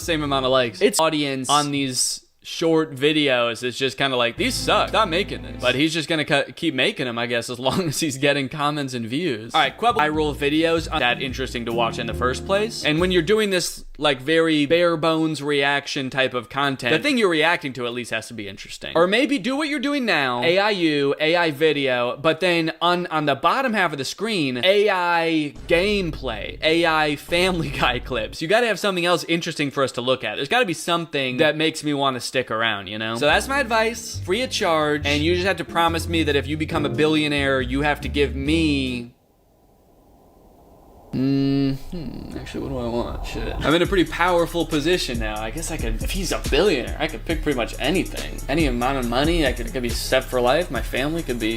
same amount of likes. Its audience on these short videos is just kind of like, these suck, stop making this. But he's just gonna keep making them, I guess, as long as he's getting comments and views. All right, viral videos aren't that interesting to watch in the first place. And when you're doing this like very bare bones reaction type of content, the thing you're reacting to at least has to be interesting. Or maybe do what you're doing now, AI video, but then on the bottom half of the screen, AI gameplay, AI Family Guy clips. You gotta have something else interesting for us to look at. There's gotta be something that makes me want to stick around, you know? So that's my advice, free of charge, and you just have to promise me that if you become a billionaire, you have to give me... Actually, what do I want? Shit. I'm in a pretty powerful position now. I guess I could, if he's a billionaire, I could pick pretty much anything. Any amount of money, it could be set for life. My family could be,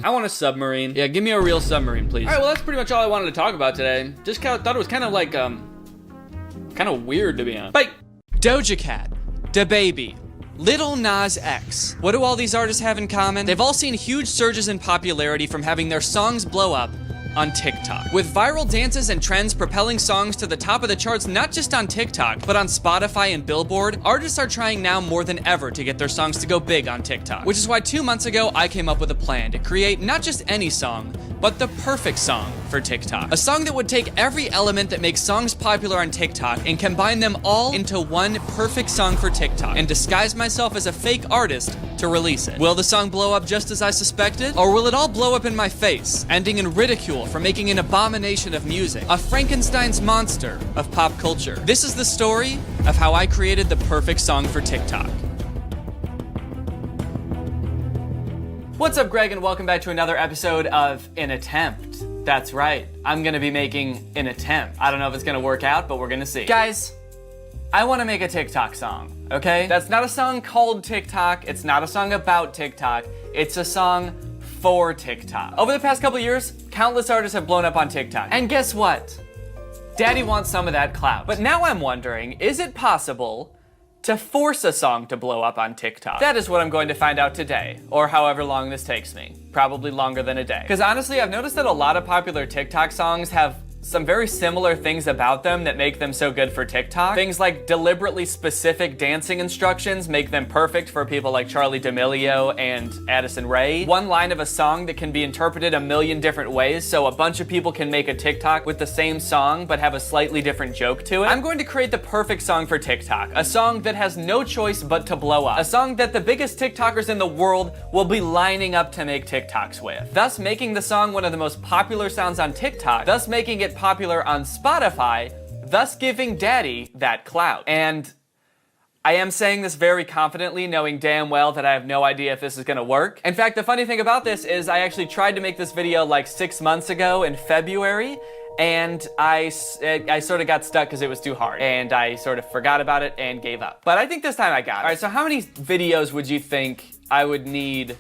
I want a submarine. Yeah, give me a real submarine, please. All right, well, that's pretty much all I wanted to talk about today. Just thought it was kind of like, kind of weird, to be honest. Like, Doja Cat, DaBaby, Lil Nas X. What do all these artists have in common? They've all seen huge surges in popularity from having their songs blow up on TikTok. With viral dances and trends propelling songs to the top of the charts not just on TikTok, but on Spotify and Billboard, artists are trying now more than ever to get their songs to go big on TikTok. Which is why 2 months ago, I came up with a plan to create not just any song, but the perfect song for TikTok. A song that would take every element that makes songs popular on TikTok and combine them all into one perfect song for TikTok and disguise myself as a fake artist to release it. Will the song blow up just as I suspected? Or will it all blow up in my face, ending in ridicule for making an abomination of music, a Frankenstein's monster of pop culture? This is the story of how I created the perfect song for TikTok. what's up, Greg, and welcome back to another episode of An Attempt. That's right, I'm gonna be making an attempt. I don't know if it's gonna work out, but we're gonna see. Guys, I wanna make a TikTok song, okay? That's not a song called TikTok, it's not a song about TikTok, it's a song for TikTok. Over the past couple years, countless artists have blown up on TikTok. And guess what? Daddy wants some of that clout. But now I'm wondering, is it possible to force a song to blow up on TikTok? That is what I'm going to find out today, or however long this takes me. Probably longer than a day. Because honestly, I've noticed that a lot of popular TikTok songs have some very similar things about them that make them so good for TikTok. Things like deliberately specific dancing instructions make them perfect for people like Charli D'Amelio and Addison Rae. One line of a song that can be interpreted a million different ways, so a bunch of people can make a TikTok with the same song but have a slightly different joke to it. I'm going to create the perfect song for TikTok. A song that has no choice but to blow up. A song that the biggest TikTokers in the world will be lining up to make TikToks with. Thus making the song one of the most popular sounds on TikTok, thus making it popular on Spotify, thus giving Daddy that clout. And I am saying this very confidently, knowing damn well that I have no idea if this is gonna work. In fact, the funny thing about this is I actually tried to make this video like 6 months ago in February, and I sort of got stuck because it was too hard. And I sort of forgot about it and gave up. But I think this time I got it. All right, so how many videos would you think I would need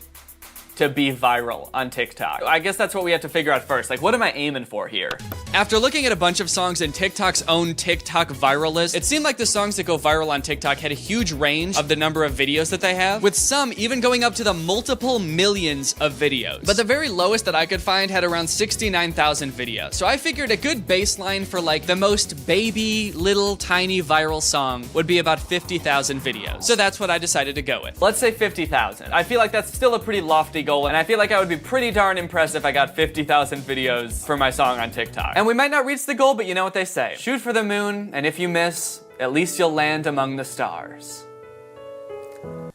to be viral on TikTok? I guess that's what we have to figure out first. Like, what am I aiming for here? After looking at a bunch of songs in TikTok's own TikTok viral list, it seemed like the songs that go viral on TikTok had a huge range of the number of videos that they have, with some even going up to the multiple millions of videos. But the very lowest that I could find had around 69,000 videos. So I figured a good baseline for like the most baby, little, tiny viral song would be about 50,000 videos. So that's what I decided to go with. Let's say 50,000. I feel like that's still a pretty lofty goal, and I feel like I would be pretty darn impressed if I got 50,000 videos for my song on TikTok. And we might not reach the goal, but you know what they say. Shoot for the moon, and if you miss, at least you'll land among the stars.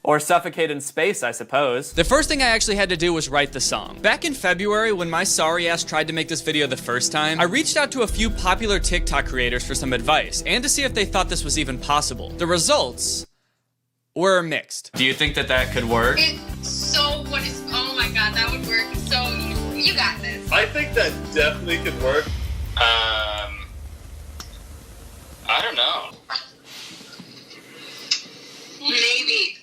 Or suffocate in space, I suppose. The first thing I actually had to do was write the song. Back in February, when my sorry ass tried to make this video the first time, I reached out to a few popular TikTok creators for some advice, and to see if they thought this was even possible. The results were mixed. Do you think that that could work? Oh my god, that would work. So you got this. I think that definitely could work. I don't know. Maybe.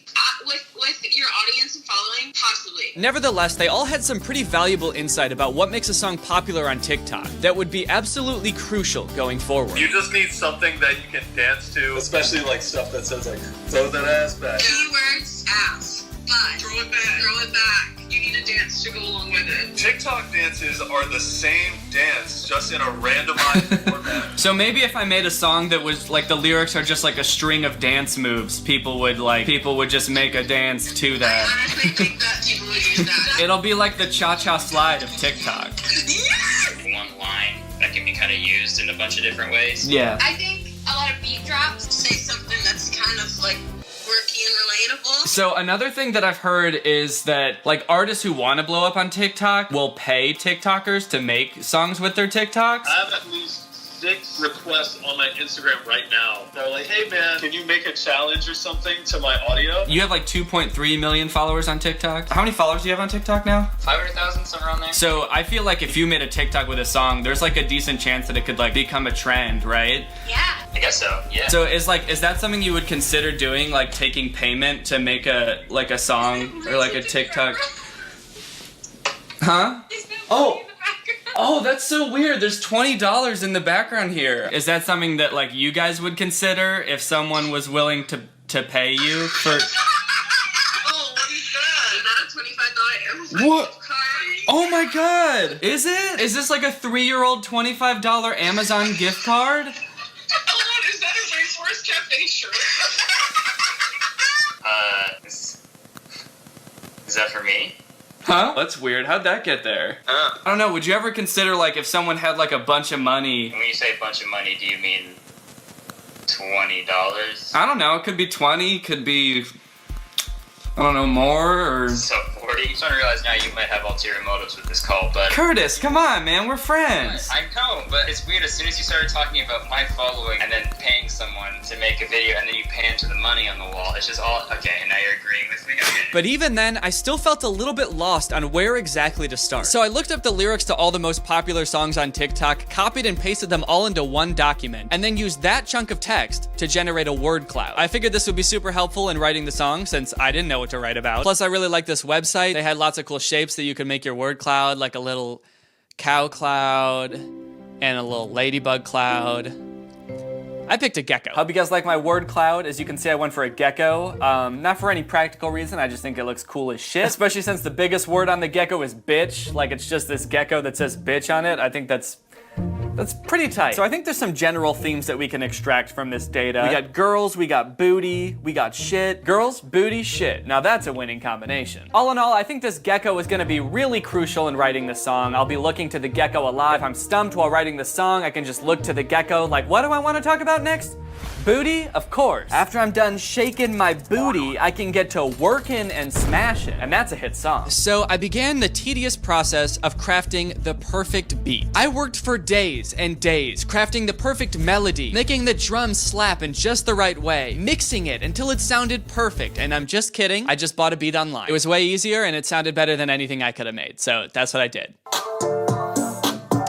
With your audience and following, possibly. Nevertheless, they all had some pretty valuable insight about what makes a song popular on TikTok that would be absolutely crucial going forward. You just need something that you can dance to, especially like stuff that says like, throw that ass back. Keywords, ass. but throw it back. Throw it back. You need a dance to go along with it. TikTok dances are the same dance, just in a randomized format. So maybe if I made a song that was like the lyrics are just like a string of dance moves, people would just make a dance to I that. honestly think that people would use that. It'll be like the cha-cha slide of TikTok. Yes! One line that can be kind of used in a bunch of different ways. Yeah. I think a lot of beat drops say something that's kind of like quirky and relatable. So another thing that I've heard is that like artists who want to blow up on TikTok will pay TikTokers to make songs with their TikToks. I have at least 6 requests on my Instagram right now. They're like, hey man, can you make a challenge or something to my audio? You have like 2.3 million followers on TikTok. How many followers do you have on TikTok now? 500,000, somewhere around there. So I feel like if you made a TikTok with a song, there's like a decent chance that it could like become a trend, right? Yeah. I guess so, yeah. So is that something you would consider doing, like taking payment to make a song or like a TikTok? Huh? Oh, that's so weird. There's $20 in the background here. Is that something that like you guys would consider if someone was willing to pay you for? Oh, what is that? Not a $25 Amazon What? gift card. Oh my god! Is it? Is this like a 3-year-old $25 Amazon gift card? Hold on, is that a Rainforest Cafe shirt? Is that for me? Huh? That's weird. How'd that get there? I don't know. Would you ever consider like if someone had like a bunch of money? When you say a bunch of money, do you mean $20? I don't know. It could be 20. Could be, I don't know, more or. So 40? I'm starting to realize now you might have ulterior motives with this call, but... Curtis, come on, man. We're friends. I know, but it's weird. As soon as you started talking about my following and then paying someone to make a video and then you pan to the money on the wall, it's just all... Okay, and now you're agreeing with me? Okay. But even then, I still felt a little bit lost on where exactly to start. So I looked up the lyrics to all the most popular songs on TikTok, copied and pasted them all into one document, and then used that chunk of text to generate a word cloud. I figured this would be super helpful in writing the song since I didn't know what to write about. Plus, I really like this website. They had lots of cool shapes that you could make your word cloud, like a little cow cloud and a little ladybug cloud. I picked a gecko. Hope you guys like my word cloud. As you can see, I went for a gecko. Not for any practical reason, I just think it looks cool as shit. Especially since the biggest word on the gecko is bitch. Like it's just this gecko that says bitch on it. I think that's pretty tight. So I think there's some general themes that we can extract from this data. We got girls, we got booty, we got shit. Girls, booty, shit. Now that's a winning combination. All in all, I think this gecko is gonna be really crucial in writing the song. I'll be looking to the gecko a lot. If I'm stumped while writing the song, I can just look to the gecko like, what do I wanna talk about next? Booty? Of course. After I'm done shaking my booty, I can get to working and smashing. And that's a hit song. So I began the tedious process of crafting the perfect beat. I worked for days and days, crafting the perfect melody, making the drums slap in just the right way, mixing it until it sounded perfect. And I'm just kidding, I just bought a beat online. It was way easier and it sounded better than anything I could have made. So that's what I did.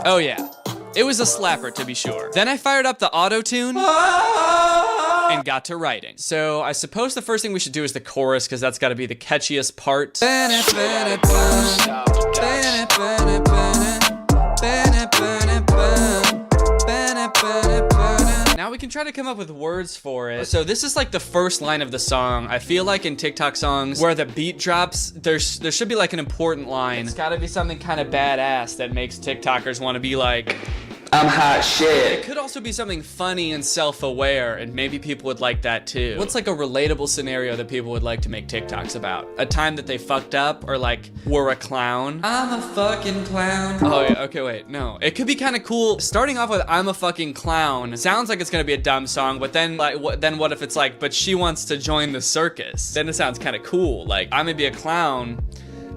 Oh yeah. It was a slapper, to be sure. Then I fired up the auto-tune and got to writing. So I suppose the first thing we should do is the chorus, because that's got to be the catchiest part. Now we can try to come up with words for it. So this is like the first line of the song. I feel like in TikTok songs where the beat drops, there should be like an important line. It's gotta be something kind of badass that makes TikTokers want to be like, I'm hot shit. It could also be something funny and self-aware, and maybe people would like that too. What's like a relatable scenario that people would like to make TikToks about? A time that they fucked up, or like were a clown. I'm a fucking clown. Oh yeah, okay, wait, no. It could be kind of cool. Starting off with I'm a fucking clown sounds like it's gonna be a dumb song, but then like, what if it's like, but she wants to join the circus? Then it sounds kind of cool. Like, I may be a clown,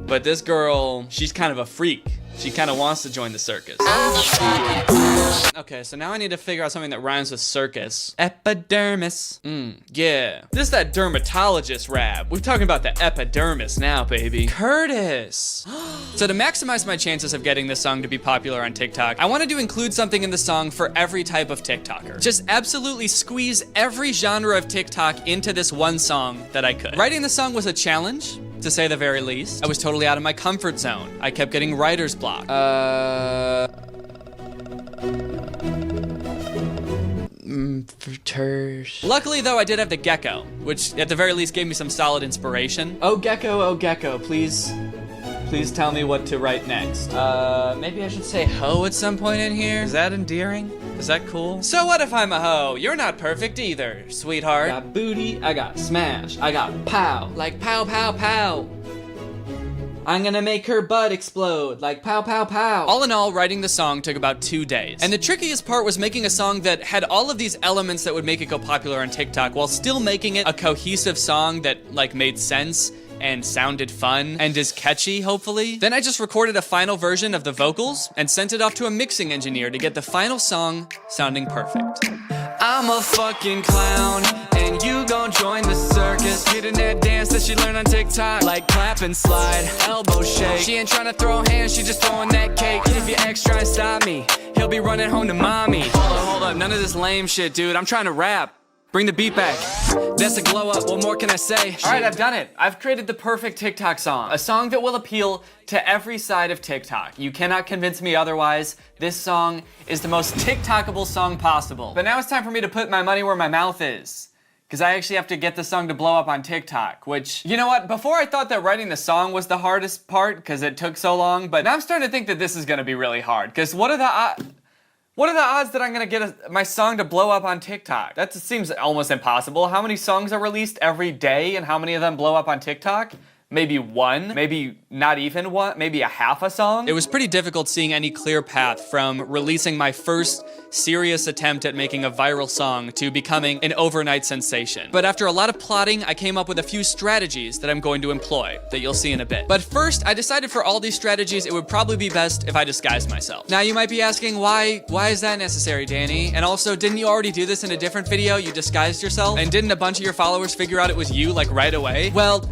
but this girl, she's kind of a freak. She kind of wants to join the circus. Okay, so now I need to figure out something that rhymes with circus. Epidermis. Yeah. This is that dermatologist rap. We're talking about the epidermis now, baby. Curtis. So to maximize my chances of getting this song to be popular on TikTok, I wanted to include something in the song for every type of TikToker. Just absolutely squeeze every genre of TikTok into this one song that I could. Writing the song was a challenge, to say the very least. I was totally out of my comfort zone. I kept getting writer's block. comforters. Luckily, though, I did have the gecko, which at the very least gave me some solid inspiration. Oh gecko, please tell me what to write next. Maybe I should say hoe at some point in here. Is that endearing? Is that cool? So what if I'm a hoe? You're not perfect either, sweetheart. I got booty, I got smash, I got pow, like pow pow pow. I'm gonna make her butt explode, like pow pow pow. All in all, writing the song took about 2 days. And the trickiest part was making a song that had all of these elements that would make it go popular on TikTok while still making it a cohesive song that like made sense and sounded fun and is catchy, hopefully. Then I just recorded a final version of the vocals and sent it off to a mixing engineer to get the final song sounding perfect. I'm a fucking clown, and you gon' join the circus. Getting that dance that she learned on TikTok, like clap and slide, elbow shake. She ain't tryna throw hands, she just throwing that cake. If your ex try to stop me, he'll be running home to mommy. Hold up, none of this lame shit, dude. I'm trying to rap. Bring the beat back. That's a glow up, what more can I say? All right, I've done it. I've created the perfect TikTok song. A song that will appeal to every side of TikTok. You cannot convince me otherwise. This song is the most TikTokable song possible. But now it's time for me to put my money where my mouth is, because I actually have to get the song to blow up on TikTok, which, you know what? Before I thought that writing the song was the hardest part because it took so long, but now I'm starting to think that this is gonna be really hard, because what are the odds that I'm gonna get my song to blow up on TikTok? That seems almost impossible. How many songs are released every day and how many of them blow up on TikTok? Maybe one, maybe not even one, maybe a half a song. It was pretty difficult seeing any clear path from releasing my first serious attempt at making a viral song to becoming an overnight sensation. But after a lot of plotting, I came up with a few strategies that I'm going to employ that you'll see in a bit. But first, I decided for all these strategies, it would probably be best if I disguised myself. Now you might be asking, why is that necessary, Danny? And also, didn't you already do this in a different video? You disguised yourself? And didn't a bunch of your followers figure out it was you like right away? Well,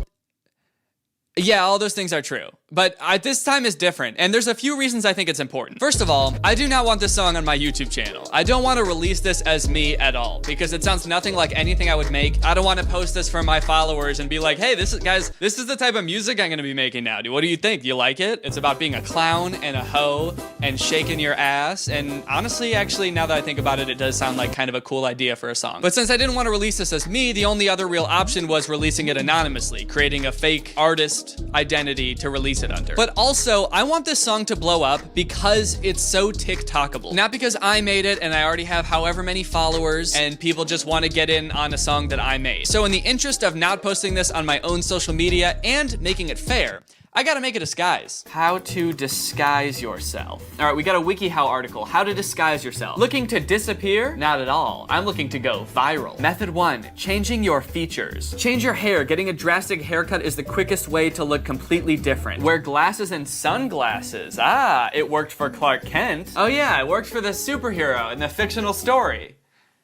yeah, all those things are true. But this time is different, and there's a few reasons I think it's important. First of all, I do not want this song on my YouTube channel. I don't want to release this as me at all, because it sounds nothing like anything I would make. I don't want to post this for my followers and be like, hey, this is the type of music I'm gonna be making now. What do you think? Do you like it? It's about being a clown and a hoe and shaking your ass, and honestly, actually, now that I think about it, it does sound like kind of a cool idea for a song. But since I didn't want to release this as me, the only other real option was releasing it anonymously, creating a fake artist identity to release it under. But also, I want this song to blow up because it's so TikTokable. Not because I made it and I already have however many followers and people just want to get in on a song that I made. So in the interest of not posting this on my own social media and making it fair, I gotta make a disguise. How to disguise yourself. All right, we got a WikiHow article. How to disguise yourself. Looking to disappear? Not at all. I'm looking to go viral. Method 1, changing your features. Change your hair. Getting a drastic haircut is the quickest way to look completely different. Wear glasses and sunglasses. Ah, it worked for Clark Kent. Oh yeah, it worked for the superhero in the fictional story.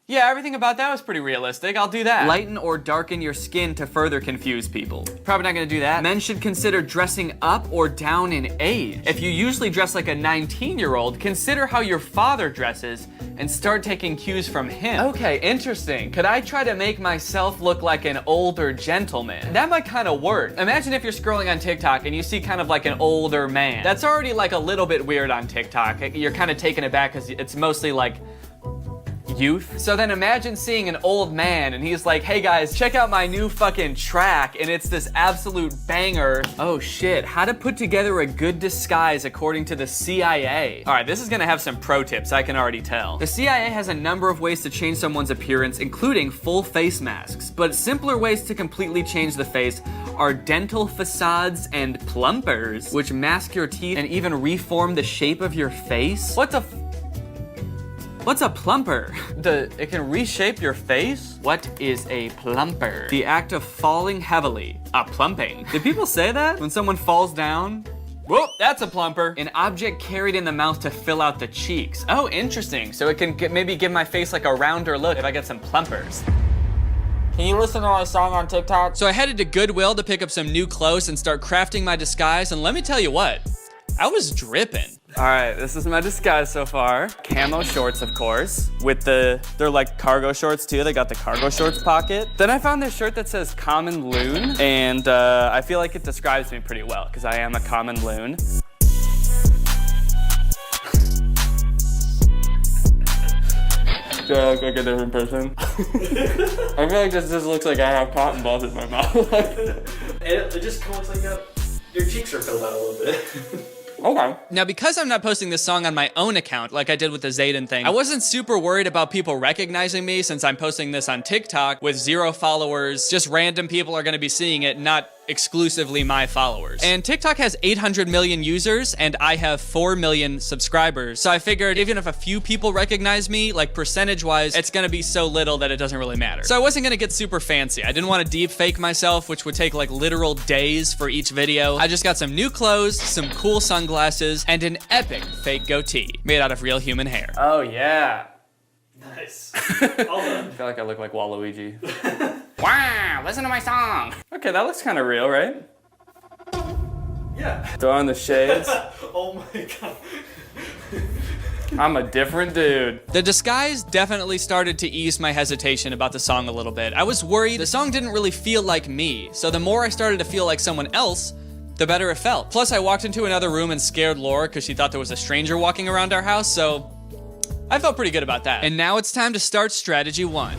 Yeah, everything about that was pretty realistic. I'll do that. Lighten or darken your skin to further confuse people. Probably not gonna do that. Men should consider dressing up or down in age. If you usually dress like a 19-year-old, consider how your father dresses and start taking cues from him. Okay, interesting. Could I try to make myself look like an older gentleman? That might kind of work. Imagine if you're scrolling on TikTok and you see kind of like an older man. That's already like a little bit weird on TikTok. You're kind of taken aback because it's mostly like youth. So then imagine seeing an old man and he's like, hey guys, check out my new fucking track, and it's this absolute banger. Oh shit, how to put together a good disguise according to the CIA. All right, this is gonna have some pro tips, I can already tell. The CIA has a number of ways to change someone's appearance, including full face masks, but simpler ways to completely change the face are dental facades and plumpers, which mask your teeth and even reform the shape of your face. What's a plumper? It can reshape your face? What is a plumper? The act of falling heavily. A plumping. Did people say that? When someone falls down? Whoop, that's a plumper. An object carried in the mouth to fill out the cheeks. Oh, interesting. So it can maybe give my face like a rounder look if I get some plumpers. Can you listen to my song on TikTok? So I headed to Goodwill to pick up some new clothes and start crafting my disguise, and let me tell you what, I was dripping. All right, this is my disguise so far. Camo shorts, of course, with they're like cargo shorts too. They got the cargo shorts pocket. Then I found this shirt that says common loon, and I feel like it describes me pretty well because I am a common loon. Do I look like a different person? I feel like this just looks like I have cotton balls in my mouth. It just looks like your cheeks are filled out a little bit. Okay. Now, because I'm not posting this song on my own account like I did with the Zayden thing, I wasn't super worried about people recognizing me since I'm posting this on TikTok with 0 followers. Just random people are gonna be seeing it, not exclusively my followers. And TikTok has 800 million users and I have 4 million subscribers. So I figured even if a few people recognize me, like percentage-wise, it's gonna be so little that it doesn't really matter. So I wasn't gonna get super fancy. I didn't want to deep fake myself, which would take like literal days for each video. I just got some new clothes, some cool sunglasses, and an epic fake goatee made out of real human hair. Oh yeah. Nice. All done. I feel like I look like Waluigi. Wow, listen to my song. Okay, that looks kind of real, right? Yeah. Throw on the shades. Oh my god. I'm a different dude. The disguise definitely started to ease my hesitation about the song a little bit. I was worried the song didn't really feel like me, so the more I started to feel like someone else, the better it felt. Plus, I walked into another room and scared Laura because she thought there was a stranger walking around our house, so I felt pretty good about that. And now it's time to start strategy 1.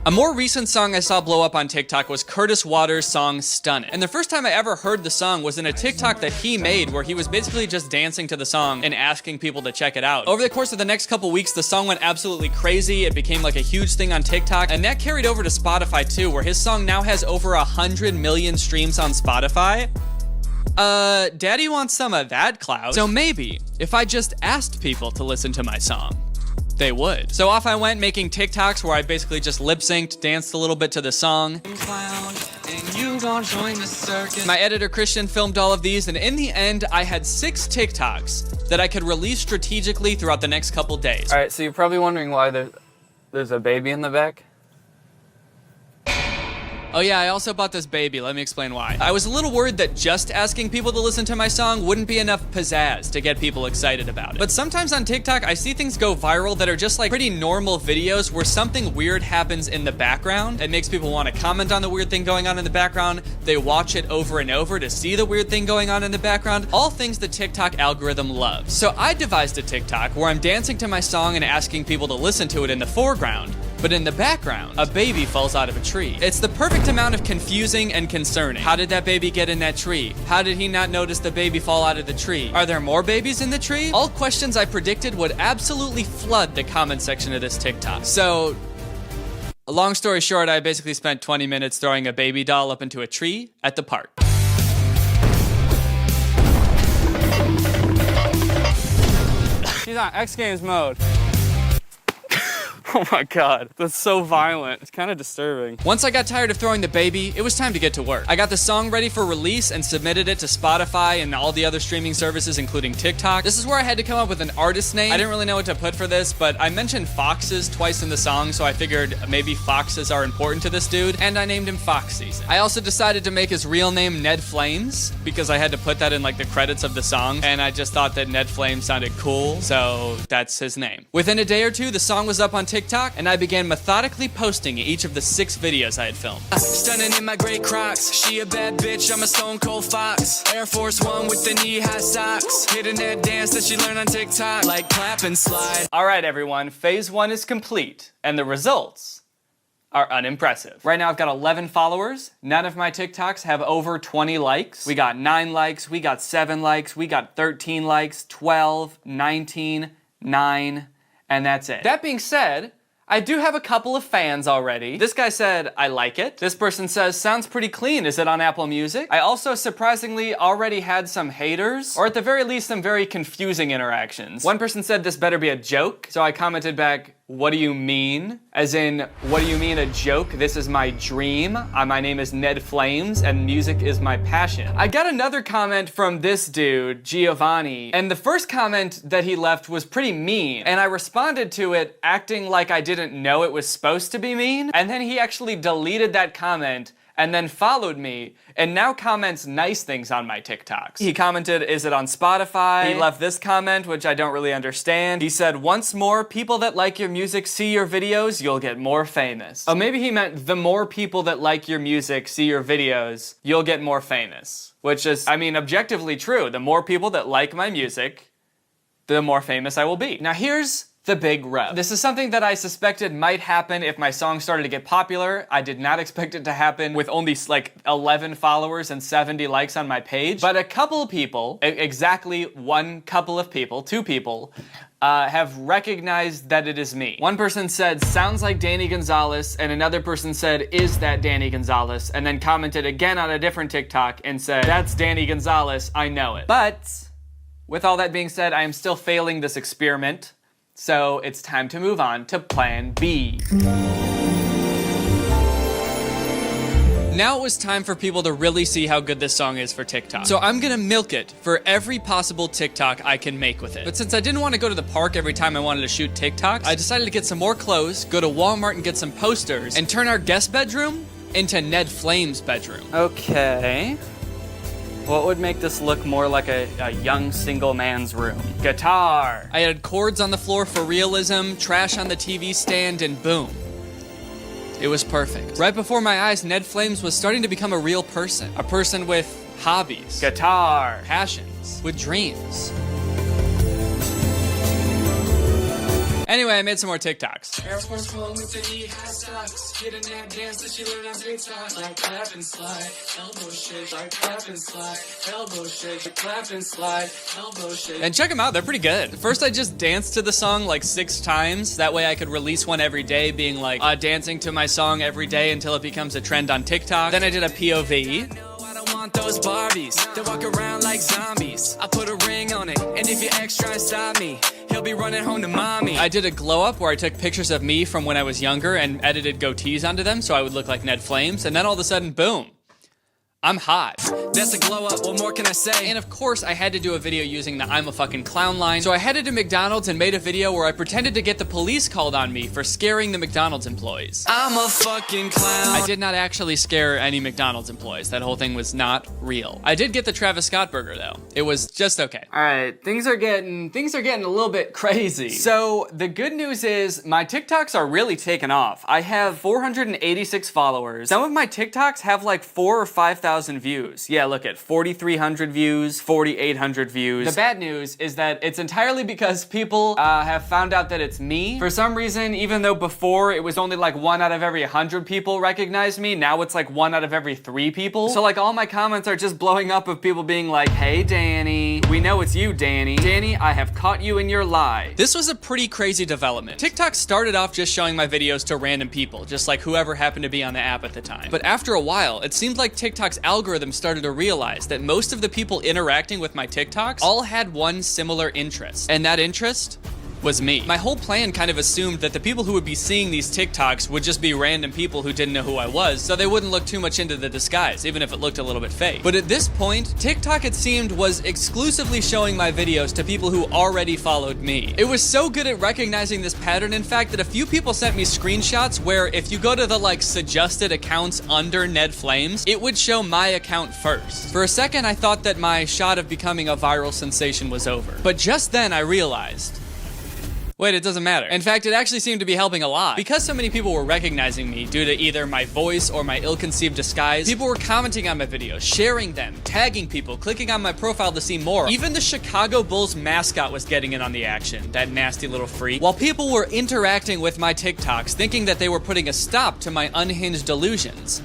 A more recent song I saw blow up on TikTok was Curtis Waters' song Stunnin'. And the first time I ever heard the song was in a TikTok that he made where he was basically just dancing to the song and asking people to check it out. Over the course of the next couple weeks, the song went absolutely crazy. It became like a huge thing on TikTok, and that carried over to Spotify too, where his song now has over 100 million streams on Spotify. Daddy wants some of that clout. So maybe if I just asked people to listen to my song, they would. So off I went making TikToks where I basically just lip synced, danced a little bit to the song. My editor Christian filmed all of these, and in the end, I had 6 TikToks that I could release strategically throughout the next couple days. All right, so you're probably wondering why there's a baby in the back. Oh yeah, I also bought this baby. Let me explain why. I was a little worried that just asking people to listen to my song wouldn't be enough pizzazz to get people excited about it. But sometimes on TikTok, I see things go viral that are just like pretty normal videos where something weird happens in the background. It makes people want to comment on the weird thing going on in the background. They watch it over and over to see the weird thing going on in the background. All things the TikTok algorithm loves. So I devised a TikTok where I'm dancing to my song and asking people to listen to it in the foreground. But in the background, a baby falls out of a tree. It's the perfect amount of confusing and concerning. How did that baby get in that tree? How did he not notice the baby fall out of the tree? Are there more babies in the tree? All questions I predicted would absolutely flood the comment section of this TikTok. So, long story short, I basically spent 20 minutes throwing a baby doll up into a tree at the park. She's on X Games mode. Oh my god, that's so violent. It's kind of disturbing. Once I got tired of throwing the baby, it was time to get to work. I got the song ready for release and submitted it to Spotify and all the other streaming services, including TikTok. This is where I had to come up with an artist name. I didn't really know what to put for this, but I mentioned foxes twice in the song, so I figured maybe foxes are important to this dude, and I named him Fox Season. I also decided to make his real name Ned Flames, because I had to put that in like the credits of the song, and I just thought that Ned Flames sounded cool, so that's his name. Within a day or two, the song was up on TikTok, and I began methodically posting each of the 6 videos I had filmed. Stunning in my gray Crocs. She a bad bitch, I'm a stone cold fox. Air Force One with the knee-high socks. Hitting that dance that she learned on TikTok. Like clap and slide. All right, everyone, phase 1 is complete, and the results are unimpressive. Right now I've got 11 followers. None of my TikToks have over 20 likes. We got 9 likes, we got 7 likes, we got 13 likes, 12, 19, 9, and that's it. That being said, I do have a couple of fans already. This guy said, I like it. This person says, sounds pretty clean. Is it on Apple Music? I also surprisingly already had some haters, or at the very least, some very confusing interactions. One person said this better be a joke, so I commented back, what do you mean? As in, what do you mean a joke? This is my dream. My name is Ned Flames, and music is my passion. I got another comment from this dude, Giovanni, and the first comment that he left was pretty mean, and I responded to it acting like I didn't know it was supposed to be mean, and then he actually deleted that comment and then followed me, and now comments nice things on my TikToks. He commented, is it on Spotify? He left this comment, which I don't really understand. He said, once more people that like your music see your videos, you'll get more famous. Oh, maybe he meant the more people that like your music see your videos, you'll get more famous. Which is, I mean, objectively true. The more people that like my music, the more famous I will be. Now here's the big rub. This is something that I suspected might happen if my song started to get popular. I did not expect it to happen with only like 11 followers and 70 likes on my page. But a couple of people, exactly one couple of people, two people, have recognized that it is me. One person said, sounds like Danny Gonzalez, and another person said, is that Danny Gonzalez? And then commented again on a different TikTok and said, that's Danny Gonzalez, I know it. But with all that being said, I am still failing this experiment. So it's time to move on to plan B. Now it was time for people to really see how good this song is for TikTok. So I'm gonna milk it for every possible TikTok I can make with it. But since I didn't want to go to the park every time I wanted to shoot TikToks, I decided to get some more clothes, go to Walmart and get some posters, and turn our guest bedroom into Ned Flame's bedroom. Okay. What would make this look more like a young single man's room? Guitar. I added cords on the floor for realism, trash on the TV stand, and boom. It was perfect. Right before my eyes, Ned Flames was starting to become a real person. A person with hobbies, Guitar. passions, with dreams. Anyway, I made some more TikToks. Air Force One with the knee high socks. Hit a nap dance that she learned on TikTok. Like clap and slide, elbow shake. Like clap and slide, elbow shake. Like clap and slide, elbow shake. And check them out, they're pretty good. First, I just danced to the song like 6 times. That way I could release one every day, being like dancing to my song every day until it becomes a trend on TikTok. Then I did a POV. I don't want those Barbies that walk around like zombies. I put a ring on it, and if you're extra inside me, he'll be running home to mommy. I did a glow up where I took pictures of me from when I was younger and edited goatees onto them so I would look like Ned Flames. And then all of a sudden, boom, I'm hot. That's a glow up, what more can I say? And of course, I had to do a video using the I'm a fucking clown line. So I headed to McDonald's and made a video where I pretended to get the police called on me for scaring the McDonald's employees. I'm a fucking clown. I did not actually scare any McDonald's employees. That whole thing was not real. I did get the Travis Scott burger though. It was just okay. All right, things are getting a little bit crazy. So the good news is my TikToks are really taking off. I have 486 followers. Some of my TikToks have like 4,000 or 5,000 views. Yeah, look at 4,300 views, 4,800 views. The bad news is that it's entirely because people have found out that it's me. For some reason, even though before it was only like 1 out of every 100 people recognized me, now it's like 1 out of every 3 people. So like all my comments are just blowing up of people being like, hey Danny, we know it's you, Danny. Danny, I have caught you in your lie. This was a pretty crazy development. TikTok started off just showing my videos to random people, just like whoever happened to be on the app at the time. But after a while, it seemed like TikTok's algorithm started to realize that most of the people interacting with my TikToks all had one similar interest, and that interest was me. My whole plan kind of assumed that the people who would be seeing these TikToks would just be random people who didn't know who I was, so they wouldn't look too much into the disguise, even if it looked a little bit fake. But at this point, TikTok, it seemed, was exclusively showing my videos to people who already followed me. It was so good at recognizing this pattern, in fact, that a few people sent me screenshots where if you go to the like suggested accounts under Ned Flames, it would show my account first. For a second, I thought that my shot of becoming a viral sensation was over. But just then I realized, wait, it doesn't matter. In fact, it actually seemed to be helping a lot. Because so many people were recognizing me due to either my voice or my ill-conceived disguise, people were commenting on my videos, sharing them, tagging people, clicking on my profile to see more. Even the Chicago Bulls mascot was getting in on the action, that nasty little freak. While people were interacting with my TikToks, thinking that they were putting a stop to my unhinged delusions,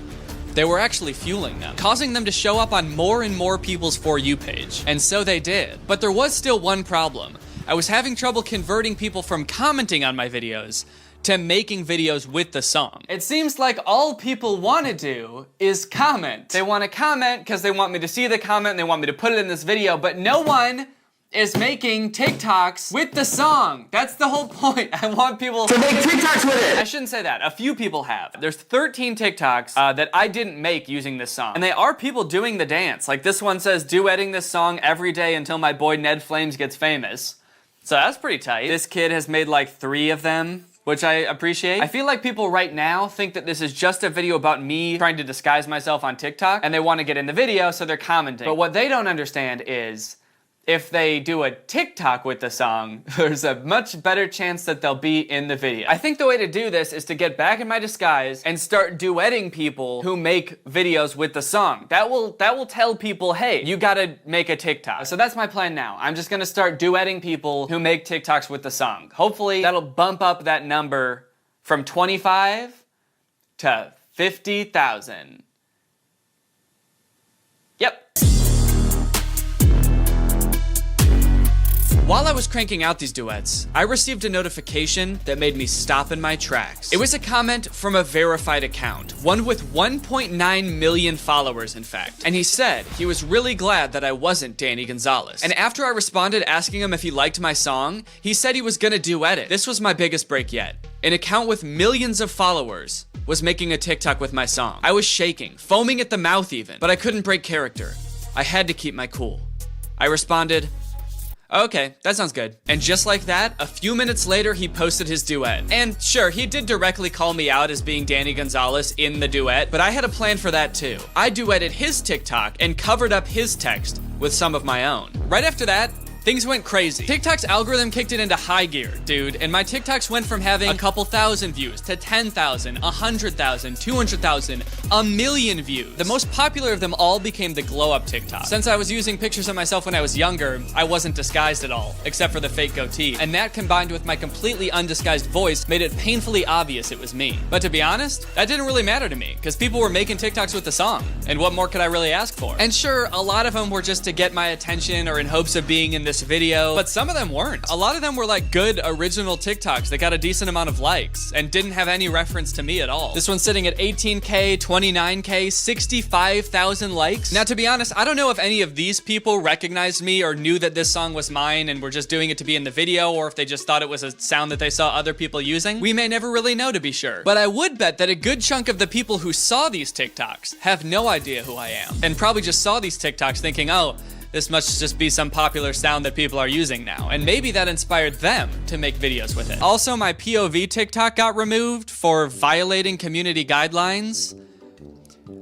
they were actually fueling them, causing them to show up on more and more people's For You page. And so they did. But there was still one problem. I was having trouble converting people from commenting on my videos to making videos with the song. It seems like all people want to do is comment. They want to comment because they want me to see the comment and they want me to put it in this video, but no one is making TikToks with the song. That's the whole point. I want people to make TikToks with it. I shouldn't say that. A few people have. There's 13 TikToks that I didn't make using this song. And they are people doing the dance. Like this one says, duetting this song every day until my boy Ned Flames gets famous. So that's pretty tight. This kid has made like 3 of them, which I appreciate. I feel like people right now think that this is just a video about me trying to disguise myself on TikTok, and they want to get in the video, so they're commenting. But what they don't understand is if they do a TikTok with the song, there's a much better chance that they'll be in the video. I think the way to do this is to get back in my disguise and start duetting people who make videos with the song. That will tell people, hey, you gotta make a TikTok. So that's my plan now. I'm just gonna start duetting people who make TikToks with the song. Hopefully that'll bump up that number from 25 to 50,000. Yep. While I was cranking out these duets, I received a notification that made me stop in my tracks. It was a comment from a verified account, one with 1.9 million followers in fact. And he said he was really glad that I wasn't Danny Gonzalez. And after I responded asking him if he liked my song, he said he was gonna duet it. This was my biggest break yet. An account with millions of followers was making a TikTok with my song. I was shaking, foaming at the mouth even, but I couldn't break character. I had to keep my cool. I responded, okay, that sounds good. And just like that, a few minutes later, he posted his duet. And sure, he did directly call me out as being Danny Gonzalez in the duet, but I had a plan for that too. I duetted his TikTok and covered up his text with some of my own. Right after that, things went crazy. TikTok's algorithm kicked it into high gear, dude, and my TikToks went from having a couple thousand views to 10,000, 100,000, 200,000, a million views. The most popular of them all became the glow up TikTok. Since I was using pictures of myself when I was younger, I wasn't disguised at all, except for the fake goatee. And that combined with my completely undisguised voice made it painfully obvious it was me. But to be honest, that didn't really matter to me, because people were making TikToks with the song. And what more could I really ask for? And sure, a lot of them were just to get my attention or in hopes of being in this video, but some of them weren't. A lot of them were like good original TikToks that got a decent amount of likes and didn't have any reference to me at all. This one's sitting at 18K, 29K, 65,000 likes. Now, to be honest, I don't know if any of these people recognized me or knew that this song was mine and were just doing it to be in the video, or if they just thought it was a sound that they saw other people using. We may never really know, to be sure. But I would bet that a good chunk of the people who saw these TikToks have no idea who I am, and probably just saw these TikToks thinking, oh, this must just be some popular sound that people are using now. And maybe that inspired them to make videos with it. Also, my POV TikTok got removed for violating community guidelines.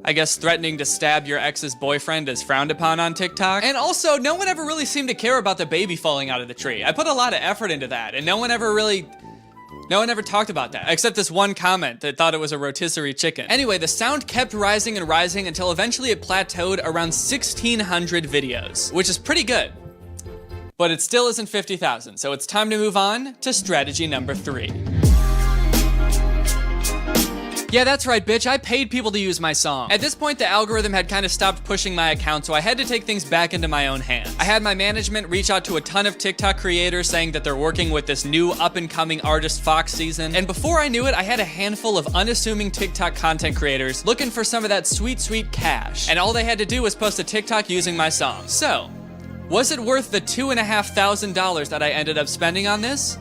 I guess threatening to stab your ex's boyfriend is frowned upon on TikTok. And also, no one ever really seemed to care about the baby falling out of the tree. I put a lot of effort into that, and no one ever talked about that, except this one comment that thought it was a rotisserie chicken. Anyway, the sound kept rising and rising until eventually it plateaued around 1,600 videos, which is pretty good. But it still isn't 50,000, so it's time to move on to strategy number 3. Yeah, that's right, bitch. I paid people to use my song. At this point, the algorithm had kind of stopped pushing my account, so I had to take things back into my own hands. I had my management reach out to a ton of TikTok creators saying that they're working with this new up-and-coming artist Fox season. And before I knew it, I had a handful of unassuming TikTok content creators looking for some of that sweet, sweet cash. And all they had to do was post a TikTok using my song. So, was it worth the $2,500 that I ended up spending on this?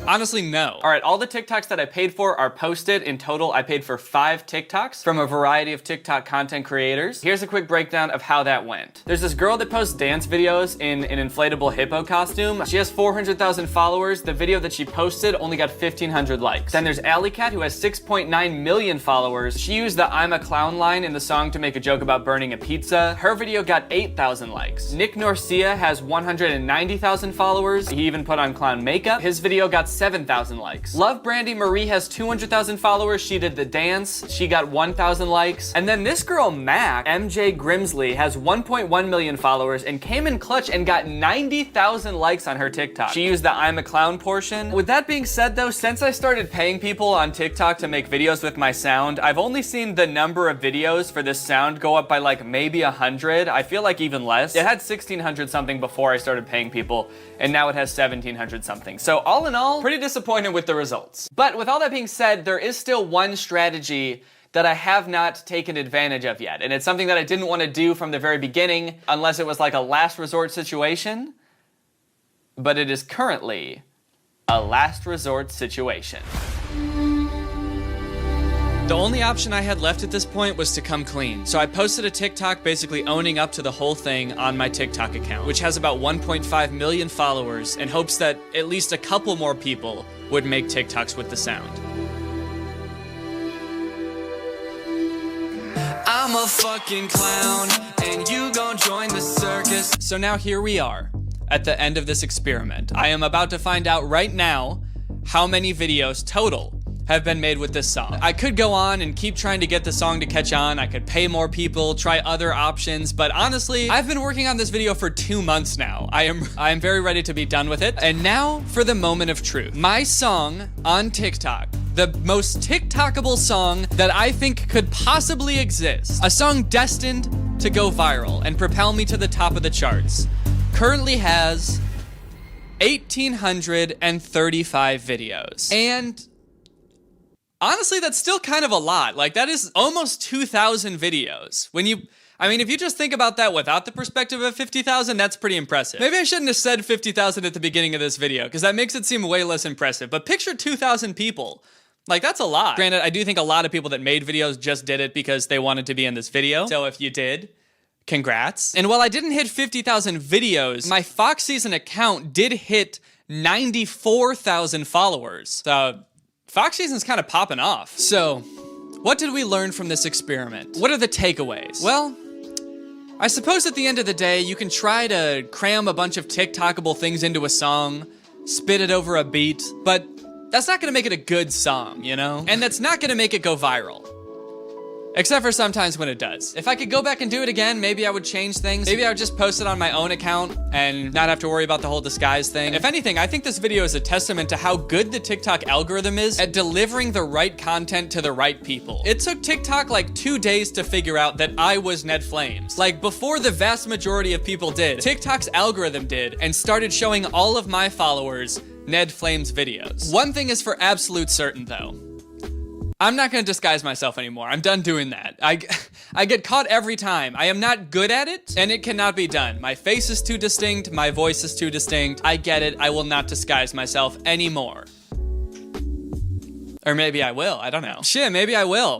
Honestly, no. All right, all the TikToks that I paid for are posted. In total, I paid for 5 TikToks from a variety of TikTok content creators. Here's a quick breakdown of how that went. There's this girl that posts dance videos in an inflatable hippo costume. She has 400,000 followers. The video that she posted only got 1,500 likes. Then there's Alley Cat, who has 6.9 million followers. She used the "I'm a clown" line in the song to make a joke about burning a pizza. Her video got 8,000 likes. Nick Norcia has 190,000 followers. He even put on clown makeup. His video got 7,000 likes. Love Brandy Marie has 200,000 followers. She did the dance. She got 1,000 likes. And then this girl, Mac, MJ Grimsley, has 1.1 million followers and came in clutch and got 90,000 likes on her TikTok. She used the "I'm a clown" portion. With that being said though, since I started paying people on TikTok to make videos with my sound, I've only seen the number of videos for this sound go up by like maybe 100. I feel like even less. It had 1,600 something before I started paying people, and now it has 1,700 something. So all in all, pretty disappointed with the results. But with all that being said, there is still one strategy that I have not taken advantage of yet. And it's something that I didn't want to do from the very beginning, unless it was like a last resort situation. But it is currently a last resort situation. The only option I had left at this point was to come clean. So I posted a TikTok basically owning up to the whole thing on my TikTok account, which has about 1.5 million followers, in hopes that at least a couple more people would make TikToks with the sound. I'm a fucking clown, and you gon' join the circus. So now here we are, at the end of this experiment. I am about to find out right now how many videos total have been made with this song. I could go on and keep trying to get the song to catch on. I could pay more people, try other options, but honestly, I've been working on this video for 2 months now. I am very ready to be done with it. And now for the moment of truth. My song on TikTok, the most TikTokable song that I think could possibly exist. A song destined to go viral and propel me to the top of the charts. Currently has 1,835 videos. And honestly, that's still kind of a lot. Like, that is almost 2,000 videos. If you just think about that without the perspective of 50,000, that's pretty impressive. Maybe I shouldn't have said 50,000 at the beginning of this video, because that makes it seem way less impressive. But picture 2,000 people. Like, that's a lot. Granted, I do think a lot of people that made videos just did it because they wanted to be in this video. So if you did, congrats. And while I didn't hit 50,000 videos, my Fox Season account did hit 94,000 followers. So Fox Season's kind of popping off. So what did we learn from this experiment? What are the takeaways? Well, I suppose at the end of the day, you can try to cram a bunch of TikTokable things into a song, spit it over a beat, but that's not gonna make it a good song, you know? And that's not gonna make it go viral. Except for sometimes when it does. If I could go back and do it again, maybe I would change things. Maybe I would just post it on my own account and not have to worry about the whole disguise thing. If anything, I think this video is a testament to how good the TikTok algorithm is at delivering the right content to the right people. It took TikTok like 2 days to figure out that I was Ned Flames. Like, before the vast majority of people did, TikTok's algorithm did and started showing all of my followers Ned Flames videos. One thing is for absolute certain though. I'm not gonna disguise myself anymore. I'm done doing that. I get caught every time. I am not good at it, and it cannot be done. My face is too distinct, my voice is too distinct. I get it, I will not disguise myself anymore. Or maybe I will, I don't know. Shit, maybe I will.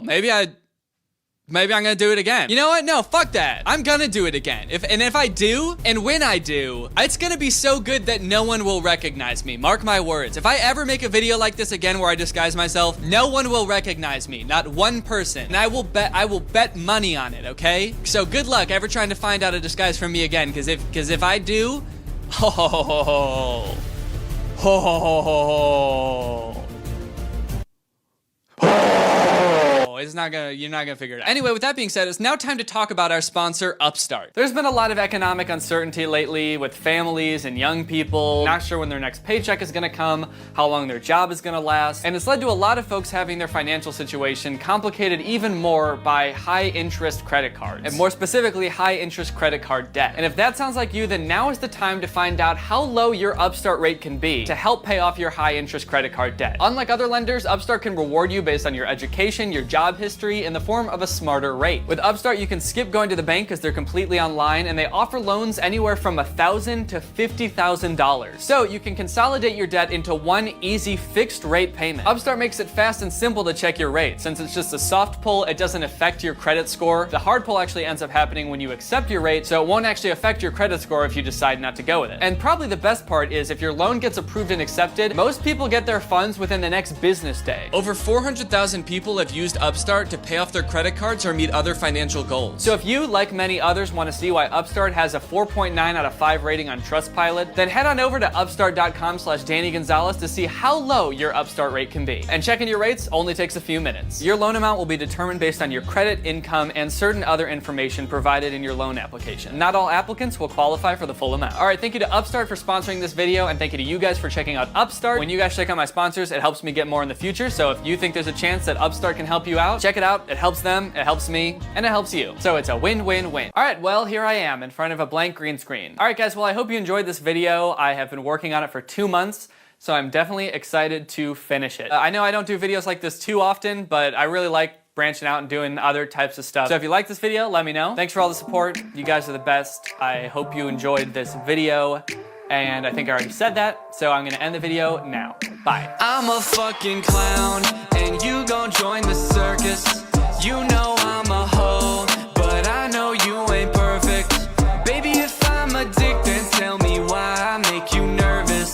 Maybe I'm gonna do it again. You know what? No, fuck that. I'm gonna do it again. If I do, and when I do, it's gonna be so good that no one will recognize me. Mark my words. If I ever make a video like this again where I disguise myself, no one will recognize me. Not one person. And I will bet money on it, okay? So good luck ever trying to find out a disguise from me again, because if I do, ho ho ho ho ho. Ho ho ho ho ho. You're not gonna figure it out. Anyway, with that being said, it's now time to talk about our sponsor, Upstart. There's been a lot of economic uncertainty lately with families and young people, not sure when their next paycheck is gonna come, how long their job is gonna last, and it's led to a lot of folks having their financial situation complicated even more by high interest credit cards, and more specifically, high interest credit card debt. And if that sounds like you, then now is the time to find out how low your Upstart rate can be to help pay off your high interest credit card debt. Unlike other lenders, Upstart can reward you based on your education, your job history in the form of a smarter rate. With Upstart, you can skip going to the bank because they're completely online, and they offer loans anywhere from $1,000 to $50,000. So you can consolidate your debt into one easy fixed rate payment. Upstart makes it fast and simple to check your rate. Since it's just a soft pull, it doesn't affect your credit score. The hard pull actually ends up happening when you accept your rate, so it won't actually affect your credit score if you decide not to go with it. And probably the best part is if your loan gets approved and accepted, most people get their funds within the next business day. Over 400,000 people have used Upstart to pay off their credit cards or meet other financial goals. So if you, like many others, want to see why Upstart has a 4.9 out of 5 rating on Trustpilot, then head on over to upstart.com/Danny Gonzalez to see how low your Upstart rate can be. And checking your rates only takes a few minutes. Your loan amount will be determined based on your credit, income, and certain other information provided in your loan application. Not all applicants will qualify for the full amount. All right, thank you to Upstart for sponsoring this video, and thank you to you guys for checking out Upstart. When you guys check out my sponsors, it helps me get more in the future, so if you think there's a chance that Upstart can help you out, check it out. It helps them, it helps me, and it helps you. So it's a win-win-win. All right, well, here I am in front of a blank green screen. All right, guys, well, I hope you enjoyed this video. I have been working on it for 2 months, so I'm definitely excited to finish it. I know I don't do videos like this too often, but I really like branching out and doing other types of stuff. So if you like this video, let me know. Thanks for all the support. You guys are the best. I hope you enjoyed this video. And I think I already said that, so I'm gonna end the video now. Bye. I'm a fucking clown, and you gon' join the circus. You know I'm a hoe, but I know you ain't perfect. Baby, if I'm a dick, then tell me why I make you nervous.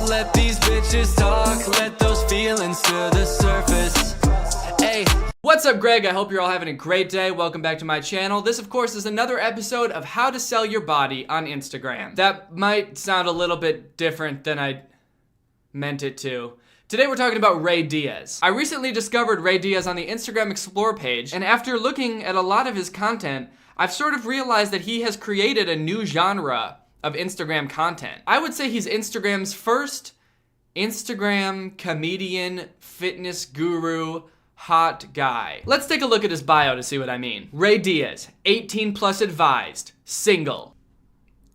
Let these bitches talk, let those feelings to the surface. Hey, what's What's up, Greg? I hope you're all having a great day. Welcome back to my channel. This, of course, is another episode of how to sell your body on Instagram. That might sound a little bit different than I meant it to. Today we're talking about Ray Diaz. I recently discovered Ray Diaz on the Instagram Explore page, and after looking at a lot of his content, I've sort of realized that he has created a new genre of Instagram content. I would say he's Instagram's first Instagram comedian, fitness guru, hot guy. Let's take a look at his bio to see what I mean. Ray Diaz, 18 plus advised, single.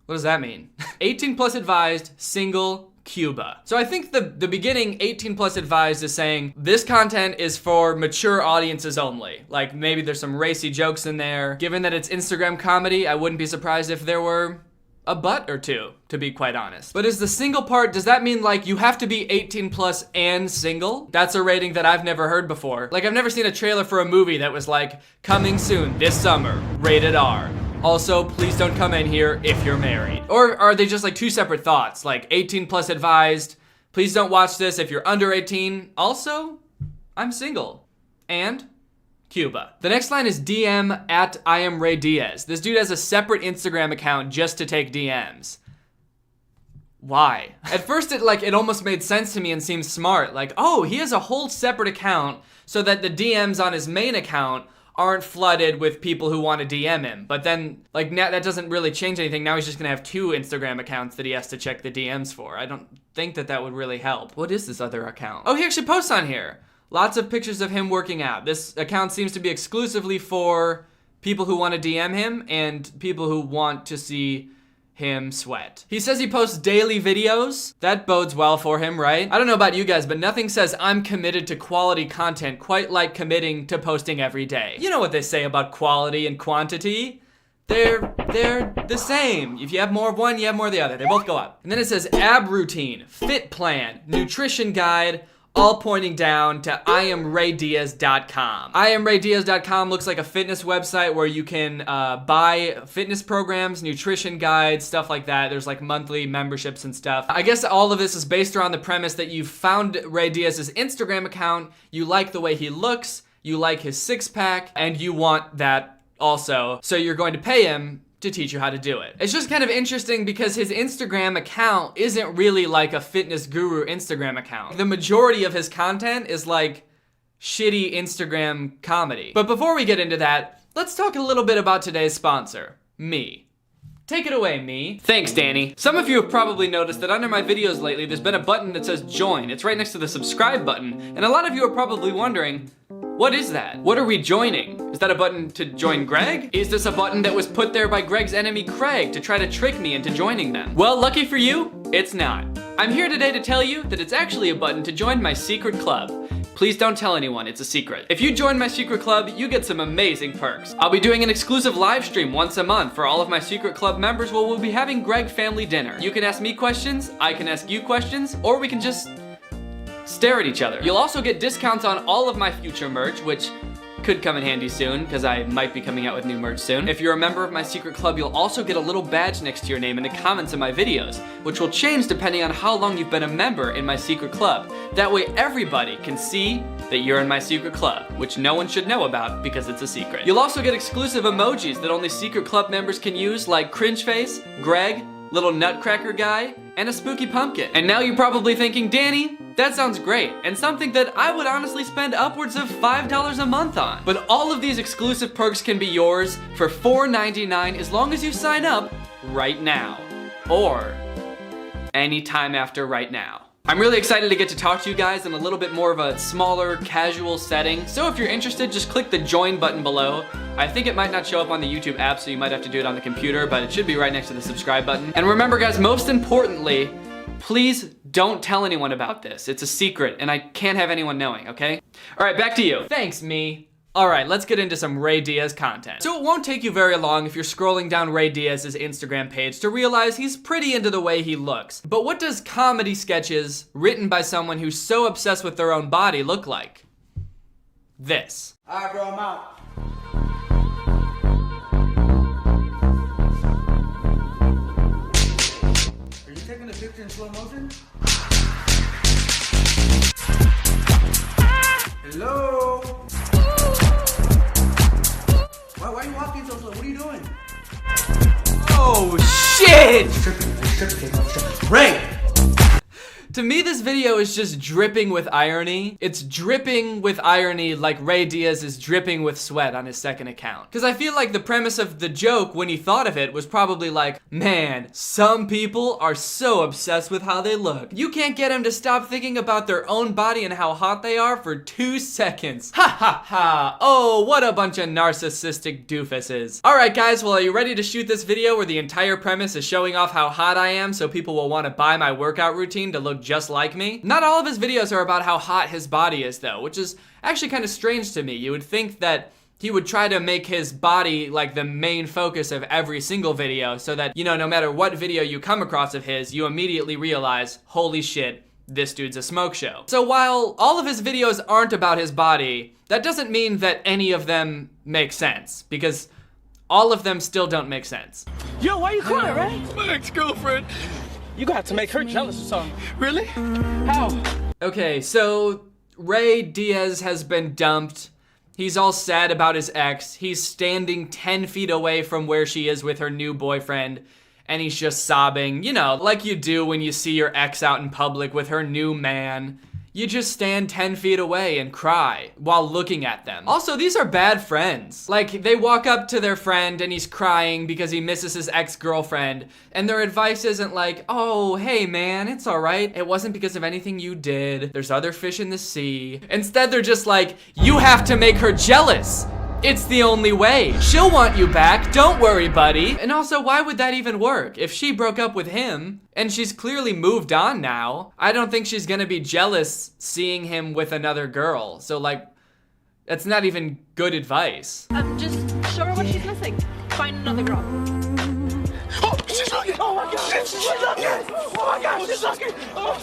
What does that mean? 18 plus advised, single, Cuba. So I think the beginning 18 plus advised is saying this content is for mature audiences only. Like maybe there's some racy jokes in there. Given that it's Instagram comedy, I wouldn't be surprised if there were a butt or two, to be quite honest. But is the single part, does that mean like you have to be 18 plus and single? That's a rating that I've never heard before. Like I've never seen a trailer for a movie that was like, coming soon this summer, rated R. Also, please don't come in here if you're married. Or are they just like two separate thoughts? Like 18 plus advised, please don't watch this if you're under 18. Also, I'm single. And Cuba. The next line is DM at I am Ray Diaz. This dude has a separate Instagram account just to take DMs. Why? At first it almost made sense to me and seemed smart. Like, oh, he has a whole separate account so that the DMs on his main account aren't flooded with people who want to DM him. But then, like, now that doesn't really change anything. Now he's just gonna have two Instagram accounts that he has to check the DMs for. I don't think that would really help. What is this other account? Oh, he actually posts on here. Lots of pictures of him working out. This account seems to be exclusively for people who want to DM him and people who want to see him sweat. He says he posts daily videos. That bodes well for him, right? I don't know about you guys, but nothing says I'm committed to quality content quite like committing to posting every day. You know what they say about quality and quantity. They're the same. If you have more of one, you have more of the other. They both go up. And then it says ab routine, fit plan, nutrition guide, all pointing down to IamRayDiaz.com. IamRayDiaz.com looks like a fitness website where you can buy fitness programs, nutrition guides, stuff like that. There's like monthly memberships and stuff. I guess all of this is based around the premise that you found Ray Diaz's Instagram account, you like the way he looks, you like his six-pack, and you want that also. So you're going to pay him to teach you how to do it. It's just kind of interesting because his Instagram account isn't really like a fitness guru Instagram account. The majority of his content is like shitty Instagram comedy. But before we get into that, let's talk a little bit about today's sponsor, me. Take it away, me. Thanks, Danny. Some of you have probably noticed that under my videos lately, there's been a button that says join. It's right next to the subscribe button. And a lot of you are probably wondering, what is that? What are we joining? Is that a button to join Greg? Is this a button that was put there by Greg's enemy Craig to try to trick me into joining them? Well, lucky for you, it's not. I'm here today to tell you that it's actually a button to join my secret club. Please don't tell anyone, it's a secret. If you join my secret club, you get some amazing perks. I'll be doing an exclusive live stream once a month for all of my secret club members where we'll be having Greg family dinner. You can ask me questions, I can ask you questions, or we can just stare at each other. You'll also get discounts on all of my future merch, which could come in handy soon, because I might be coming out with new merch soon. If you're a member of my secret club, you'll also get a little badge next to your name in the comments of my videos, which will change depending on how long you've been a member in my secret club. That way everybody can see that you're in my secret club, which no one should know about because it's a secret. You'll also get exclusive emojis that only secret club members can use, like cringe face, Greg, little nutcracker guy, and a spooky pumpkin. And now you're probably thinking, Danny, that sounds great, and something that I would honestly spend upwards of $5 a month on. But all of these exclusive perks can be yours for $4.99 as long as you sign up right now. Or anytime after right now. I'm really excited to get to talk to you guys in a little bit more of a smaller, casual setting. So if you're interested, just click the join button below. I think it might not show up on the YouTube app, so you might have to do it on the computer, but it should be right next to the subscribe button. And remember guys, most importantly, please don't tell anyone about this. It's a secret, and I can't have anyone knowing, okay? All right, back to you. Thanks, me. All right, let's get into some Ray Diaz content. So it won't take you very long if you're scrolling down Ray Diaz's Instagram page to realize he's pretty into the way he looks. But what does comedy sketches written by someone who's so obsessed with their own body look like? This. All right, bro, I'm out. Are you taking a picture in slow motion? Hello? Oh shit! Ray! To me, this video is just dripping with irony. It's dripping with irony like Ray Diaz is dripping with sweat on his second account. Because I feel like the premise of the joke when he thought of it was probably like, man, some people are so obsessed with how they look. You can't get them to stop thinking about their own body and how hot they are for 2 seconds. Ha ha ha. Oh, what a bunch of narcissistic doofuses. Alright guys, well, are you ready to shoot this video where the entire premise is showing off how hot I am so people will want to buy my workout routine to look just like me? Not all of his videos are about how hot his body is though, which is actually kind of strange to me. You would think that he would try to make his body like the main focus of every single video so that, you know, no matter what video you come across of his, you immediately realize, holy shit, this dude's a smoke show. So while all of his videos aren't about his body, that doesn't mean that any of them make sense, because all of them still don't make sense. Yo, why you crying, Ray? My ex-girlfriend. You got to make her jealous or something. Really? How? Okay, so Ray Diaz has been dumped. He's all sad about his ex. He's standing 10 feet away from where she is with her new boyfriend, and he's just sobbing, you know, like you do when you see your ex out in public with her new man. You just stand 10 feet away and cry while looking at them. Also, these are bad friends. Like, they walk up to their friend and he's crying because he misses his ex-girlfriend, and their advice isn't like, oh, hey man, it's all right. It wasn't because of anything you did. There's other fish in the sea. Instead, they're just like, you have to make her jealous. It's the only way. She'll want you back. Don't worry, buddy. And also, why would that even work? If she broke up with him, and she's clearly moved on now, I don't think she's gonna be jealous seeing him with another girl. So, like, that's not even good advice. Just show her what she's missing. Find another girl. Oh, she's looking! Oh my god! She's looking! Oh my god, she's looking! Oh,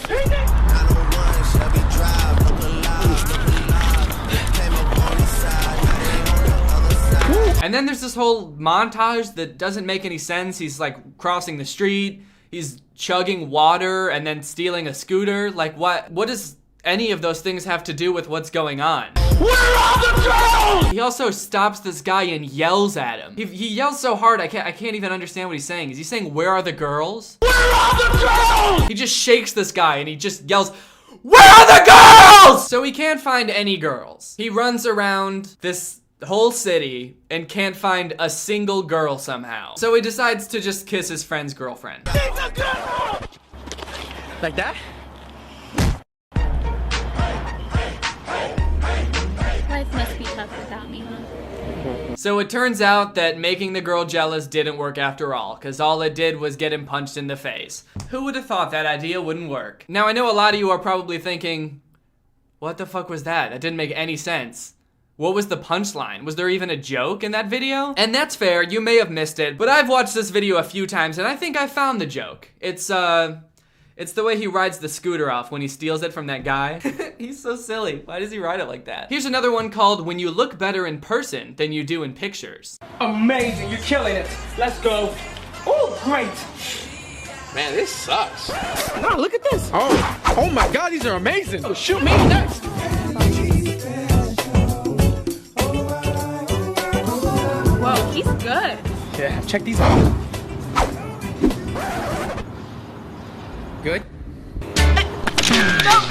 and then there's this whole montage that doesn't make any sense. He's like crossing the street, he's chugging water and then stealing a scooter. Like what does any of those things have to do with what's going on? where are the girls? He also stops this guy and yells at him. He yells so hard I can't even understand what he's saying. Is he saying, where are the girls? Where are the girls? He just shakes this guy and he just yells, where are the girls? So he can't find any girls. He runs around this whole city and can't find a single girl somehow. So he decides to just kiss his friend's girlfriend. Like that? Life must be tough without me, huh? So it turns out that making the girl jealous didn't work after all, because all it did was get him punched in the face. Who would have thought that idea wouldn't work? Now I know a lot of you are probably thinking, what the fuck was that? That didn't make any sense. What was the punchline? Was there even a joke in that video? And that's fair, you may have missed it, but I've watched this video a few times and I think I found the joke. It's the way he rides the scooter off when he steals it from that guy. He's so silly. Why does he ride it like that? Here's another one called When You Look Better in Person Than You Do in Pictures. Amazing, you're killing it. Let's go. Oh, great. Man, this sucks. No, look at this. Oh my God, these are amazing. Oh, shoot me next. Whoa, he's good. Yeah, check these out. Good.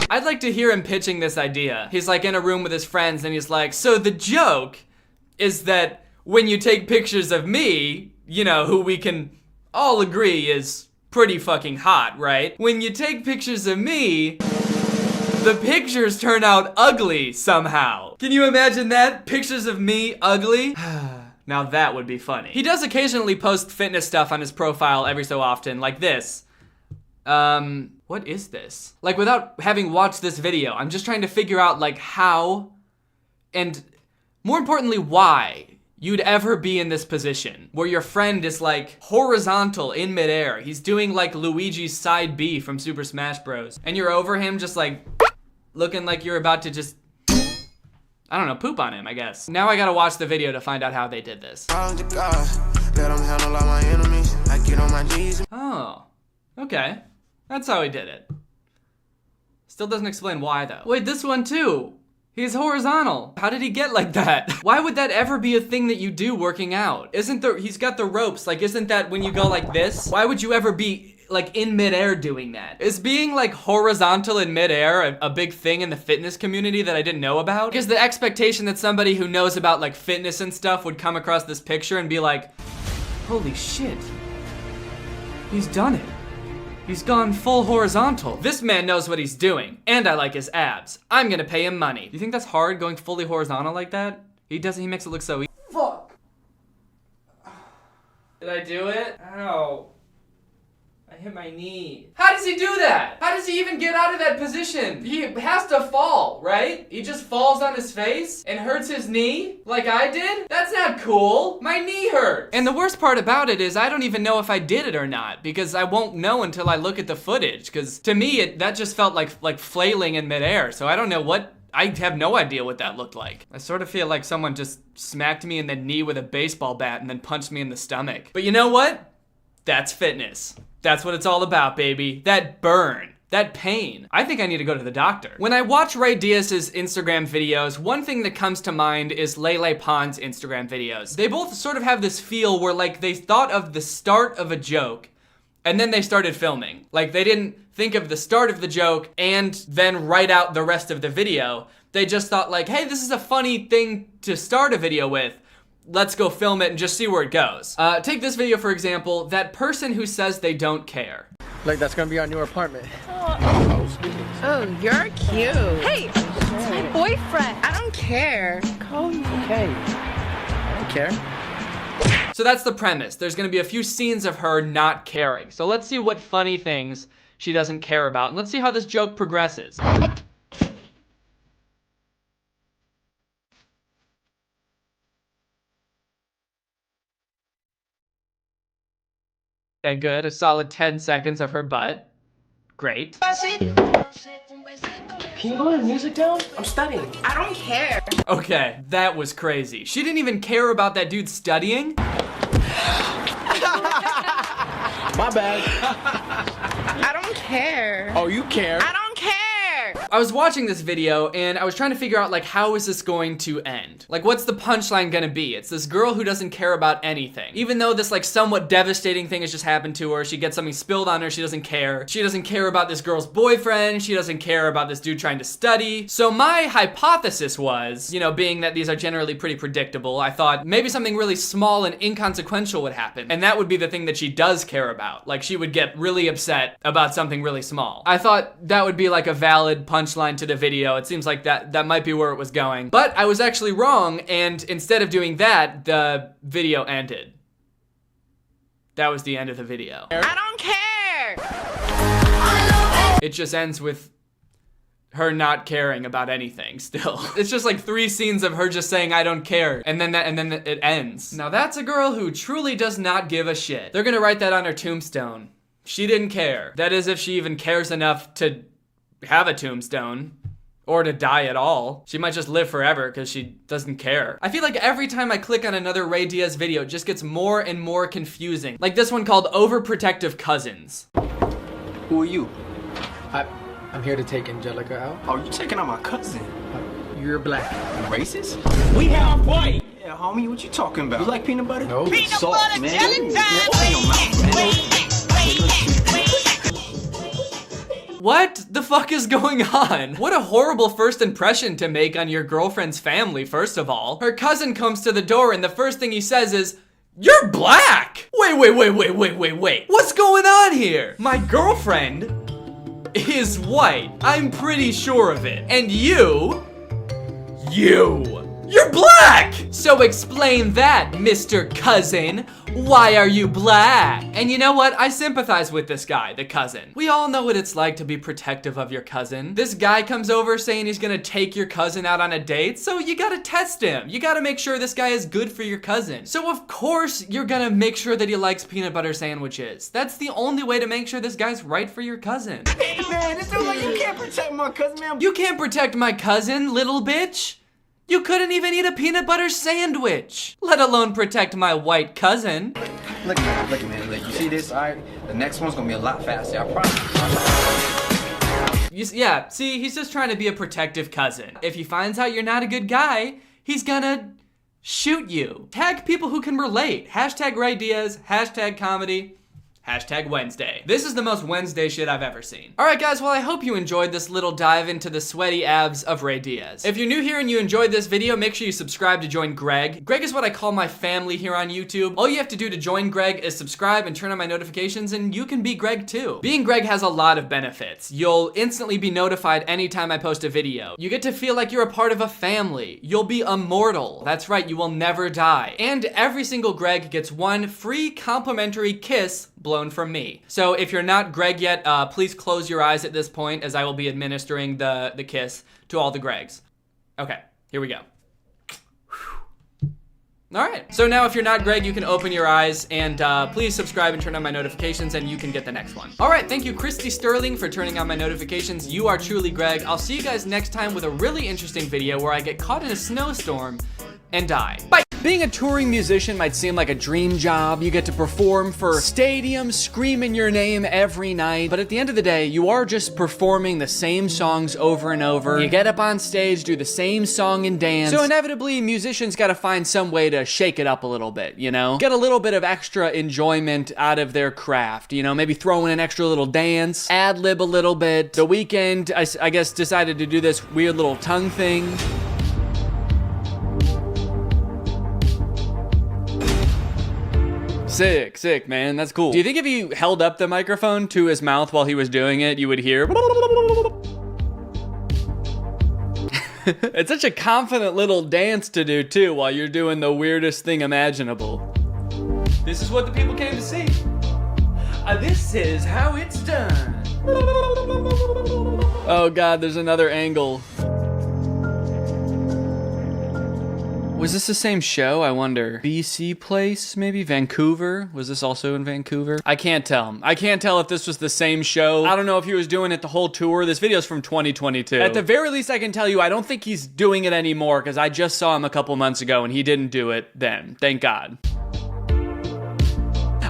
I'd like to hear him pitching this idea. He's like in a room with his friends and he's like, so the joke is that when you take pictures of me, you know, who we can all agree is pretty fucking hot, right? When you take pictures of me, the pictures turn out ugly somehow. Can you imagine that? Pictures of me ugly? Now that would be funny. He does occasionally post fitness stuff on his profile every so often, like this. What is this? Like, without having watched this video, I'm just trying to figure out, like, how, and more importantly, why you'd ever be in this position where your friend is, like, horizontal in midair. He's doing, like, Luigi's side B from Super Smash Bros. And you're over him just, like, looking like you're about to just, I don't know, poop on him, I guess. Now I gotta watch the video to find out how they did this. Oh, okay. That's how he did it. Still doesn't explain why though. Wait, this one too. He's horizontal. How did he get like that? Why would that ever be a thing that you do working out? He's got the ropes, like isn't that when you go like this? Why would you ever be like in midair doing that? Is being like horizontal in midair a big thing in the fitness community that I didn't know about? Because the expectation that somebody who knows about like fitness and stuff would come across this picture and be like, holy shit, he's done it. He's gone full horizontal. This man knows what he's doing, and I like his abs. I'm gonna pay him money. You think that's hard, going fully horizontal like that? He makes it look so easy. Fuck. Did I do it? Ow. I hit my knee. How does he do that? How does he even get out of that position? He has to fall, right? He just falls on his face and hurts his knee like I did? That's not cool. My knee hurts. And the worst part about it is I don't even know if I did it or not because I won't know until I look at the footage because to me that just felt like flailing in midair. So I don't know I have no idea what that looked like. I sort of feel like someone just smacked me in the knee with a baseball bat and then punched me in the stomach. But you know what? That's fitness. That's what it's all about, baby. That burn, that pain. I think I need to go to the doctor. When I watch Ray Diaz's Instagram videos, one thing that comes to mind is Lele Pons' Instagram videos. They both sort of have this feel where like they thought of the start of a joke and then they started filming. Like they didn't think of the start of the joke and then write out the rest of the video. They just thought like, hey, this is a funny thing to start a video with. Let's go film it and just see where it goes. Take this video for example, that person who says they don't care. Like that's gonna be our new apartment. Oh, you're cute. Hey, it's my boyfriend. I don't care. Cody. Okay. I don't care. So that's the premise. There's gonna be a few scenes of her not caring. So let's see what funny things she doesn't care about. And let's see how this joke progresses. Okay, good. A solid 10 seconds of her butt. Great. Can you go to music down? I'm studying. I don't care. Okay, that was crazy. She didn't even care about that dude studying? My bad. I don't care. Oh, you care? I don't care. I was watching this video and I was trying to figure out like how is this going to end? Like what's the punchline gonna be? It's this girl who doesn't care about anything. Even though this like somewhat devastating thing has just happened to her, she gets something spilled on her, she doesn't care. She doesn't care about this girl's boyfriend, she doesn't care about this dude trying to study. So my hypothesis was, you know, being that these are generally pretty predictable, I thought maybe something really small and inconsequential would happen. And that would be the thing that she does care about. Like she would get really upset about something really small. I thought that would be like a valid punchline to the video. It seems like that might be where it was going. But I was actually wrong, and instead of doing that, the video ended. That was the end of the video. I don't care. It just ends with her not caring about anything still. It's just like 3 scenes of her just saying I don't care, and then it ends. Now that's a girl who truly does not give a shit. They're gonna write that on her tombstone. She didn't care. That is if she even cares enough to have a tombstone or to die at all. She might just live forever because she doesn't care. I feel like every time I click on another Ray Diaz video, it just gets more and more confusing. Like this one called Overprotective Cousins. Who are you? I'm here to take Angelica out. Oh, you taking out my cousin? You're black. You racist? We have white. Yeah, homie, what you talking about? You like peanut butter? No. Peanut Salt, butter man. jelly time. Open your mouth, man. What the fuck is going on? What a horrible first impression to make on your girlfriend's family, first of all. Her cousin comes to the door and the first thing he says is, "You're black!" Wait. What's going on here? My girlfriend is white. I'm pretty sure of it. And you're black! So explain that, Mr. Cousin. Why are you black? And you know what? I sympathize with this guy, the cousin. We all know what it's like to be protective of your cousin. This guy comes over saying he's gonna take your cousin out on a date, so you gotta test him. You gotta make sure this guy is good for your cousin. So of course you're gonna make sure that he likes peanut butter sandwiches. That's the only way to make sure this guy's right for your cousin. Man, this dude like you can't protect my cousin, man. You can't protect my cousin, little bitch. You couldn't even eat a peanut butter sandwich, let alone protect my white cousin. Look at me. Look, you see this? All right, the next one's gonna be a lot faster, I promise. Yeah, see, he's just trying to be a protective cousin. If he finds out you're not a good guy, he's gonna shoot you. Tag people who can relate. Hashtag Ray Diaz, hashtag comedy, hashtag Wednesday. This is the most Wednesday shit I've ever seen. All right, guys, well, I hope you enjoyed this little dive into the sweaty abs of Ray Diaz. If you're new here and you enjoyed this video, make sure you subscribe to join Greg. Greg is what I call my family here on YouTube. All you have to do to join Greg is subscribe and turn on my notifications, and you can be Greg too. Being Greg has a lot of benefits. You'll instantly be notified anytime I post a video. You get to feel like you're a part of a family. You'll be immortal. That's right, you will never die. And every single Greg gets one free complimentary kiss blown from me. So if you're not Greg yet, please close your eyes at this point as I will be administering the kiss to all the Gregs. Okay, here we go. All right, so now if you're not Greg, you can open your eyes and please subscribe and turn on my notifications and you can get the next one. All right, thank you Christy Sterling for turning on my notifications. You are truly Greg. I'll see you guys next time with a really interesting video where I get caught in a snowstorm and die. Bye. Being a touring musician might seem like a dream job. You get to perform for stadiums, screaming your name every night. But at the end of the day, you are just performing the same songs over and over. You get up on stage, do the same song and dance. So inevitably, musicians gotta find some way to shake it up a little bit, you know? Get a little bit of extra enjoyment out of their craft, you know? Maybe throw in an extra little dance, ad-lib a little bit. The Weeknd, I guess, decided to do this weird little tongue thing. Sick, man. That's cool. Do you think if you held up the microphone to his mouth while he was doing it, you would hear? It's such a confident little dance to do, too, while you're doing the weirdest thing imaginable. This is what the people came to see. This is how it's done. Oh, God, there's another angle. Was this the same show? I wonder. BC Place, maybe? Vancouver? Was this also in Vancouver? I can't tell. I can't tell if this was the same show. I don't know if he was doing it the whole tour. This video's from 2022. At the very least, I can tell you, I don't think he's doing it anymore because I just saw him a couple months ago and he didn't do it then. Thank God.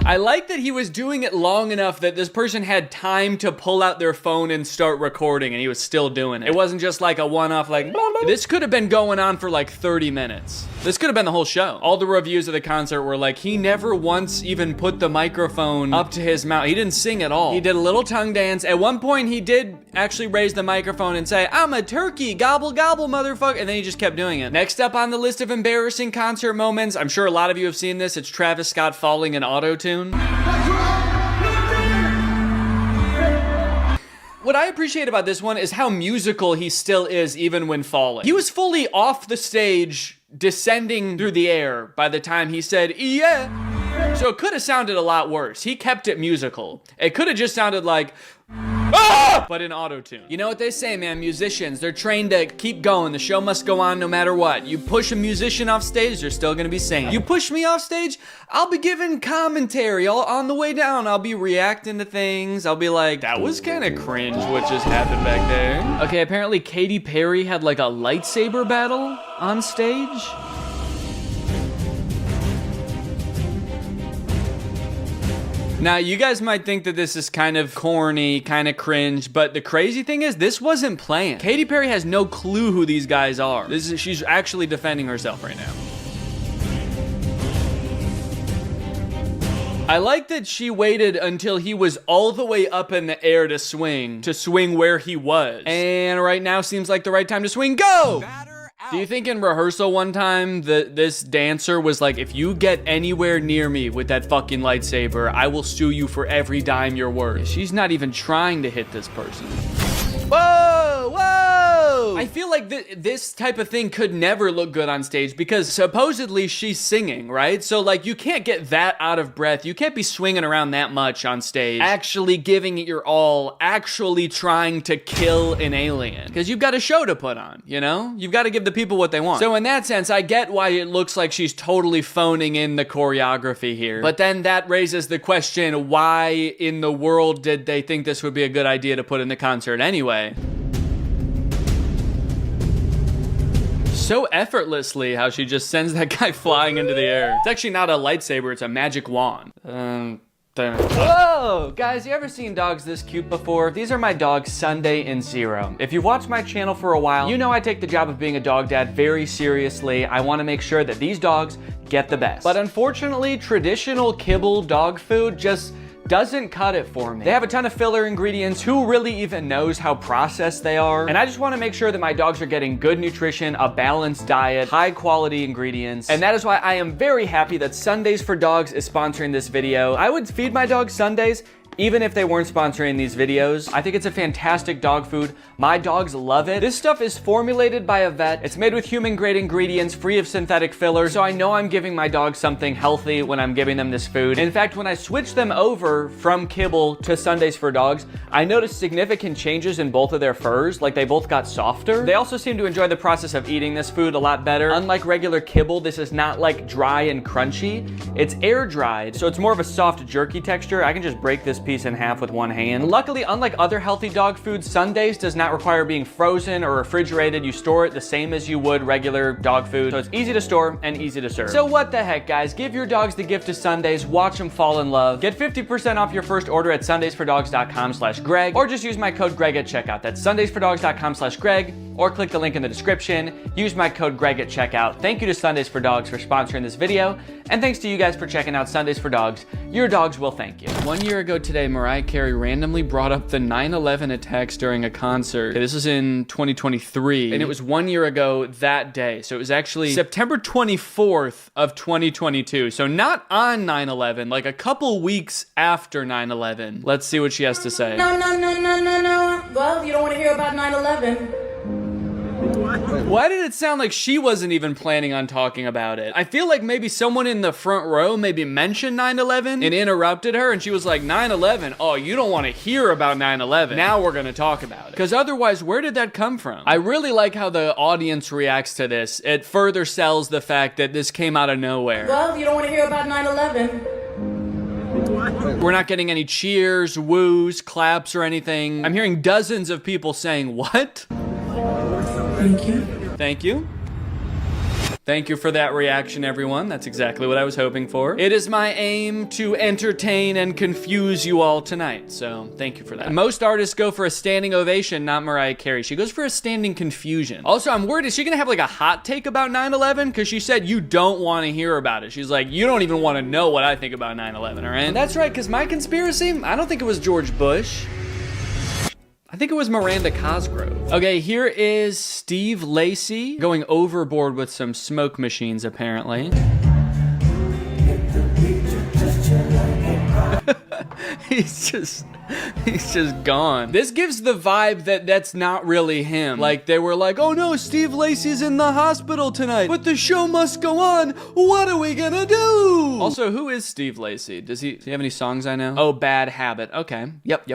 I like that he was doing it long enough that this person had time to pull out their phone and start recording and he was still doing it. It wasn't just like a one-off like, this could have been going on for like 30 minutes. This could have been the whole show. All the reviews of the concert were like, he never once even put the microphone up to his mouth. He didn't sing at all. He did a little tongue dance. At one point, he did actually raise the microphone and say, I'm a turkey, gobble, gobble, motherfucker. And then he just kept doing it. Next up on the list of embarrassing concert moments, I'm sure a lot of you have seen this. It's Travis Scott falling in auto-tune. What I appreciate about this one is how musical he still is even when falling. He was fully off the stage, descending through the air by the time he said, yeah. So it could have sounded a lot worse. He kept it musical. It could have just sounded like, ah! But in auto-tune. You know what they say, man, musicians, they're trained to keep going. The show must go on no matter what. You push a musician off stage, they're still gonna be singing. You push me off stage, I'll be giving commentary. On the way down, I'll be reacting to things. I'll be like, that was kind of cringe what just happened back there. Okay, apparently Katy Perry had like a lightsaber battle on stage. Now, you guys might think that this is kind of corny, kind of cringe, but the crazy thing is, this wasn't planned. Katy Perry has no clue who these guys are. She's actually defending herself right now. I like that she waited until he was all the way up in the air to swing where he was. And right now seems like the right time to swing. Go! Do you think in rehearsal one time this dancer was like, if you get anywhere near me with that fucking lightsaber, I will sue you for every dime you're worth? She's not even trying to hit this person. Whoa, whoa! I feel like this type of thing could never look good on stage because supposedly she's singing, right? So like you can't get that out of breath. You can't be swinging around that much on stage, actually giving it your all, actually trying to kill an alien. Because you've got a show to put on, you know? You've got to give the people what they want. So in that sense, I get why it looks like she's totally phoning in the choreography here. But then that raises the question, why in the world did they think this would be a good idea to put in the concert anyway? So effortlessly how she just sends that guy flying into the air. It's actually not a lightsaber, it's a magic wand. Whoa! Guys, you ever seen dogs this cute before? These are my dogs, Sunday and Zero. If you've watched my channel for a while, you know I take the job of being a dog dad very seriously. I want to make sure that these dogs get the best. But unfortunately, traditional kibble dog food just doesn't cut it for me. They have a ton of filler ingredients. Who really even knows how processed they are? And I just want to make sure that my dogs are getting good nutrition, a balanced diet, high quality ingredients. And that is why I am very happy that Sundays for Dogs is sponsoring this video. I would feed my dogs Sundays even if they weren't sponsoring these videos. I think it's a fantastic dog food. My dogs love it. This stuff is formulated by a vet. It's made with human grade ingredients, free of synthetic fillers. So I know I'm giving my dogs something healthy when I'm giving them this food. In fact, when I switched them over from kibble to Sundays for Dogs, I noticed significant changes in both of their furs. Like they both got softer. They also seem to enjoy the process of eating this food a lot better. Unlike regular kibble, this is not like dry and crunchy. It's air dried, so it's more of a soft jerky texture. I can just break this piece in half with one hand. Luckily, unlike other healthy dog foods, Sundays does not require being frozen or refrigerated. You store it the same as you would regular dog food. So it's easy to store and easy to serve. So what the heck, guys? Give your dogs the gift of Sundays. Watch them fall in love. Get 50% off your first order at sundaysfordogs.com/Greg, or just use my code Greg at checkout. That's sundaysfordogs.com/Greg, or click the link in the description. Use my code Greg at checkout. Thank you to Sundays for Dogs for sponsoring this video, and thanks to you guys for checking out Sundays for Dogs. Your dogs will thank you. 1 year ago today, Mariah Carey randomly brought up the 9/11 attacks during a concert. Okay, this was in 2023, and it was 1 year ago that day. So it was actually September 24th of 2022. So not on 9/11, like a couple weeks after 9/11. Let's see what she has to say. No. Well, you don't want to hear about 9/11. Why did it sound like she wasn't even planning on talking about it? I feel like maybe someone in the front row maybe mentioned 9/11 and interrupted her, and she was like, 9/11? Oh, you don't want to hear about 9/11. Now we're gonna talk about it. Because otherwise, where did that come from? I really like how the audience reacts to this. It further sells the fact that this came out of nowhere. Well, you don't want to hear about 9/11. We're not getting any cheers, woos, claps, or anything. I'm hearing dozens of people saying, what? Thank you. Thank you. Thank you for that reaction, everyone. That's exactly what I was hoping for. It is my aim to entertain and confuse you all tonight, so thank you for that. Most artists go for a standing ovation, not Mariah Carey. She goes for a standing confusion. Also, I'm worried, is she gonna have like a hot take about 9/11? Because she said you don't want to hear about it. She's like, you don't even want to know what I think about 9/11, all right? And that's right, because my conspiracy, I don't think it was George Bush. I think it was Miranda Cosgrove. Okay, here is Steve Lacy going overboard with some smoke machines, apparently. He's just gone. This gives the vibe that that's not really him. Like they were like, oh no, Steve Lacy's in the hospital tonight, but the show must go on. What are we gonna do? Also, who is Steve Lacy? Does he have any songs I know? Oh, Bad Habit. Okay. Yep.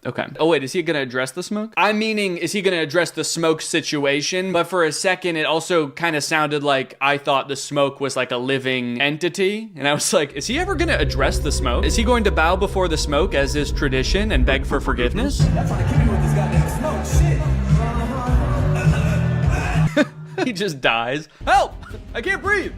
Okay. Oh wait, is he gonna address the smoke? I'm meaning, is he gonna address the smoke situation? But for a second, it also kind of sounded like I thought the smoke was like a living entity. And I was like, is he ever gonna address the smoke? Is he going to bow before the smoke as is tradition and beg for forgiveness? He just dies. Help! I can't breathe.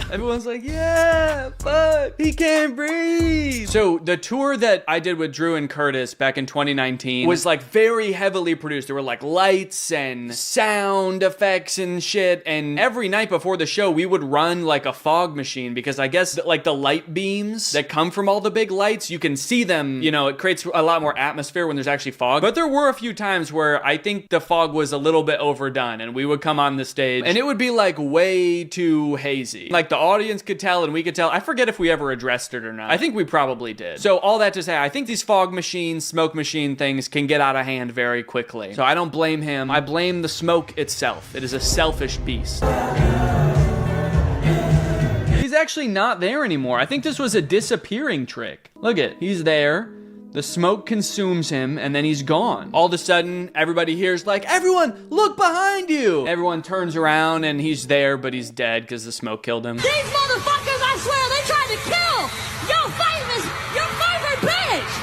Everyone's like, yeah, fuck, he can't breathe. So the tour that I did with Drew and Curtis back in 2019 was like very heavily produced. There were like lights and sound effects and shit. And every night before the show, we would run like a fog machine because I guess like the light beams that come from all the big lights, you can see them, you know, it creates a lot more atmosphere when there's actually fog. But there were a few times where I think the fog was a little bit overdone and we would come on the stage and it would be like way too hazy. Like the audience could tell and we could tell. I forget if we ever addressed it or not. I think we probably did. So all that to say, I think these fog machines, smoke machine things can get out of hand very quickly. So I don't blame him. I blame the smoke itself. It is a selfish beast. He's actually not there anymore. I think this was a disappearing trick. Look at, he's there. The smoke consumes him, and then he's gone. All of a sudden, everybody hears like, everyone, look behind you! Everyone turns around, and he's there, but he's dead because the smoke killed him. These motherfuckers, I swear, they tried to kill your favorite bitch!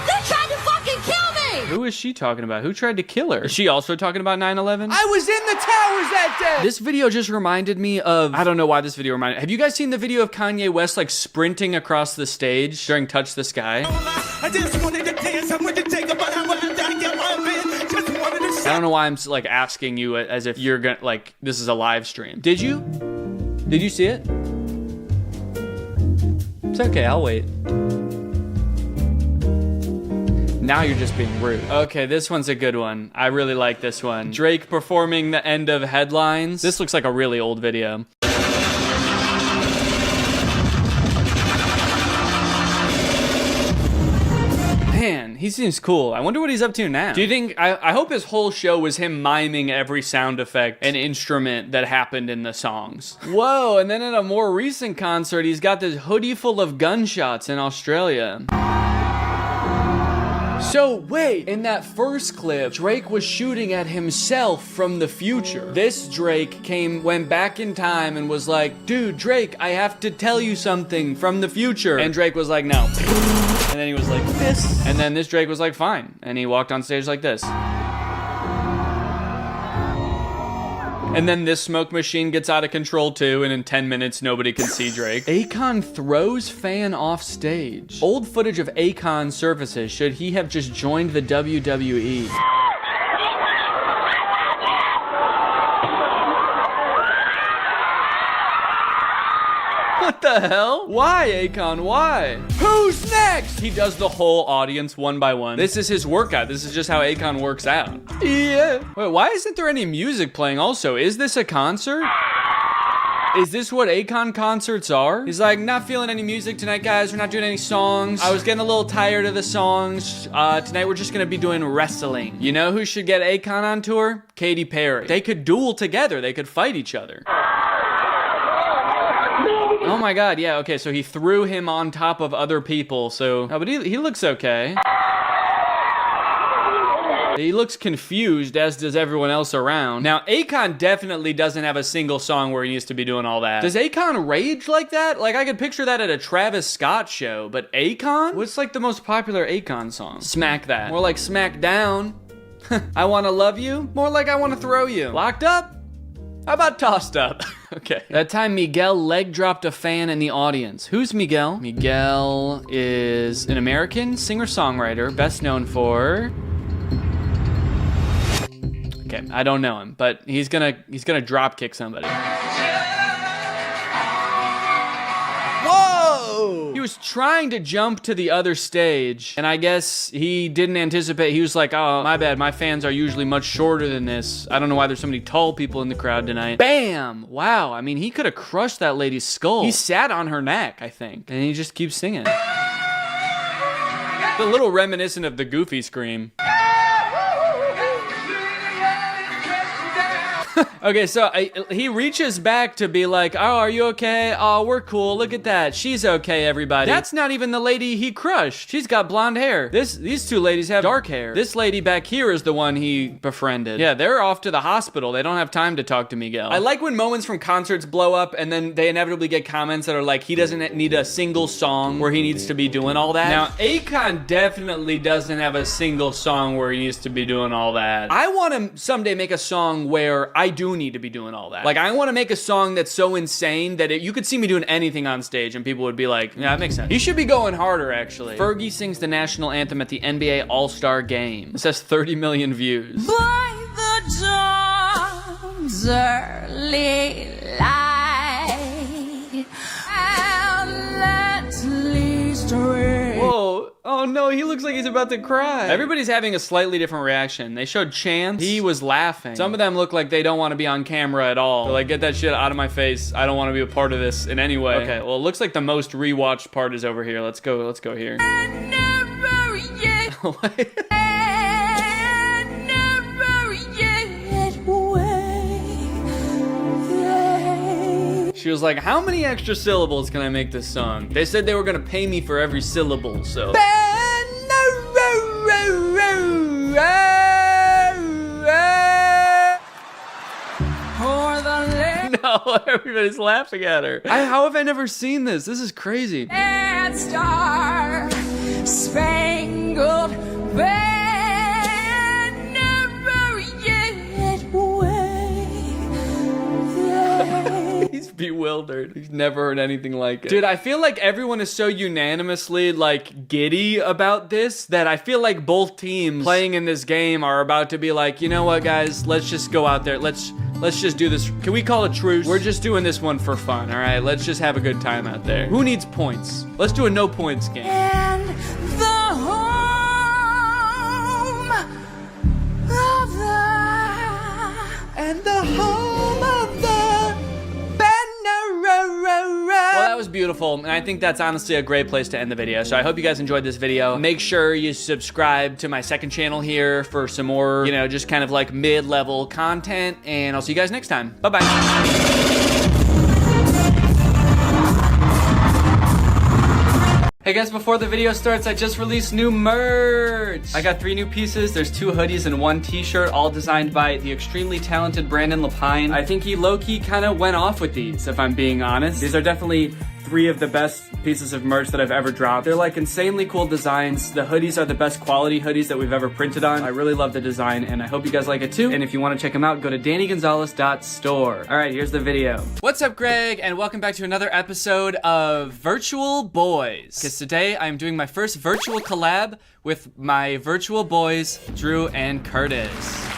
They tried to fucking kill me! Who is she talking about? Who tried to kill her? Is she also talking about 9/11? I was in the towers that day. This video just reminded me of, I don't know why this video reminded, have you guys seen the video of Kanye West like sprinting across the stage during Touch the Sky? I just wanted to dance, I went to take a but I wanted to get my man. Just wanted to I don't know why I'm like asking you as if you're gonna, like, this is a live stream. Did you? Did you see it? It's okay, I'll wait. Now you're just being rude. Okay, this one's a good one. I really like this one. Drake performing the end of Headlines. This looks like a really old video. Man, he seems cool. I wonder what he's up to now. Do you think, I hope his whole show was him miming every sound effect and instrument that happened in the songs. Whoa, and then at a more recent concert, he's got this hoodie full of gunshots in Australia. So wait, in that first clip, Drake was shooting at himself from the future. This Drake went back in time and was like, dude, Drake, I have to tell you something from the future. And Drake was like, no. And then he was like, this. And then this Drake was like, fine. And he walked on stage like this. And then this smoke machine gets out of control too, and in 10 minutes, nobody can see Drake. Akon throws fan off stage. Old footage of Akon surfaces. Should he have just joined the WWE? What the hell? Why, Akon? Why? Who's next? He does the whole audience one by one. This is his workout. This is just how Akon works out. Yeah. Wait, why isn't there any music playing also? Is this a concert? Is this what Akon concerts are? He's like, not feeling any music tonight, guys. We're not doing any songs. I was getting a little tired of the songs. Tonight we're just gonna be doing wrestling. You know who should get Akon on tour? Katy Perry. They could duel together. They could fight each other. Oh my god, yeah, okay, so he threw him on top of other people, so... Oh, but he looks okay. He looks confused, as does everyone else around. Now, Akon definitely doesn't have a single song where he needs to be doing all that. Does Akon rage like that? Like, I could picture that at a Travis Scott show, but Akon? What's like the most popular Akon song? Smack That. More like Smack Down. I Wanna Love You? More like I Wanna Throw You. Locked Up? How about Tossed Up? Okay. That time Miguel leg dropped a fan in the audience. Who's Miguel? Miguel is an American singer-songwriter, best known for... Okay, I don't know him, but he's gonna drop kick somebody. Whoa! He was trying to jump to the other stage, and I guess he didn't anticipate. He was like, oh, my bad, my fans are usually much shorter than this. I don't know why there's so many tall people in the crowd tonight. Bam! Wow, I mean, he could have crushed that lady's skull. He sat on her neck, I think, and he just keeps singing. It's a little reminiscent of the Goofy scream. Okay, so he reaches back to be like, oh, are you okay? Oh, we're cool. Look at that. She's okay, everybody. That's not even the lady he crushed. She's got blonde hair. These two ladies have dark hair. This lady back here is the one he befriended. Yeah, they're off to the hospital. They don't have time to talk to Miguel. I like when moments from concerts blow up and then they inevitably get comments that are like, he doesn't need a single song where he needs to be doing all that. Now, Akon definitely doesn't have a single song where he needs to be doing all that. I want to someday make a song where I do need to be doing all that. Like, I want to make a song that's so insane that you could see me doing anything on stage and people would be like, yeah, that makes sense. He should be going harder, actually. Fergie sings the national anthem at the NBA All-Star Game. This has 30 million views. By the dawn's early light, and at least whoa. Oh no, he looks like he's about to cry. Everybody's having a slightly different reaction. They showed Chance. He was laughing. Some of them look like they don't want to be on camera at all. They're like, get that shit out of my face. I don't want to be a part of this in any way. Okay, well, it looks like the most rewatched part is over here. Let's go here. She was like, how many extra syllables can I make this song? They said they were gonna pay me for every syllable, so. No, everybody's laughing at her. How have I never seen this? This is crazy. Star Spangled Banner. bewildered. He's never heard anything like it. Dude, I feel like everyone is so unanimously, like, giddy about this that I feel like both teams playing in this game are about to be like, you know what, guys? Let's just go out there. Let's just do this. Can we call a truce? We're just doing this one for fun, all right? Let's just have a good time out there. Who needs points? Let's do a no points game. And the home of the Well, that was beautiful, and I think that's honestly a great place to end the video. So I hope you guys enjoyed this video. Make sure you subscribe to my second channel here for some more, you know, just kind of like mid-level content, and I'll see you guys next time. Bye-bye. Hey guys, before the video starts, I just released new merch. I got 3 new pieces. There's 2 hoodies and 1 t-shirt, all designed by the extremely talented Brandon Lapine. I think he low-key kind of went off with these, if I'm being honest. These are definitely 3 of the best pieces of merch that I've ever dropped. They're like insanely cool designs. The hoodies are the best quality hoodies that we've ever printed on. I really love the design, and I hope you guys like it too. And if you want to check them out, go to dannygonzalez.store. All right, here's the video. What's up, Greg? And welcome back to another episode of Virtual Boys. Because today I'm doing my first virtual collab with my virtual boys, Drew and Curtis.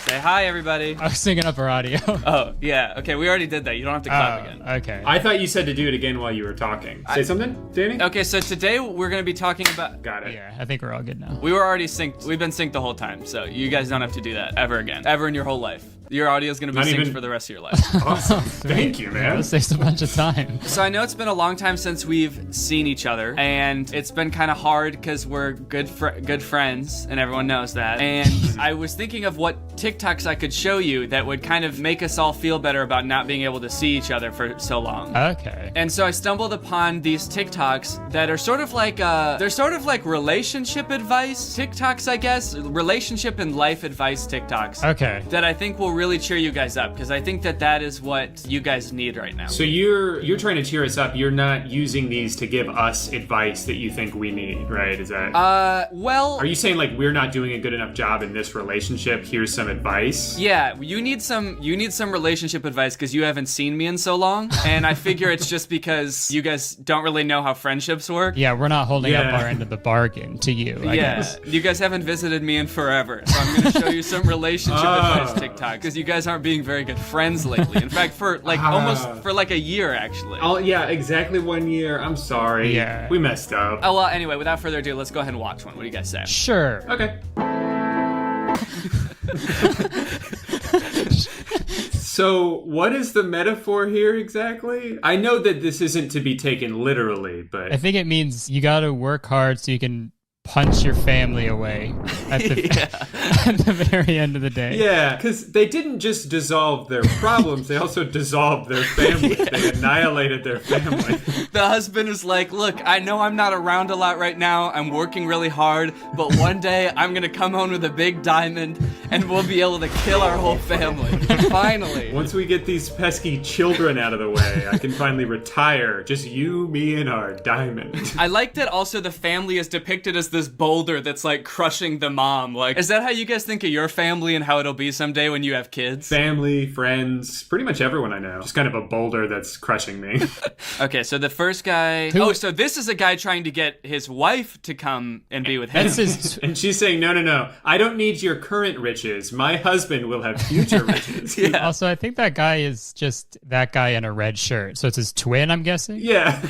Say hi, everybody. I was syncing up our audio. Oh, yeah. Okay, we already did that. You don't have to clap again. Okay. I thought you said to do it again while you were talking. Say something, Danny? Okay, so today we're going to be talking about... Got it. Yeah, I think we're all good now. We were already synced. We've been synced the whole time, so you guys don't have to do that ever again. Ever in your whole life. Your audio is going to be synced for the rest of your life. Awesome. Thank you, man. That saves a bunch of time. So I know it's been a long time since we've seen each other, and it's been kind of hard because we're good friends, and everyone knows that. And I was thinking of what TikToks I could show you that would kind of make us all feel better about not being able to see each other for so long. Okay. And so I stumbled upon these TikToks that are sort of like, they're sort of like relationship advice TikToks, I guess. Relationship and life advice TikToks. Okay. That I think will really cheer you guys up, because I think that that is what you guys need right now. So you're trying to cheer us up. You're not using these to give us advice that you think we need, right? Is that... well... Are you saying like we're not doing a good enough job in this relationship? Here's some advice? Yeah, you need some relationship advice because you haven't seen me in so long, and I figure it's just because you guys don't really know how friendships work. Yeah, we're not holding up our end of the bargain to you, I guess. You guys haven't visited me in forever, so I'm gonna show you some relationship advice TikTok, because you guys aren't being very good friends lately. In fact, for like almost for like a year, actually. Oh, yeah, exactly 1 year. I'm sorry. Yeah. We messed up. Oh, well, anyway, without further ado, let's go ahead and watch one. What do you guys say? Sure. Okay. So, what is the metaphor here exactly? I know that this isn't to be taken literally, but... I think it means you gotta work hard so you can punch your family away at the, at the very end of the day. Yeah, because they didn't just dissolve their problems, they also dissolved their family. They annihilated their family. The husband is like, look, I know I'm not around a lot right now, I'm working really hard, but one day I'm gonna come home with a big diamond and we'll be able to kill our whole family. Finally. Once we get these pesky children out of the way, I can finally retire. Just you, me, and our diamond. I like that also the family is depicted as this boulder that's like crushing the mom. Like, is that how you guys think of your family and how it'll be someday when you have kids? Family, friends, pretty much everyone I know. Just kind of a boulder that's crushing me. Okay, so the first guy... Oh, so this is a guy trying to get his wife to come and be with him. And she's saying, no, I don't need your current riches. My husband will have future riches. Yeah. Also, I think that guy is just that guy in a red shirt. So it's his twin, I'm guessing? Yeah.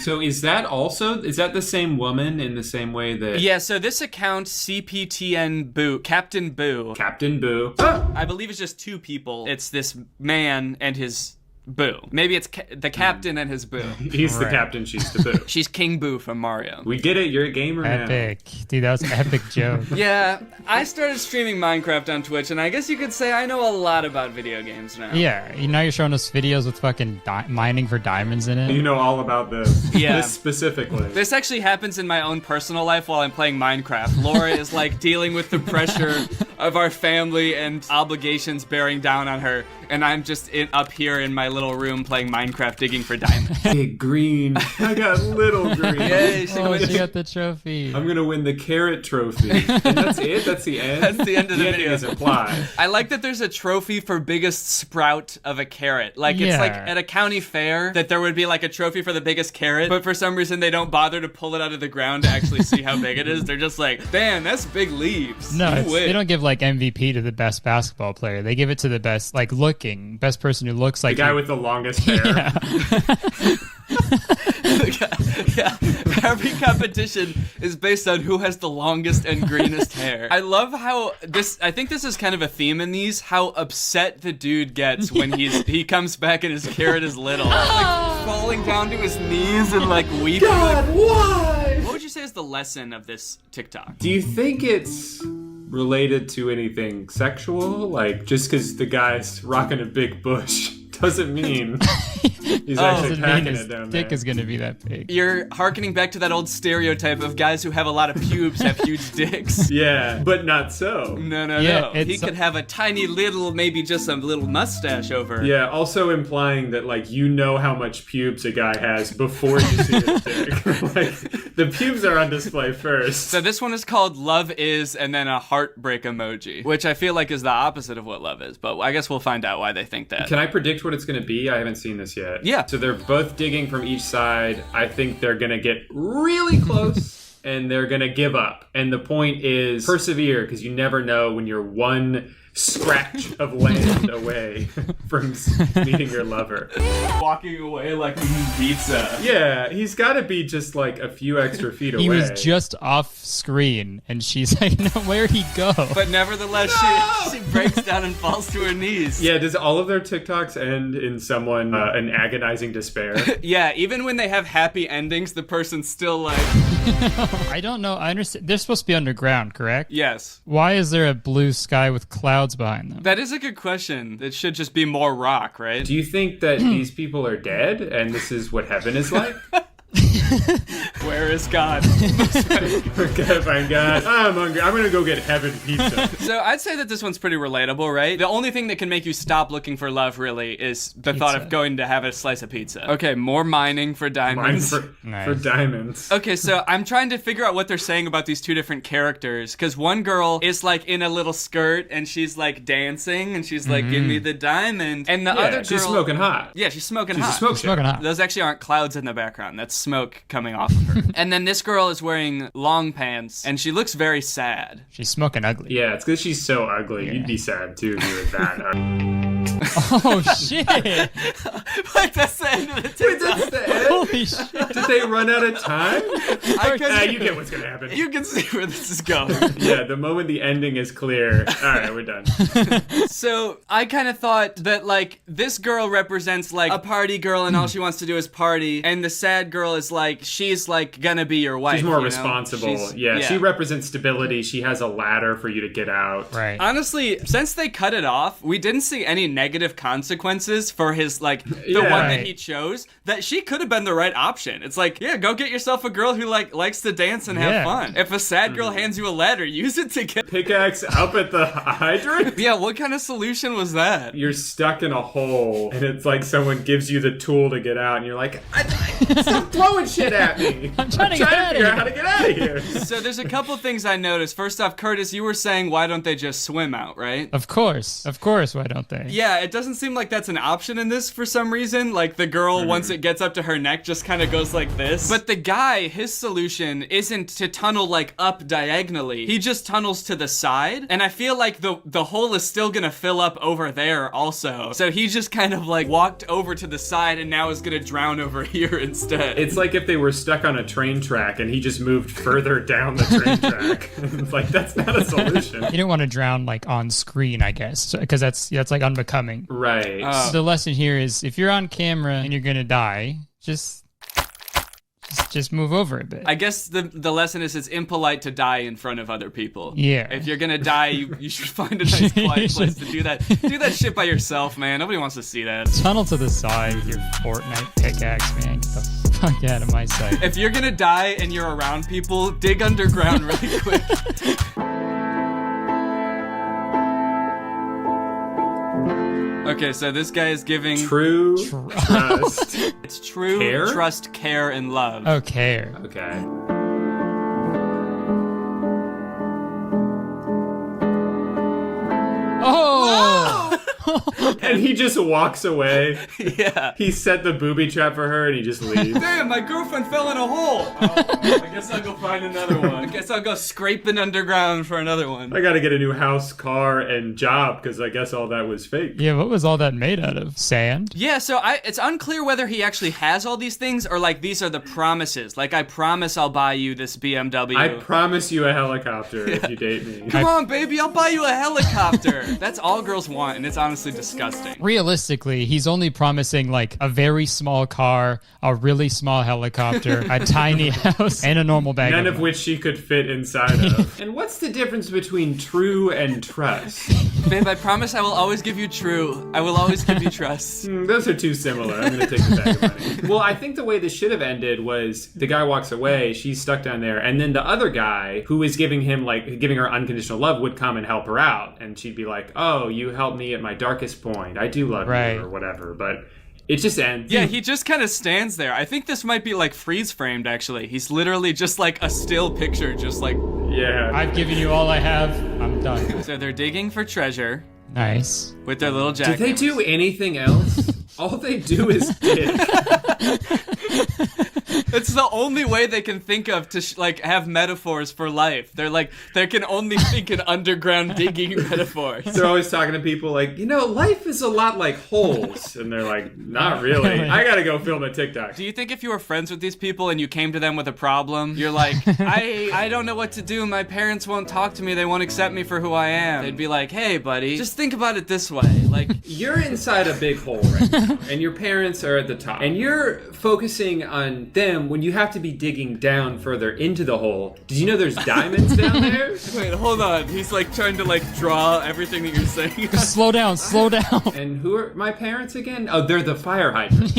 So is that the same woman in the same way that... Yeah, so this account, CPTN Boo, Captain Boo. Captain Boo. I believe it's just 2 people. It's this man and his Boo. Maybe it's the captain and his Boo. He's the captain, she's the Boo. She's King Boo from Mario. We get it, you're a gamer now. Epic. Dude, that was an epic joke. Yeah, I started streaming Minecraft on Twitch, and I guess you could say I know a lot about video games now. Yeah, now you're showing us videos with fucking mining for diamonds in it. You know all about this. Yeah. This specifically. This actually happens in my own personal life while I'm playing Minecraft. Laura is like dealing with the pressure of our family and obligations bearing down on her, and I'm just up here in my little room playing Minecraft digging for diamonds. Big green. I got little green. Yay, she got the trophy. I'm gonna win the carrot trophy. And that's it? That's the end? That's the end of the video. Is implied. I like that there's a trophy for biggest sprout of a carrot. Like, it's like at a county fair that there would be like a trophy for the biggest carrot, but for some reason they don't bother to pull it out of the ground to actually see how big it is. They're just like, damn, that's big leaves. No, they don't give like MVP to the best basketball player. They give it to the best, like best person who looks like the guy with the longest hair. Yeah, every competition is based on who has the longest and greenest hair. I love how I think this is kind of a theme in these, how upset the dude gets when he comes back and his carrot is little. Like falling down to his knees and like weeping. God, why? What would you say is the lesson of this TikTok? Do you think it's related to anything sexual? Like, just because the guy's rocking a big bush doesn't mean he's actually packing it down there. Dick is gonna be that big. You're hearkening back to that old stereotype of guys who have a lot of pubes have huge dicks. Yeah, but not so. No. He could have a tiny little, maybe just a little mustache over. Yeah, also implying that, like, you know how much pubes a guy has before you see his dick. Like, the pubes are on display first. So this one is called Love Is, and then a heartbreak emoji, which I feel like is the opposite of what love is, but I guess we'll find out why they think that. Can I predict what it's going to be? I haven't seen this yet. Yeah. So they're both digging from each side. I think they're going to get really close and they're going to give up. And the point is persevere, because you never know when you're one scratch of land away from meeting your lover. Walking away like pizza. Yeah, he's got to be just like a few extra feet away. He was just off screen, and she's like, no, where'd he go? But nevertheless, she breaks down and falls to her knees. Yeah, does all of their TikToks end in someone an agonizing despair? Yeah, even when they have happy endings, the person's still like... I don't know. I understand. They're supposed to be underground, correct? Yes. Why is there a blue sky with clouds behind them? That is a good question. It should just be more rock, right? Do you think that these people are dead and this is what heaven is like? Where is God? We're gonna find God. I'm hungry. I'm gonna go get heaven pizza. So I'd say that this one's pretty relatable, right? The only thing that can make you stop looking for love, really, is the thought of going to have a slice of pizza. Okay, more mining for diamonds. For diamonds. Okay, so I'm trying to figure out what they're saying about these two different characters, because one girl is like in a little skirt and she's like dancing and she's like, give me the diamond. And the other girl... she's smoking hot. Yeah, she's smoking She's hot. a smoking hot. Those actually aren't clouds in the background. That's smoke coming off of her. And then this girl is wearing long pants and she looks very sad. She's smoking ugly. Yeah, it's because she's so ugly. Yeah. You'd be sad too if you were that ugly. Oh shit! Wait, that's the end of the TikTok. Wait, that's the end? Holy shit! Did they run out of time? You get what's gonna happen. You can see where this is going. Yeah, the moment the ending is clear. All right, we're done. So I kind of thought that like this girl represents like a party girl and all she wants to do is party, and the sad girl is like she's like gonna be your wife. She's more responsible. Yeah, she represents stability. She has a ladder for you to get out. Right. Honestly, since they cut it off, we didn't see any negative consequences for his like the one that he chose. That she could have been the right option. It's like, yeah, go get yourself a girl who like likes to dance and have fun. If a sad girl hands you a ladder, use it to get pickaxe up at the hydrant. Yeah, what kind of solution was that? You're stuck in a hole, and it's like someone gives you the tool to get out, and you're like, stop throwing shit at me. I'm trying to figure out how to get out of here. So there's a couple things I noticed. First off, Curtis, you were saying, why don't they just swim out, right? Of course, why don't they? Yeah, it doesn't seem like that's an option in this for some reason. Like the girl, once it gets up to her neck, just kind of goes like this. But the guy, his solution isn't to tunnel like up diagonally. He just tunnels to the side. And I feel like the hole is still gonna fill up over there also. So he just kind of like walked over to the side and now is gonna drown over here instead. It's like if they were stuck on a train track and he just moved further down the train track. It's like, that's not a solution. You don't want to drown like on screen, I guess, because that's like unbecoming. Right. So the lesson here is if you're on camera and you're gonna die, just move over a bit. I guess the lesson is it's impolite to die in front of other people. Yeah. If you're gonna die, you should find a nice quiet place to do that. Do that shit by yourself, man. Nobody wants to see that. Tunnel to the side with your Fortnite pickaxe, man. Get the fuck out of my sight. If you're gonna die and you're around people, dig underground really quick. Okay, so this guy is giving true trust. It's true Care? trust, care, and love. Oh, care. Okay. Oh! And he just walks away. Yeah. He set the booby trap for her and he just leaves. Damn, my girlfriend fell in a hole. I guess I'll go find another one. I guess I'll go scraping underground for another one. I gotta get a new house, car, and job because I guess all that was fake. Yeah, what was all that made out of? Sand? Yeah, so it's unclear whether he actually has all these things or like these are the promises. Like, I promise I'll buy you this BMW. I promise you a helicopter if you date me. Come on, baby, I'll buy you a helicopter. That's all girls want, and it's honestly disgusting. Realistically, he's only promising like a very small car, a really small helicopter, a tiny house, and a normal bag. None of which she could fit inside of. And what's the difference between true and trust? Babe, I promise I will always give you true. I will always give you trust. Those are too similar. I'm gonna take the bag of money. Well, I think the way this should have ended was the guy walks away, she's stuck down there, and then the other guy who is giving her unconditional love would come and help her out, and she'd be like, "Oh, you helped me at my darkest point. I do love you," or whatever. But it just ends. Yeah, he just kind of stands there. I think this might be like freeze framed, actually. He's literally just like a still picture, just like... Yeah. I've given you all I have. I'm done. So they're digging for treasure. Nice. With their little jackets. Do they do anything else? All they do is dig. It's the only way they can think of to like have metaphors for life. They're like, they can only think in underground digging metaphors. They're always talking to people like, life is a lot like holes. And they're like, not really. I gotta go film a TikTok. Do you think if you were friends with these people and you came to them with a problem, you're like, I don't know what to do. My parents won't talk to me. They won't accept me for who I am. They'd be like, hey, buddy, just think about it this way. Like, you're inside a big hole right now, and your parents are at the top. And you're focusing on them when you have to be digging down further into the hole. Did you know there's diamonds down there? Wait, hold on. He's like trying to like draw everything that you're saying. Just slow down. And who are my parents again? Oh, they're the fire hydrant.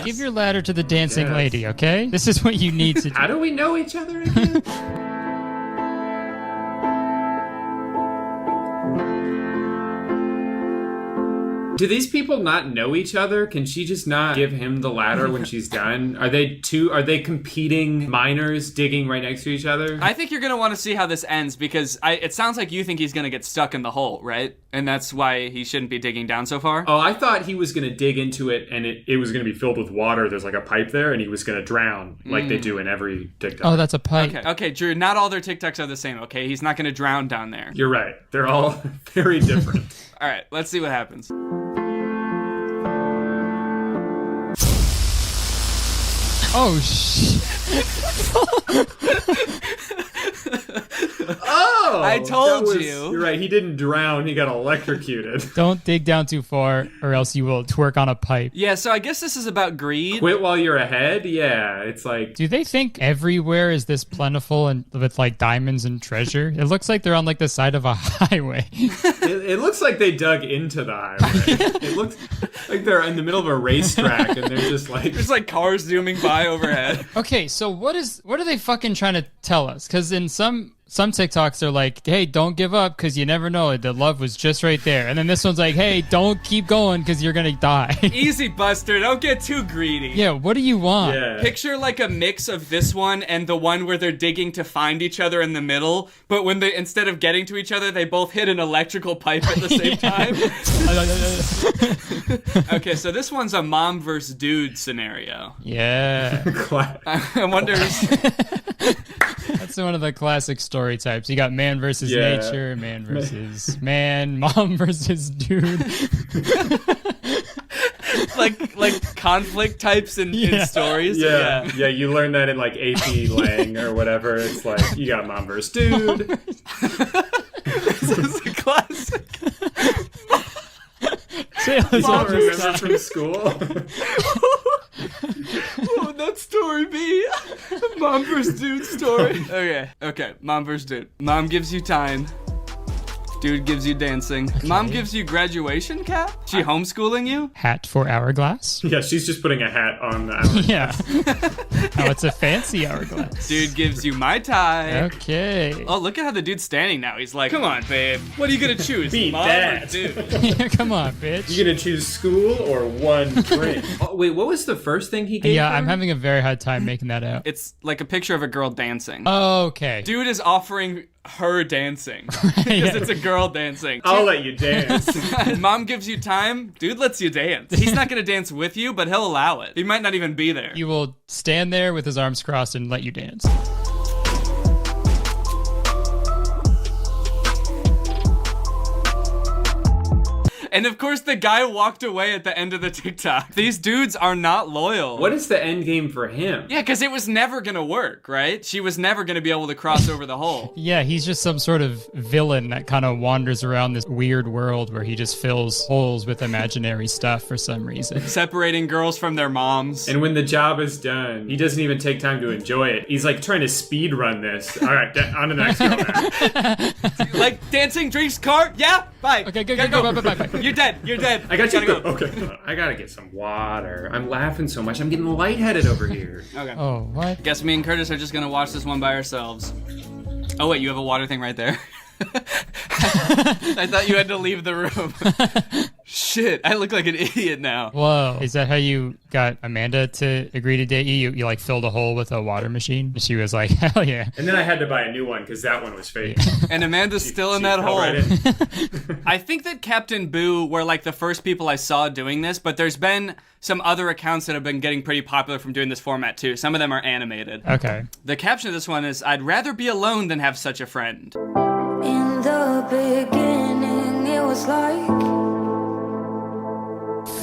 Give your ladder to the dancing lady, okay? This is what you need to do. How do we know each other again? Do these people not know each other? Can she just not give him the ladder when she's done? Are they competing miners digging right next to each other? I think you're going to want to see how this ends because it sounds like you think he's going to get stuck in the hole, right? And that's why he shouldn't be digging down so far? Oh, I thought he was going to dig into it and it was going to be filled with water. There's like a pipe there and he was going to drown like they do in every TikTok. Oh, that's a pipe. Okay, Drew, not all their TikToks are the same, okay? He's not going to drown down there. You're right. They're all very different. All right, let's see what happens. Oh, shit. Oh! I told you. You're right. He didn't drown. He got electrocuted. Don't dig down too far or else you will twerk on a pipe. Yeah, so I guess this is about greed. Quit while you're ahead? Yeah, it's like... Do they think everywhere is this plentiful and with like diamonds and treasure? It looks like they're on like the side of a highway. It looks like they dug into the highway. It looks like they're in the middle of a racetrack and they're just like... There's like cars zooming by overhead. Okay, so what are they fucking trying to tell us? Because in some TikToks are like, hey, don't give up because you never know. The love was just right there. And then this one's like, hey, don't keep going because you're going to die. Easy, Buster. Don't get too greedy. Yeah, what do you want? Yeah. Picture like a mix of this one and the one where they're digging to find each other in the middle, but when they, instead of getting to each other, they both hit an electrical pipe at the same time. Okay, so this one's a mom versus dude scenario. Yeah. I wonder... That's one of the classic story types. You got man versus nature, man versus man, mom versus dude. like conflict types in stories. Yeah, you learn that in like AP Lang or whatever. It's like you got mom versus dude. This is a classic. Mom remember from school. What would that story be? Mom versus dude story. Okay, mom versus dude. Mom gives you time. Dude gives you dancing. Mom gives you graduation cap? She homeschooling you? Hat for hourglass. Yeah, she's just putting a hat on the hourglass. Yeah. Oh, it's a fancy hourglass. Dude gives you Mai Tai. Okay. Oh, look at how the dude's standing now. He's like, come on, babe. What are you gonna choose? Beat Mom that. or dude? Come on, bitch. You gonna choose school or one drink? Oh, wait, what was the first thing he gave Yeah, her? I'm having a very hard time making that out. It's like a picture of a girl dancing. Okay. Dude is offering her dancing. Because it's a girl dancing. I'll let you dance. Mom gives you time. Dude lets you dance. He's not gonna dance with you, but he'll allow it. He might not even be there. He will stand there with his arms crossed and let you dance. And of course, the guy walked away at the end of the TikTok. These dudes are not loyal. What is the end game for him? Yeah, because it was never gonna work, right? She was never gonna be able to cross over the hole. Yeah, he's just some sort of villain that kind of wanders around this weird world where he just fills holes with imaginary stuff for some reason. Separating girls from their moms. And when the job is done, he doesn't even take time to enjoy it. He's like trying to speed run this. All right, on to the next girl now. Like dancing, drinks, car? Yeah? Bye. Okay, go. Bye. You're dead. You're dead. I got you. Go. Okay. I gotta get some water. I'm laughing so much. I'm getting lightheaded over here. Okay. Oh, what? Guess me and Curtis are just gonna watch this one by ourselves. Oh wait, you have a water thing right there. I thought you had to leave the room. Shit, I look like an idiot now. Whoa. Is that how you got Amanda to agree to date you? You like filled a hole with a water machine? She was like, hell yeah. And then I had to buy a new one because that one was fake. And Amanda's still in that fell hole. right in. I think that Captain Boo were like the first people I saw doing this, but there's been some other accounts that have been getting pretty popular from doing this format too. Some of them are animated. Okay. The caption of this one is, I'd rather be alone than have such a friend. In the beginning, it was like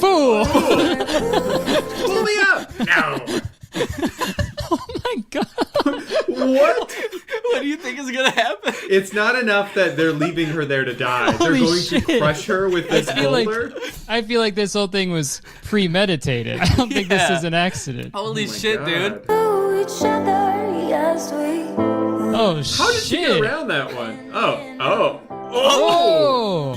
fool. Pull me up. No. Oh my god. What? What do you think is gonna happen? It's not enough that they're leaving her there to die. Holy They're going shit. to crush her with this boulder. I feel like this whole thing was premeditated. I don't think this is an accident. Holy shit, dude. to each other, yes, we. Oh shit. How did she get around that one? Oh.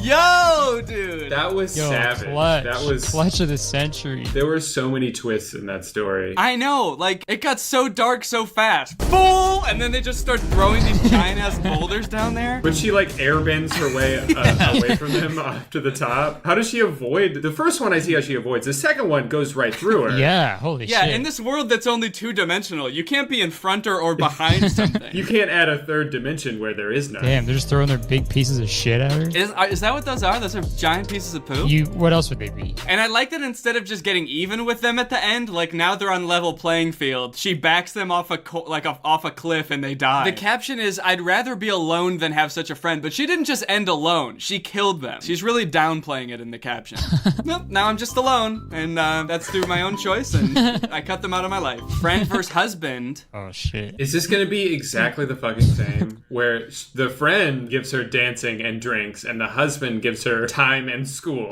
Yo, dude. That was savage. Clutch. That was clutch of the century. There were so many twists in that story. I know, like, it got so dark so fast. Boom! And then they just start throwing these giant-ass boulders down there. But she, like, airbends her way away from them up to the top. How does she avoid? The first one I see how she avoids. The second one goes right through her. Yeah, holy shit. Yeah, in this world that's only two-dimensional, you can't be in front or behind something. You can't add a third dimension where there is none. Damn, they're just throwing their big pieces of shit at her. Is that what those are? Those are giant pieces of poop? What else would they be? And I like that instead of just getting even with them at the end, like now they're on level playing field, she backs them off off a cliff and they die. The caption is, I'd rather be alone than have such a friend, but she didn't just end alone. She killed them. She's really downplaying it in the caption. Nope, now I'm just alone, and that's through my own choice, and I cut them out of my life. Friend versus husband. Oh shit. Is this gonna be exactly the fucking same? Where the friend gives her dancing and drinks, and the husband gives her time and school.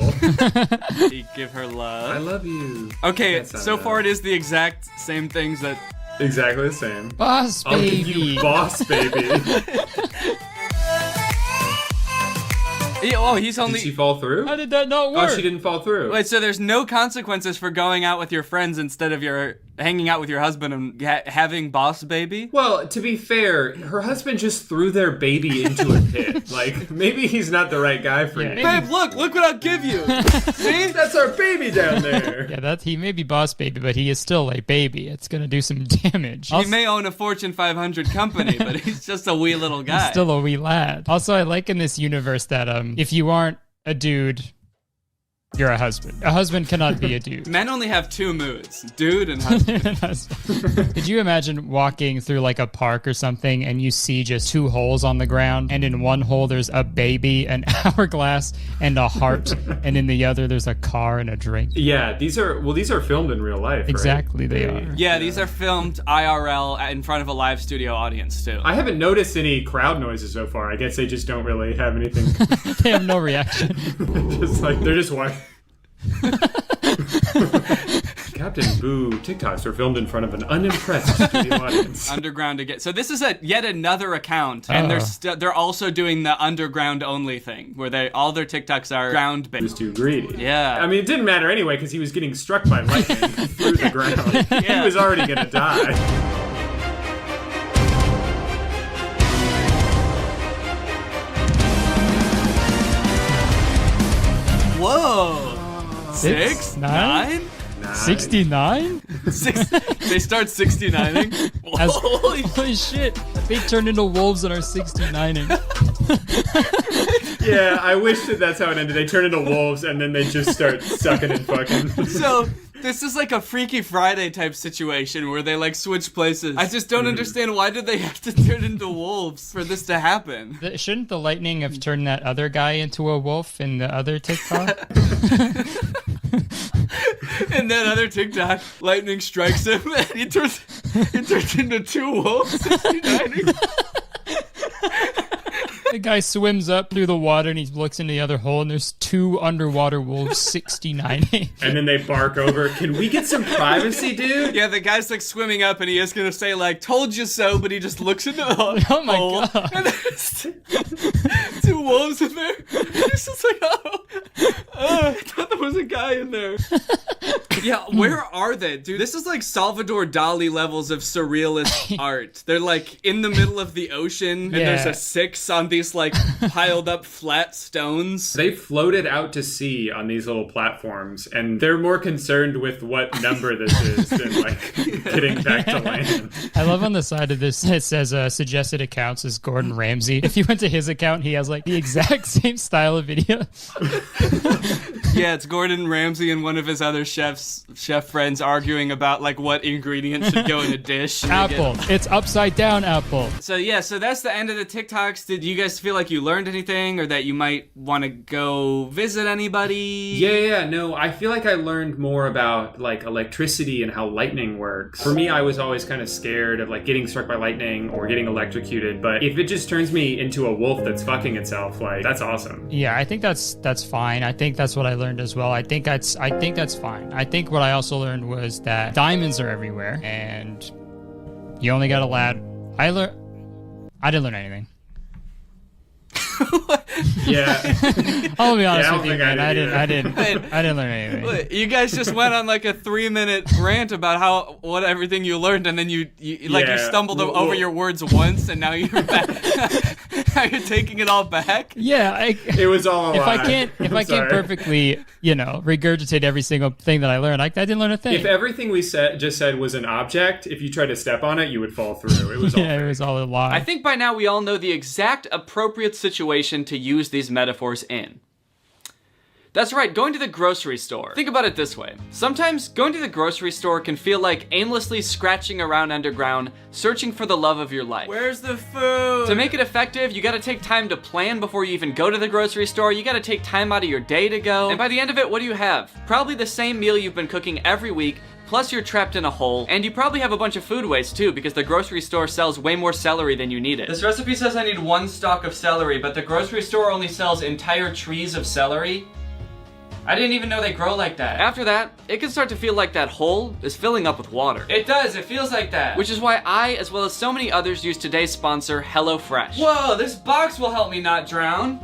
You give her love. I love you. Okay, so far it is the exact same things that... Exactly the same. Boss I'll baby. give you boss baby. Oh, he's only... Did she fall through? How did that not work? Oh, she didn't fall through. Wait, so there's no consequences for going out with your friends instead of your hanging out with your husband and having boss baby? Well, to be fair, her husband just threw their baby into a pit. Like, maybe he's not the right guy for you. Babe, look what I'll give you. See? That's our baby down there. Yeah, he may be boss baby, but he is still a baby. It's gonna do some damage. He may own a Fortune 500 company, but he's just a wee little guy. He's still a wee lad. Also, I like in this universe that if you aren't a dude, you're a husband. A husband cannot be a dude. Men only have two moods, dude and husband. Could you imagine walking through like a park or something and you see just two holes on the ground, and in one hole there's a baby, an hourglass, and a heart, and in the other there's a car and a drink? Yeah, these are filmed in real life, right? Exactly, they are. Yeah, these are filmed IRL in front of a live studio audience too. I haven't noticed any crowd noises so far. I guess they just don't really have anything. They have no reaction. Just like, they're just watching. Captain Boo TikToks were filmed in front of an unimpressed studio audience. Underground again. So this is yet another account, and they're also doing the underground only thing, where all their TikToks are ground based. He was too greedy. Yeah. I mean, it didn't matter anyway because he was getting struck by lightning through the ground. He was already gonna die. Whoa. 6? 9? 69? They start 69ing? Holy shit. They turned into wolves and are 69ing. Yeah, I wish that's how it ended. They turn into wolves and then they just start sucking and fucking. So, this is like a Freaky Friday type situation where they like switch places. I just don't understand, why did they have to turn into wolves for this to happen? Shouldn't the lightning have turned that other guy into a wolf in the other TikTok? And that other TikTok, lightning strikes him and he turns into 2 wolves 69ing. The guy swims up through the water and he looks into the other hole and there's 2 underwater wolves 69ing. And then they bark over, can we get some privacy, dude? Yeah, the guy's like swimming up and he is gonna say like, told you so, but he just looks into the hole. Oh my god. And there's 2 wolves in there. He's just like, I thought there was a guy in there. Yeah, where are they, dude? This is like Salvador Dali levels of surrealist art. They're like in the middle of the ocean and there's a 6 on these like piled up flat stones. They floated out to sea on these little platforms and they're more concerned with what number this is than like getting back to land. I love on the side of this, it says suggested accounts is Gordon Ramsay. If you went to his account, he has like the exact same style of video. Yeah, it's Gordon Ramsay and one of his other chef friends arguing about like what ingredients should go in a dish. Apple. It's upside down apple. So yeah, so that's the end of the TikToks. Did you guys feel like you learned anything or that you might want to go visit anybody? Yeah, no, I feel like I learned more about like electricity and how lightning works. For me, I was always kind of scared of like getting struck by lightning or getting electrocuted, but if it just turns me into a wolf that's fucking itself, like that's awesome. Yeah, I think that's fine. I think that's what I learned as well. I think that's fine. I think what I also learned was that diamonds are everywhere and you only got a lad. I didn't learn anything. Yeah. I'll be honest with you, man. I didn't learn anything. Wait, you guys just went on like a 3-minute rant about what everything you learned, and then you stumbled over your words once, and now you're back. Now you're taking it all back. Yeah, it was all a lie. If I can't perfectly, regurgitate every single thing that I learned, I didn't learn a thing. If everything we just said was an object, if you tried to step on it, you would fall through. It was all it was all a lie. I think by now we all know the exact appropriate situation to use these metaphors in. That's right, going to the grocery store. Think about it this way. Sometimes going to the grocery store can feel like aimlessly scratching around underground, searching for the love of your life. Where's the food? To make it effective, you gotta take time to plan before you even go to the grocery store. You gotta take time out of your day to go. And by the end of it, what do you have? Probably the same meal you've been cooking every week, plus you're trapped in a hole, and you probably have a bunch of food waste too, because the grocery store sells way more celery than you need it. This recipe says I need 1 stalk of celery, but the grocery store only sells entire trees of celery. I didn't even know they grow like that. After that, it can start to feel like that hole is filling up with water. It does, it feels like that. Which is why I, as well as so many others, use today's sponsor, HelloFresh. Whoa, this box will help me not drown.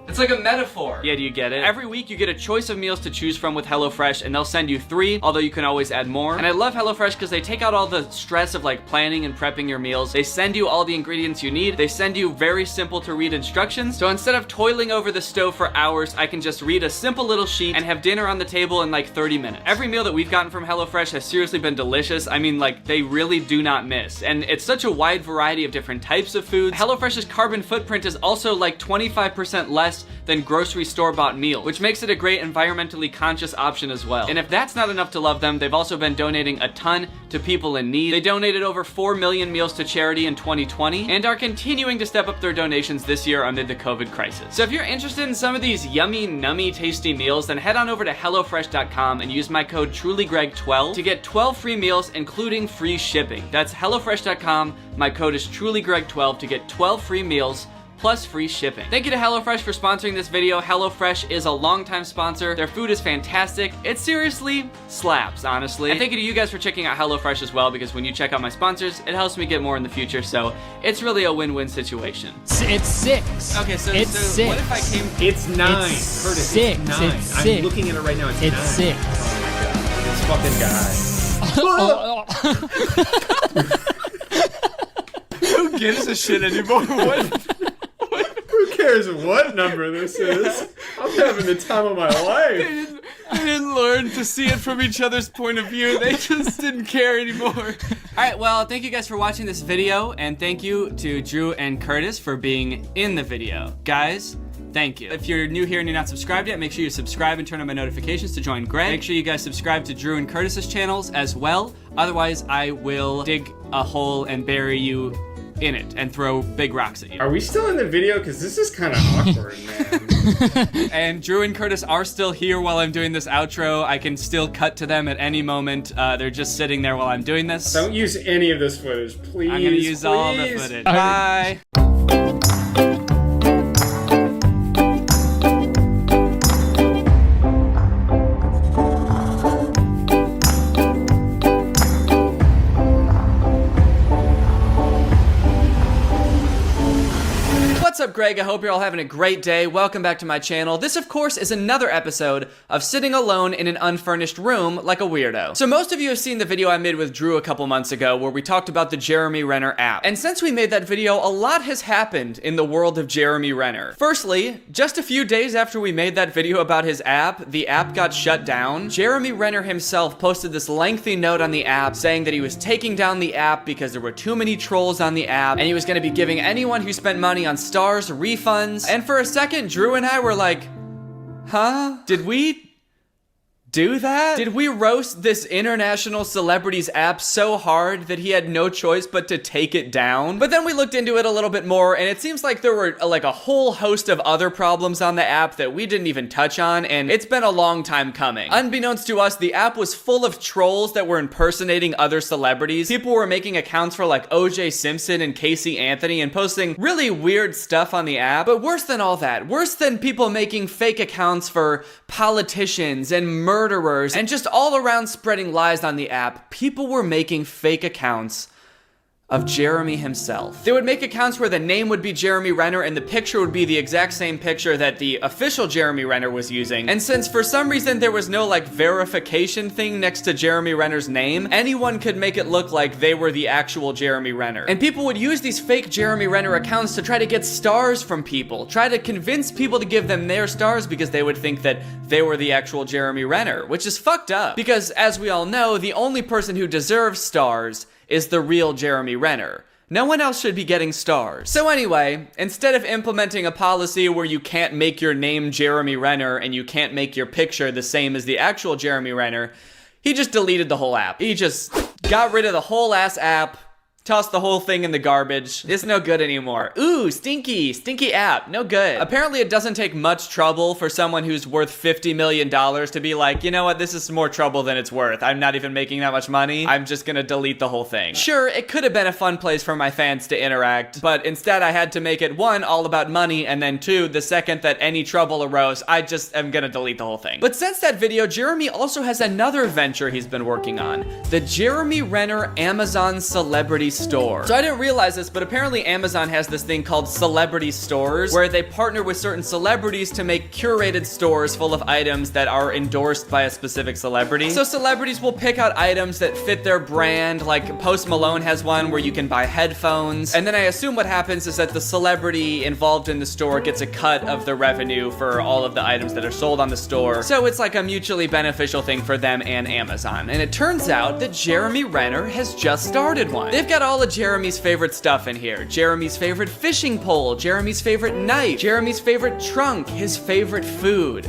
It's like a metaphor. Yeah, do you get it? Every week you get a choice of meals to choose from with HelloFresh, and they'll send you 3, although you can always add more. And I love HelloFresh because they take out all the stress of like planning and prepping your meals. They send you all the ingredients you need. They send you very simple to read instructions. So instead of toiling over the stove for hours, I can just read a simple little sheet and have dinner on the table in like 30 minutes. Every meal that we've gotten from HelloFresh has seriously been delicious. I mean, like, they really do not miss. And it's such a wide variety of different types of foods. HelloFresh's carbon footprint is also like 25% less than grocery store-bought meals, which makes it a great environmentally conscious option as well. And if that's not enough to love them, they've also been donating a ton to people in need. They donated over 4 million meals to charity in 2020 and are continuing to step up their donations this year amid the COVID crisis. So if you're interested in some of these yummy, nummy, tasty meals, then head on over to HelloFresh.com and use my code TrulyGreg12 to get 12 free meals, including free shipping. That's HelloFresh.com. My code is TrulyGreg12 to get 12 free meals, plus free shipping. Thank you to HelloFresh for sponsoring this video. HelloFresh is a longtime sponsor. Their food is fantastic. It seriously slaps, honestly. And thank you to you guys for checking out HelloFresh as well, because when you check out my sponsors, it helps me get more in the future, so it's really a win-win situation. It's 6. Okay, so it's what if I came... It's 9. It's Curtis, 6. it's 9. It's 6. I'm looking at it right now. It's 9. It's 6. Oh my god. This fucking guy. Who gives a shit anymore? Who cares what number this is? I'm having the time of my life. They didn't learn to see it from each other's point of view. They just didn't care anymore. All right, well, thank you guys for watching this video, and thank you to Drew and Curtis for being in the video. Guys, thank you. If you're new here and you're not subscribed yet, make sure you subscribe and turn on my notifications to join Greg. Make sure you guys subscribe to Drew and Curtis's channels as well. Otherwise, I will dig a hole and bury you in it and throw big rocks at you. Are we still in the video? Because this is kind of awkward, man. And Drew and Curtis are still here while I'm doing this outro. I can still cut to them at any moment. They're just sitting there while I'm doing this. Don't use any of this footage, please. I'm gonna use all the footage. Bye. What's up, Greg? I hope you're all having a great day. Welcome back to my channel. This, of course, is another episode of sitting alone in an unfurnished room like a weirdo. So most of you have seen the video I made with Drew a couple months ago where we talked about the Jeremy Renner app. And since we made that video, a lot has happened in the world of Jeremy Renner. Firstly, just a few days after we made that video about his app, the app got shut down. Jeremy Renner himself posted this lengthy note on the app saying that he was taking down the app because there were too many trolls on the app, and he was going to be giving anyone who spent money on stars refunds. And for a second, Drew and I were like, huh? Did we do that? Did we roast this international celebrity's app so hard that he had no choice but to take it down? But then we looked into it a little bit more, and it seems like there were like a whole host of other problems on the app that we didn't even touch on, and it's been a long time coming. Unbeknownst to us, the app was full of trolls that were impersonating other celebrities. People were making accounts for like O.J. Simpson and Casey Anthony and posting really weird stuff on the app. But worse than all that, worse than people making fake accounts for politicians and murderers and just all around spreading lies on the app, people were making fake accounts of Jeremy himself. They would make accounts where the name would be Jeremy Renner and the picture would be the exact same picture that the official Jeremy Renner was using. And since for some reason there was no like verification thing next to Jeremy Renner's name, anyone could make it look like they were the actual Jeremy Renner. And people would use these fake Jeremy Renner accounts to try to get stars from people, try to convince people to give them their stars because they would think that they were the actual Jeremy Renner, which is fucked up. Because as we all know, the only person who deserves stars is the real Jeremy Renner. No one else should be getting stars. So anyway, instead of implementing a policy where you can't make your name Jeremy Renner and you can't make your picture the same as the actual Jeremy Renner, he just deleted the whole app. He just got rid of the whole ass app, tossed the whole thing in the garbage. It's no good anymore. Ooh, stinky app, no good. Apparently it doesn't take much trouble for someone who's worth $50 million to be like, you know what, this is more trouble than it's worth. I'm not even making that much money. I'm just gonna delete the whole thing. Sure, it could have been a fun place for my fans to interact, but instead I had to make it 1, all about money, and then 2, the second that any trouble arose, I just am gonna delete the whole thing. But since that video, Jeremy also has another venture he's been working on, the Jeremy Renner Amazon Celebrity Store. So I didn't realize this, but apparently Amazon has this thing called celebrity stores where they partner with certain celebrities to make curated stores full of items that are endorsed by a specific celebrity. So celebrities will pick out items that fit their brand, like Post Malone has one where you can buy headphones, and then I assume what happens is that the celebrity involved in the store gets a cut of the revenue for all of the items that are sold on the store. So it's like a mutually beneficial thing for them and Amazon. And it turns out that Jeremy Renner has just started one. They've got all of Jeremy's favorite stuff in here. Jeremy's favorite fishing pole, Jeremy's favorite knife, Jeremy's favorite trunk, his favorite food.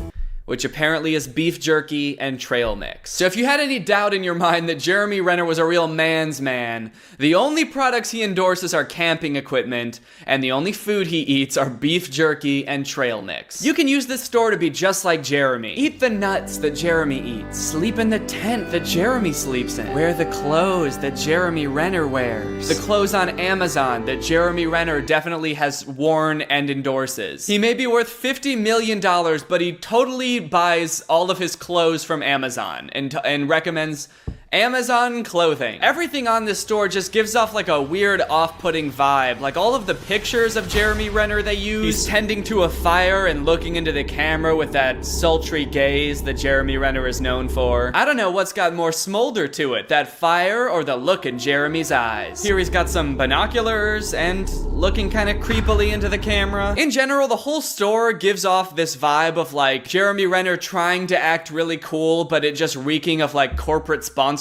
which apparently is beef jerky and trail mix. So if you had any doubt in your mind that Jeremy Renner was a real man's man, the only products he endorses are camping equipment, and the only food he eats are beef jerky and trail mix. You can use this store to be just like Jeremy. Eat the nuts that Jeremy eats. Sleep in the tent that Jeremy sleeps in. Wear the clothes that Jeremy Renner wears. The clothes on Amazon that Jeremy Renner definitely has worn and endorses. He may be worth $50 million, but he totally buys all of his clothes from Amazon and recommends Amazon clothing. Everything on this store just gives off like a weird off-putting vibe. Like all of the pictures of Jeremy Renner they use, he's tending to a fire and looking into the camera with that sultry gaze that Jeremy Renner is known for. I don't know what's got more smolder to it, that fire or the look in Jeremy's eyes. Here he's got some binoculars and looking kind of creepily into the camera. In general, the whole store gives off this vibe of like Jeremy Renner trying to act really cool, but it just reeking of like corporate sponsorship.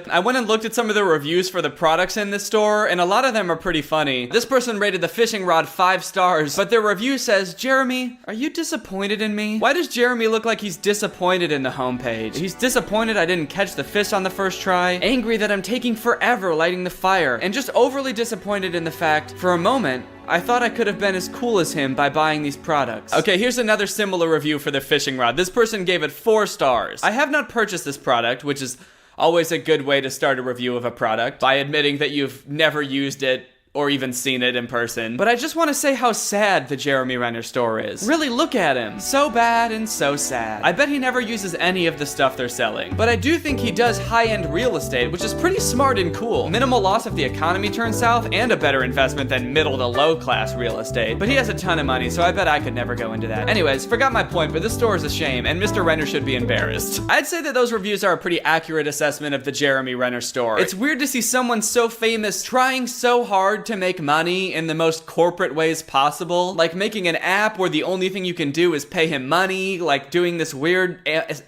I went and looked at some of the reviews for the products in this store, and a lot of them are pretty funny. This person rated the fishing rod 5 stars, but their review says, Jeremy, are you disappointed in me? Why does Jeremy look like he's disappointed in the homepage? He's disappointed I didn't catch the fish on the first try, angry that I'm taking forever lighting the fire, and just overly disappointed in the fact, for a moment, I thought I could have been as cool as him by buying these products. Okay, here's another similar review for the fishing rod. This person gave it 4 stars. I have not purchased this product, which is always a good way to start a review of a product, by admitting that you've never used it or even seen it in person. But I just want to say how sad the Jeremy Renner store is. Really look at him. So bad and so sad. I bet he never uses any of the stuff they're selling. But I do think he does high-end real estate, which is pretty smart and cool. Minimal loss if the economy turns south, and a better investment than middle to low-class real estate. But he has a ton of money, so I bet I could never go into that. Anyways, forgot my point, but this store is a shame, and Mr. Renner should be embarrassed. I'd say that those reviews are a pretty accurate assessment of the Jeremy Renner store. It's weird to see someone so famous trying so hard to make money in the most corporate ways possible, like making an app where the only thing you can do is pay him money, like doing this weird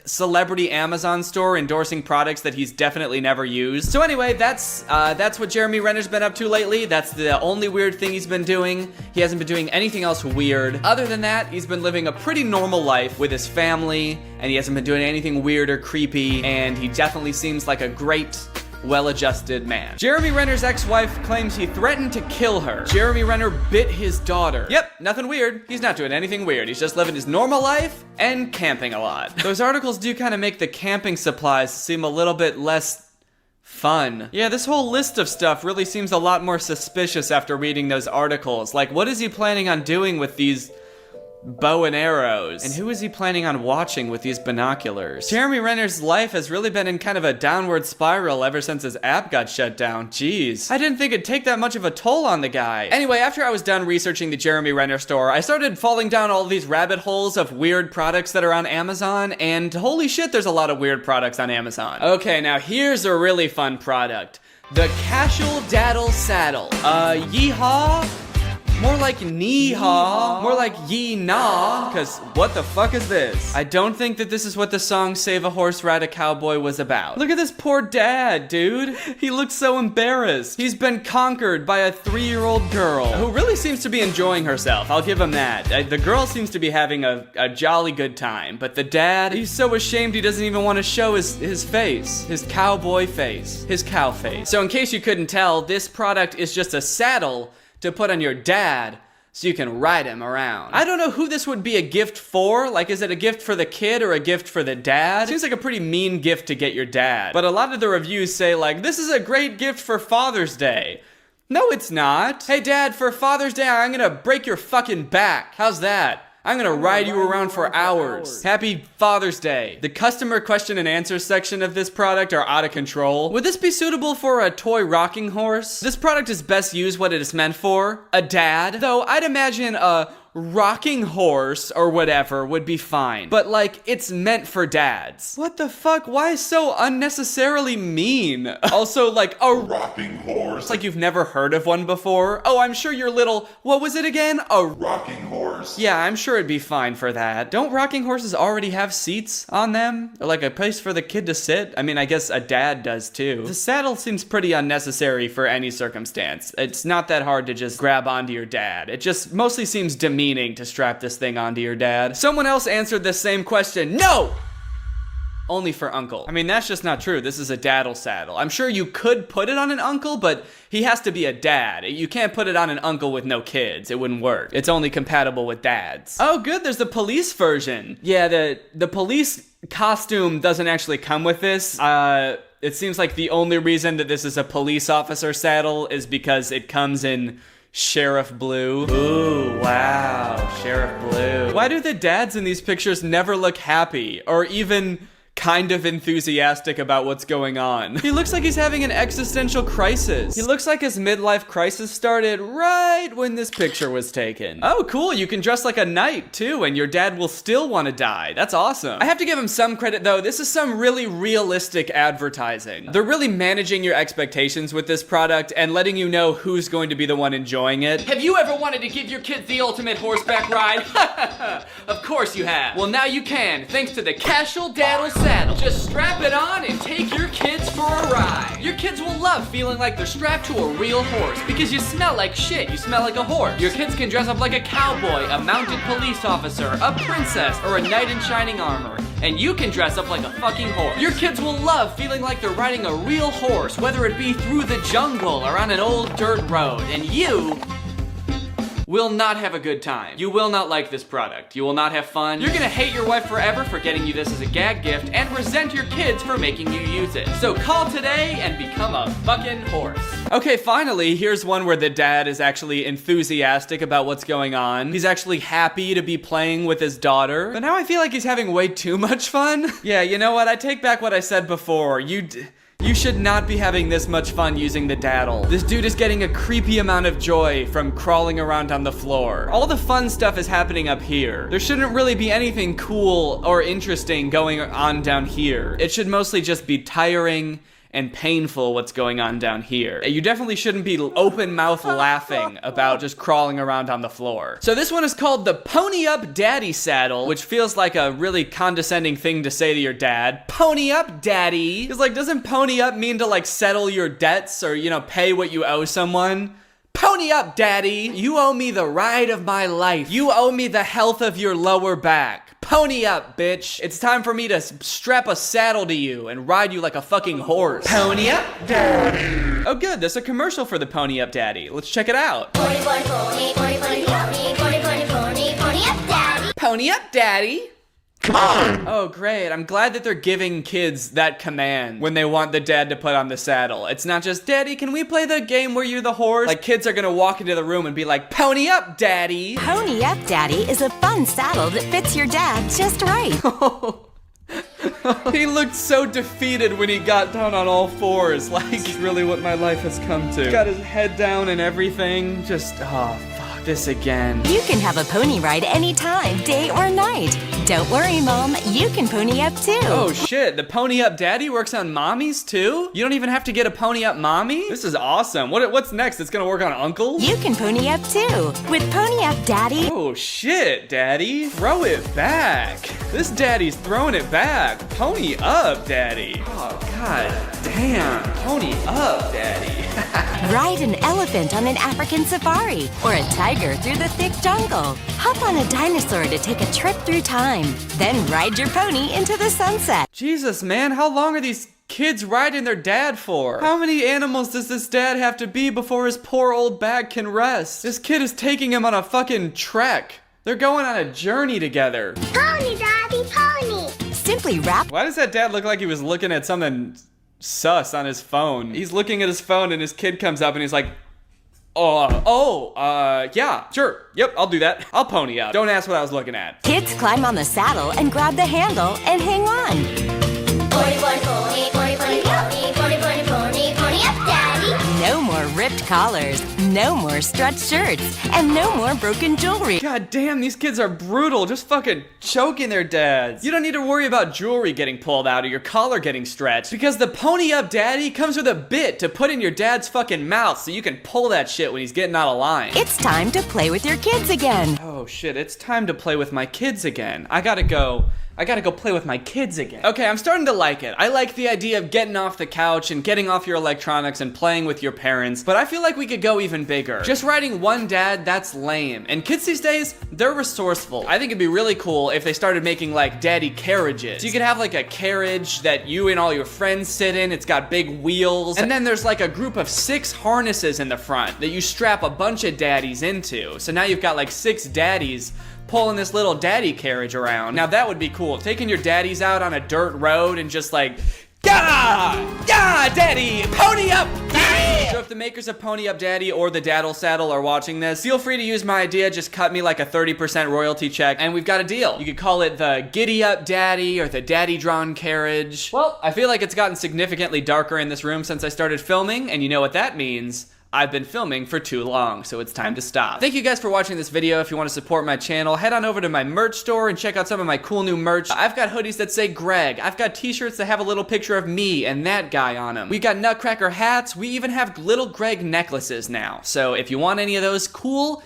celebrity Amazon store endorsing products that he's definitely never used. So anyway, that's what Jeremy Renner's been up to lately. That's the only weird thing he's been doing. He hasn't been doing anything else weird. Other than that, he's been living a pretty normal life with his family, and he hasn't been doing anything weird or creepy, and he definitely seems like a great, well-adjusted man. Jeremy Renner's ex-wife claims he threatened to kill her. Jeremy Renner bit his daughter. Yep, nothing weird. He's not doing anything weird. He's just living his normal life and camping a lot. Those articles do kind of make the camping supplies seem a little bit less fun. Yeah, this whole list of stuff really seems a lot more suspicious after reading those articles. Like, what is he planning on doing with these bow and arrows? And who is he planning on watching with these binoculars? Jeremy Renner's life has really been in kind of a downward spiral ever since his app got shut down. Jeez. I didn't think it'd take that much of a toll on the guy. Anyway, after I was done researching the Jeremy Renner store, I started falling down all these rabbit holes of weird products that are on Amazon, and holy shit, there's a lot of weird products on Amazon. Okay, now here's a really fun product. The Casual Daddle Saddle. Yeehaw? More like knee-haw. More like yee-naw. Cause what the fuck is this? I don't think that this is what the song Save a Horse, Ride a Cowboy was about. Look at this poor dad, dude. He looks so embarrassed. He's been conquered by a 3-year-old girl who really seems to be enjoying herself. I'll give him that. The girl seems to be having a jolly good time, but the dad, he's so ashamed he doesn't even want to show his face. His cowboy face. His cow face. So in case you couldn't tell, this product is just a saddle to put on your dad so you can ride him around. I don't know who this would be a gift for. Like, is it a gift for the kid or a gift for the dad? Seems like a pretty mean gift to get your dad. But a lot of the reviews say, like, this is a great gift for Father's Day. No, it's not. Hey, Dad, for Father's Day, I'm gonna break your fucking back. How's that? I'm gonna ride you around for hours. Happy Father's Day. The customer question and answer section of this product are out of control. Would this be suitable for a toy rocking horse? This product is best used what it is meant for, a dad. Though I'd imagine a rocking horse or whatever would be fine. But like, it's meant for dads. What the fuck? Why so unnecessarily mean? Also, like, a rocking horse. Like you've never heard of one before. Oh, I'm sure your little, what was it again? A rocking horse. Yeah, I'm sure it'd be fine for that. Don't rocking horses already have seats on them? Or like a place for the kid to sit? I mean, I guess a dad does too. The saddle seems pretty unnecessary for any circumstance. It's not that hard to just grab onto your dad. It just mostly seems demeaning demeaning to strap this thing onto your dad. Someone else answered this same question. No! Only for uncle. I mean, that's just not true. This is a daddle saddle. I'm sure you could put it on an uncle, but he has to be a dad. You can't put it on an uncle with no kids. It wouldn't work. It's only compatible with dads. Oh, good. There's the police version. Yeah, the police costume doesn't actually come with this. It seems like the only reason that this is a police officer saddle is because it comes in Sheriff Blue. Ooh, wow. Sheriff Blue. Why do the dads in these pictures never look happy or even kind of enthusiastic about what's going on? He looks like he's having an existential crisis. He looks like his midlife crisis started right when this picture was taken. Oh, cool. You can dress like a knight too, and your dad will still want to die. That's awesome. I have to give him some credit though. This is some really realistic advertising. They're really managing your expectations with this product and letting you know who's going to be the one enjoying it. Have you ever wanted to give your kids the ultimate horseback ride? Of course you have. Well, now you can, thanks to the Casual Daddle Saddle. Just strap it on and take your kids for a ride. Your kids will love feeling like they're strapped to a real horse because you smell like shit. You smell like a horse. Your kids can dress up like a cowboy, a mounted police officer, a princess, or a knight in shining armor. And you can dress up like a fucking horse. Your kids will love feeling like they're riding a real horse, whether it be through the jungle or on an old dirt road. And you will not have a good time. You will not like this product. You will not have fun. You're gonna hate your wife forever for getting you this as a gag gift and resent your kids for making you use it. So call today and become a fucking horse. Okay, finally, here's one where the dad is actually enthusiastic about what's going on. He's actually happy to be playing with his daughter. But now I feel like he's having way too much fun. Yeah, you know what? I take back what I said before. You should not be having this much fun using the daddle. This dude is getting a creepy amount of joy from crawling around on the floor. All the fun stuff is happening up here. There shouldn't really be anything cool or interesting going on down here. It should mostly just be tiring and painful what's going on down here. You definitely shouldn't be open mouth laughing about just crawling around on the floor. So this one is called the Pony Up Daddy Saddle, which feels like a really condescending thing to say to your dad. Pony up, daddy. It's like, doesn't pony up mean to like settle your debts or, you know, pay what you owe someone? Pony up, daddy. You owe me the ride of my life. You owe me the health of your lower back. Pony up, bitch. It's time for me to strap a saddle to you and ride you like a fucking horse. Pony up, daddy. Oh good, there's a commercial for the Pony Up Daddy. Let's check it out. Pony, pony, pony, pony, pony, pony, pony, pony, pony, pony up, daddy. Pony up, daddy. Come on! Oh, great. I'm glad that they're giving kids that command when they want the dad to put on the saddle. It's not just, Daddy, can we play the game where you're the horse? Like, kids are gonna walk into the room and be like, Pony up, Daddy! Pony Up Daddy is a fun saddle that fits your dad just right. He looked so defeated when he got down on all fours. Like, this is really what my life has come to. Got his head down and everything. Just, oh, fuck this again. You can have a pony ride anytime, day or night. Don't worry, Mom. You can pony up too. Oh shit, the Pony Up Daddy works on mommies too? You don't even have to get a Pony Up mommy? This is awesome. What's next? It's gonna work on uncles? You can pony up too with Pony Up Daddy. Oh shit, Daddy. Throw it back. This daddy's throwing it back. Pony up, Daddy. Oh god damn. Pony up, Daddy. Ride an elephant on an African safari or a tiger through the thick jungle. Hop on a dinosaur to take a trip through time. Then ride your pony into the sunset. Jesus, man, how long are these kids riding their dad for? How many animals does this dad have to be before his poor old back can rest? This kid is taking him on a fucking trek. They're going on a journey together. Pony, Daddy, pony. Simply wrap. Why does that dad look like he was looking at something sus on his phone? He's looking at his phone and his kid comes up and he's like, yeah, sure. Yep, I'll do that. I'll pony up. Don't ask what I was looking at. Kids climb on the saddle and grab the handle and hang on. Pony, pony, pony, pony, pony, pony, pony, pony, pony, pony up, Daddy. No more ripped collars, no more stretched shirts, and no more broken jewelry. God damn, these kids are brutal. Just fucking choking their dads. You don't need to worry about jewelry getting pulled out or your collar getting stretched because the Pony Up Daddy comes with a bit to put in your dad's fucking mouth so you can pull that shit when he's getting out of line. It's time to play with your kids again. Oh shit, it's time to play with my kids again. I gotta go I gotta go play with my kids again. Okay, I'm starting to like it. I like the idea of getting off the couch and getting off your electronics and playing with your parents, but I feel like we could go even bigger. Just writing one dad, that's lame. And kids these days, they're resourceful. I think it'd be really cool if they started making like daddy carriages. So you could have like a carriage that you and all your friends sit in. It's got big wheels. And then there's like a group of 6 harnesses in the front that you strap a bunch of daddies into. So now you've got like 6 daddies pulling this little daddy carriage around. Now that would be cool. Taking your daddies out on a dirt road and just like, yeah, daddy, pony up, yeah! So if the makers of Pony Up Daddy or the Daddle Saddle are watching this, feel free to use my idea. Just cut me like a 30% royalty check and we've got a deal. You could call it the Giddy Up Daddy or the Daddy Drawn Carriage. Well, I feel like it's gotten significantly darker in this room since I started filming, and you know what that means. I've been filming for too long, so it's time to stop. Thank you guys for watching this video. If you want to support my channel, head on over to my merch store and check out some of my cool new merch. I've got hoodies that say Greg. I've got t-shirts that have a little picture of me and that guy on them. We got Nutcracker hats. We even have little Greg necklaces now. So if you want any of those cool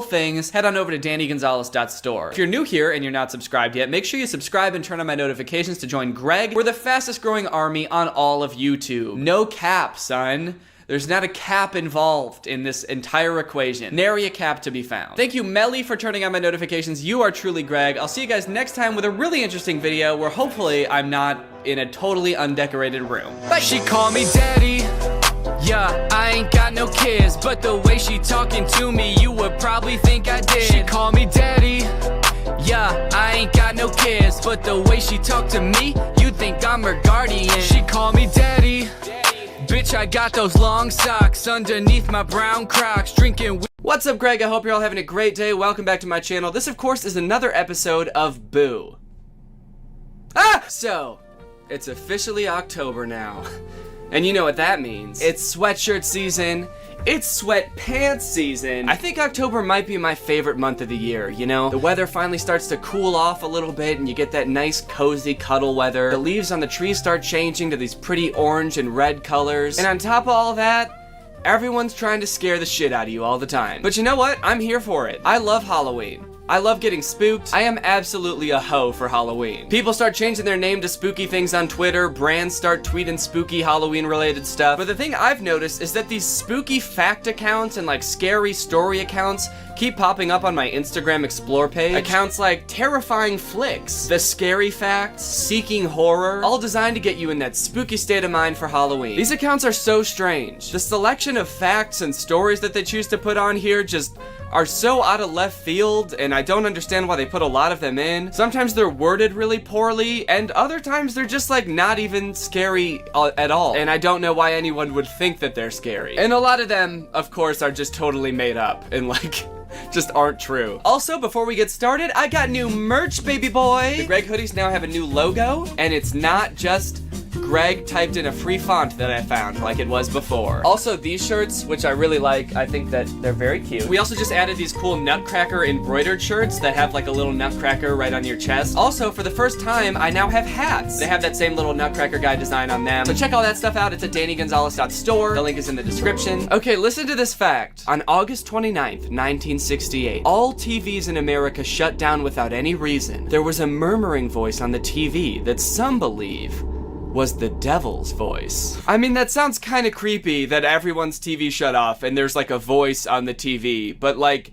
things, head on over to DannyGonzalez.store. If you're new here and you're not subscribed yet, make sure you subscribe and turn on my notifications to join Greg. We're the fastest growing army on all of YouTube. No cap, son. There's not a cap involved in this entire equation. Nary a cap to be found. Thank you, Melly, for turning on my notifications. You are truly Greg. I'll see you guys next time with a really interesting video where hopefully I'm not in a totally undecorated room. Bye. She call me daddy. Yeah, I ain't got no kids, but the way she talking to me, you would probably think I did. She call me daddy. Yeah, I ain't got no kids, but the way she talk to me, you'd think I'm her guardian. She call me daddy. Bitch, I got those long socks underneath my brown Crocs, drinking. What's up, Greg? I hope you're all having a great day. Welcome back to my channel. This, of course, is another episode of Boo. So, it's officially October now. And you know what that means. It's sweatshirt season. It's sweatpants season. I think October might be my favorite month of the year, you know? The weather finally starts to cool off a little bit and you get that nice cozy cuddle weather. The leaves on the trees start changing to these pretty orange and red colors. And on top of all that, everyone's trying to scare the shit out of you all the time. But you know what? I'm here for it. I love Halloween. I love getting spooked. I am absolutely a hoe for Halloween. People start changing their name to spooky things on Twitter. Brands start tweeting spooky Halloween related stuff. But the thing I've noticed is that these spooky fact accounts and like scary story accounts keep popping up on my Instagram Explore page. Accounts like Terrifying Flicks, The Scary Facts, Seeking Horror, all designed to get you in that spooky state of mind for Halloween. These accounts are so strange. The selection of facts and stories that they choose to put on here just are so out of left field, and I don't understand why they put a lot of them in. Sometimes they're worded really poorly, and other times they're just like not even scary at all. And I don't know why anyone would think that they're scary. And a lot of them, of course, are just totally made up and like just aren't true. Also, before we get started, I got new merch, baby boy. The Greg hoodies now have a new logo, and it's not just Greg typed in a free font that I found like it was before. Also, these shirts, which I really like, I think that they're very cute. We also just added these cool Nutcracker embroidered shirts that have like a little Nutcracker right on your chest. Also, for the first time, I now have hats. They have that same little Nutcracker guy design on them. So check all that stuff out. It's at DannyGonzalez.store. The link is in the description. Okay, listen to this fact. On August 29th, 1968, all TVs in America shut down without any reason. There was a murmuring voice on the TV that some believe was the devil's voice. I mean, that sounds kind of creepy that everyone's TV shut off and there's like a voice on the TV, but like,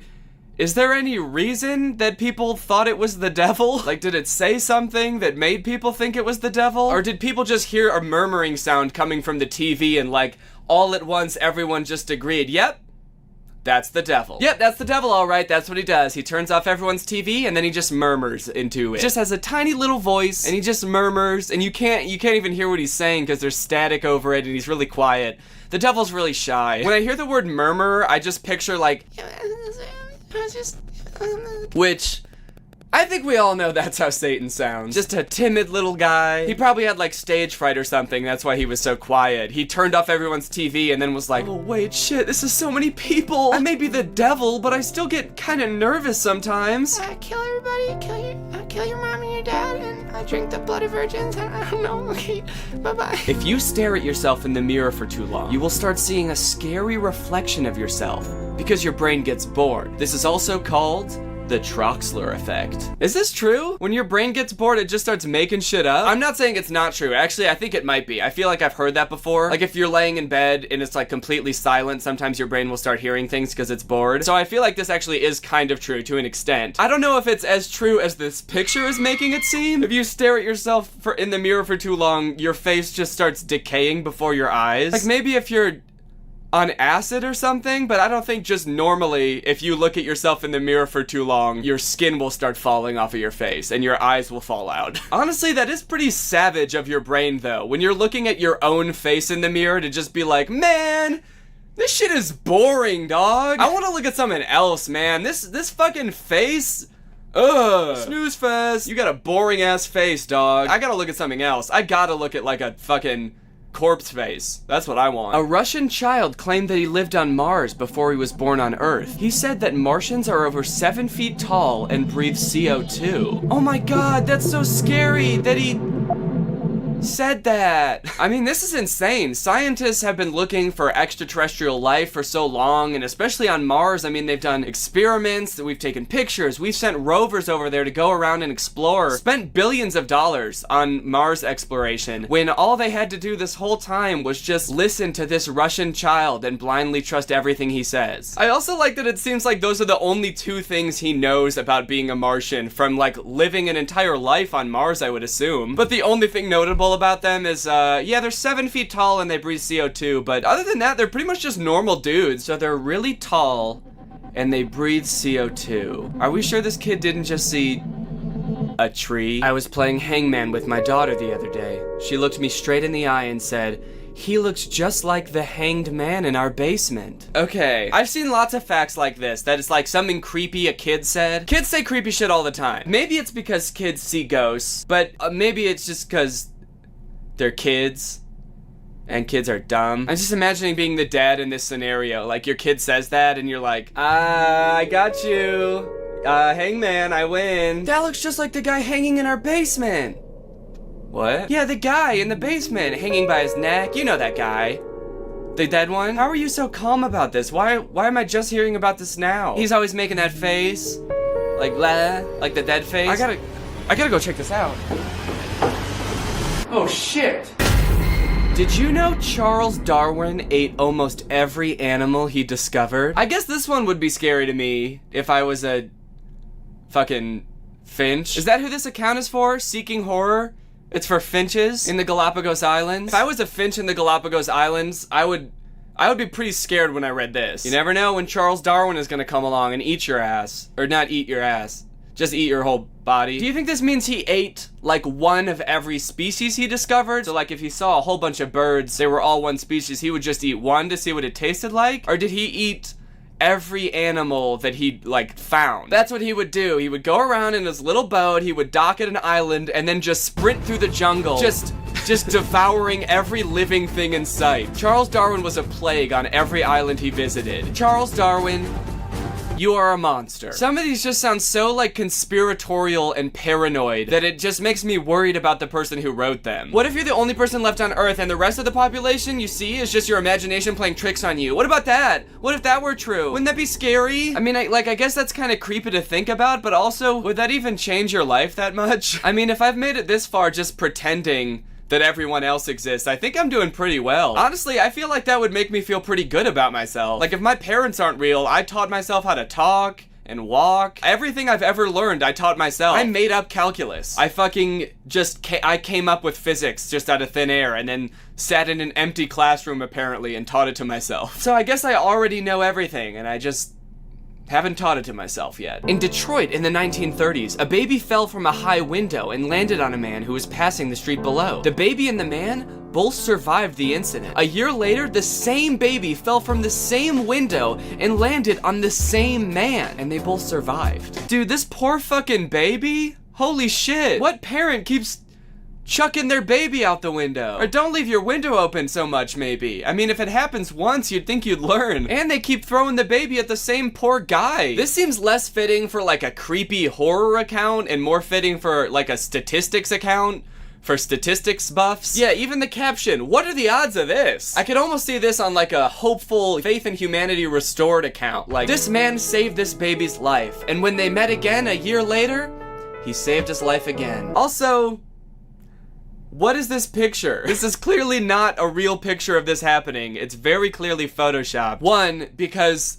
is there any reason that people thought it was the devil? Like, did it say something that made people think it was the devil? Or did people just hear a murmuring sound coming from the TV and like, all at once everyone just agreed, yep, that's the devil. Yep, that's the devil, all right. That's what he does. He turns off everyone's TV and then he just murmurs into it. He just has a tiny little voice and he just murmurs and you can't even hear what he's saying because there's static over it and he's really quiet. The devil's really shy. When I hear the word murmur, I just picture like, which I think we all know that's how Satan sounds. Just a timid little guy. He probably had like stage fright or something, that's why he was so quiet. He turned off everyone's TV and then was like, oh wait, shit, this is so many people. I may be the devil, but I still get kind of nervous sometimes. I kill everybody, kill your mom and your dad, and I drink the blood of virgins, and I don't know, okay, bye-bye. If you stare at yourself in the mirror for too long, you will start seeing a scary reflection of yourself because your brain gets bored. This is also called The Troxler effect. Is this true? When your brain gets bored, it just starts making shit up? I'm not saying it's not true. Actually, I think it might be. I feel like I've heard that before. Like if you're laying in bed and it's like completely silent, sometimes your brain will start hearing things because it's bored. So I feel like this actually is kind of true to an extent. I don't know if it's as true as this picture is making it seem. If you stare at yourself in the mirror for too long, your face just starts decaying before your eyes. Like maybe if you're on acid or something, but I don't think just normally if you look at yourself in the mirror for too long, your skin will start falling off of your face and your eyes will fall out. Honestly, that is pretty savage of your brain though. When you're looking at your own face in the mirror to just be like, man, this shit is boring, dog. I want to look at something else, man. This fucking face. Ugh. Snooze fest. You got a boring ass face, dog. I gotta look at something else. I gotta look at like a fucking corpse face. That's what I want. A Russian child claimed that he lived on Mars before he was born on Earth. He said that Martians are over 7 feet tall and breathe CO2. Oh my god, that's so scary that he said that. I mean, this is insane. Scientists have been looking for extraterrestrial life for so long, and especially on Mars. I mean, they've done experiments, we've taken pictures, we've sent rovers over there to go around and explore, spent billions of dollars on Mars exploration, when all they had to do this whole time was just listen to this Russian child and blindly trust everything he says. I also like that it seems like those are the only two things he knows about being a Martian from like living an entire life on Mars, I would assume. But the only thing notable about them is, yeah, they're 7 feet tall and they breathe CO2, but other than that, they're pretty much just normal dudes. So they're really tall and they breathe CO2. Are we sure this kid didn't just see a tree? I was playing hangman with my daughter the other day. She looked me straight in the eye and said, "He looks just like the hanged man in our basement." Okay, I've seen lots of facts like this, that it's like something creepy a kid said. Kids say creepy shit all the time. Maybe it's because kids see ghosts, but maybe it's just because they're kids, and kids are dumb. I'm just imagining being the dad in this scenario. Like, your kid says that, and you're like, I got you. Hangman, I win. That looks just like the guy hanging in our basement. What? Yeah, the guy in the basement, hanging by his neck. You know that guy. The dead one? How are you so calm about this? Why am I just hearing about this now? He's always making that face. Like, blah, like the dead face. I gotta go check this out. Oh shit. Did you know Charles Darwin ate almost every animal he discovered? I guess this one would be scary to me if I was a fucking finch. Is that who this account is for? Seeking Horror? It's for finches in the Galapagos Islands? If I was a finch in the Galapagos Islands, I would be pretty scared when I read this. You never know when Charles Darwin is gonna come along and eat your ass. Or not eat your ass. Just eat your whole body. Do you think this means he ate like one of every species he discovered? So like if he saw a whole bunch of birds, they were all one species, he would just eat one to see what it tasted like? Or did he eat every animal that he like found? That's what he would do. He would go around in his little boat, he would dock at an island, and then just sprint through the jungle. Just devouring every living thing in sight. Charles Darwin was a plague on every island he visited. Charles Darwin, you are a monster. Some of these just sound so like conspiratorial and paranoid that it just makes me worried about the person who wrote them. What if you're the only person left on Earth and the rest of the population you see is just your imagination playing tricks on you? What about that? What if that were true? Wouldn't that be scary? I mean, I guess that's kind of creepy to think about, but also, would that even change your life that much? I mean, if I've made it this far just pretending that everyone else exists, I think I'm doing pretty well. Honestly, I feel like that would make me feel pretty good about myself. Like, if my parents aren't real, I taught myself how to talk and walk. Everything I've ever learned, I taught myself. I made up calculus. I fucking I came up with physics just out of thin air and then sat in an empty classroom apparently and taught it to myself. So I guess I already know everything and I just haven't taught it to myself yet. In Detroit in the 1930s, a baby fell from a high window and landed on a man who was passing the street below. The baby and the man both survived the incident. A year later, the same baby fell from the same window and landed on the same man, and they both survived. Dude, this poor fucking baby? Holy shit. What parent keeps chucking their baby out the window? Or don't leave your window open so much, maybe. I mean, if it happens once, you'd think you'd learn. And they keep throwing the baby at the same poor guy. This seems less fitting for like a creepy horror account and more fitting for like a statistics account For statistics buffs? Yeah, even the caption, what are the odds of this? I could almost see this on like a hopeful Faith in Humanity Restored account. Like, this man saved this baby's life, and when they met again a year later, he saved his life again. Also, what is this picture? This is clearly not a real picture of this happening. It's very clearly photoshopped. One, because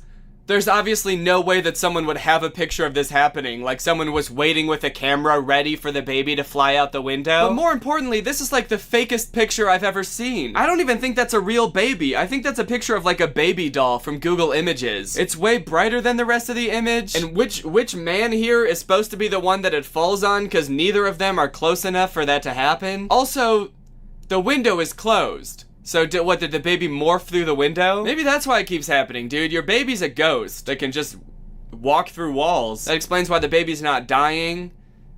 there's obviously no way that someone would have a picture of this happening, like someone was waiting with a camera ready for the baby to fly out the window. But more importantly, this is like the fakest picture I've ever seen. I don't even think that's a real baby. I think that's a picture of like a baby doll from Google Images. It's way brighter than the rest of the image. And which man here is supposed to be the one that it falls on, because neither of them are close enough for that to happen? Also, the window is closed. So did the baby morph through the window? Maybe that's why it keeps happening, dude. Your baby's a ghost that can just walk through walls. That explains why the baby's not dying,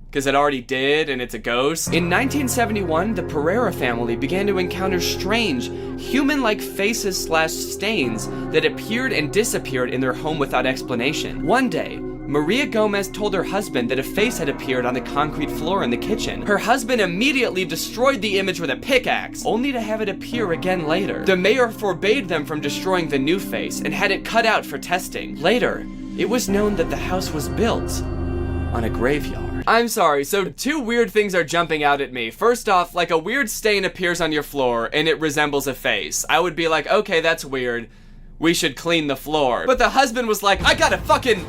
because it already did, and it's a ghost. In 1971, the Pereira family began to encounter strange, human-like faces / stains that appeared and disappeared in their home without explanation. One day, Maria Gomez told her husband that a face had appeared on the concrete floor in the kitchen. Her husband immediately destroyed the image with a pickaxe, only to have it appear again later. The mayor forbade them from destroying the new face and had it cut out for testing. Later, it was known that the house was built on a graveyard. I'm sorry, so two weird things are jumping out at me. First off, like a weird stain appears on your floor and it resembles a face. I would be like, okay, that's weird. We should clean the floor. But the husband was like, I gotta fucking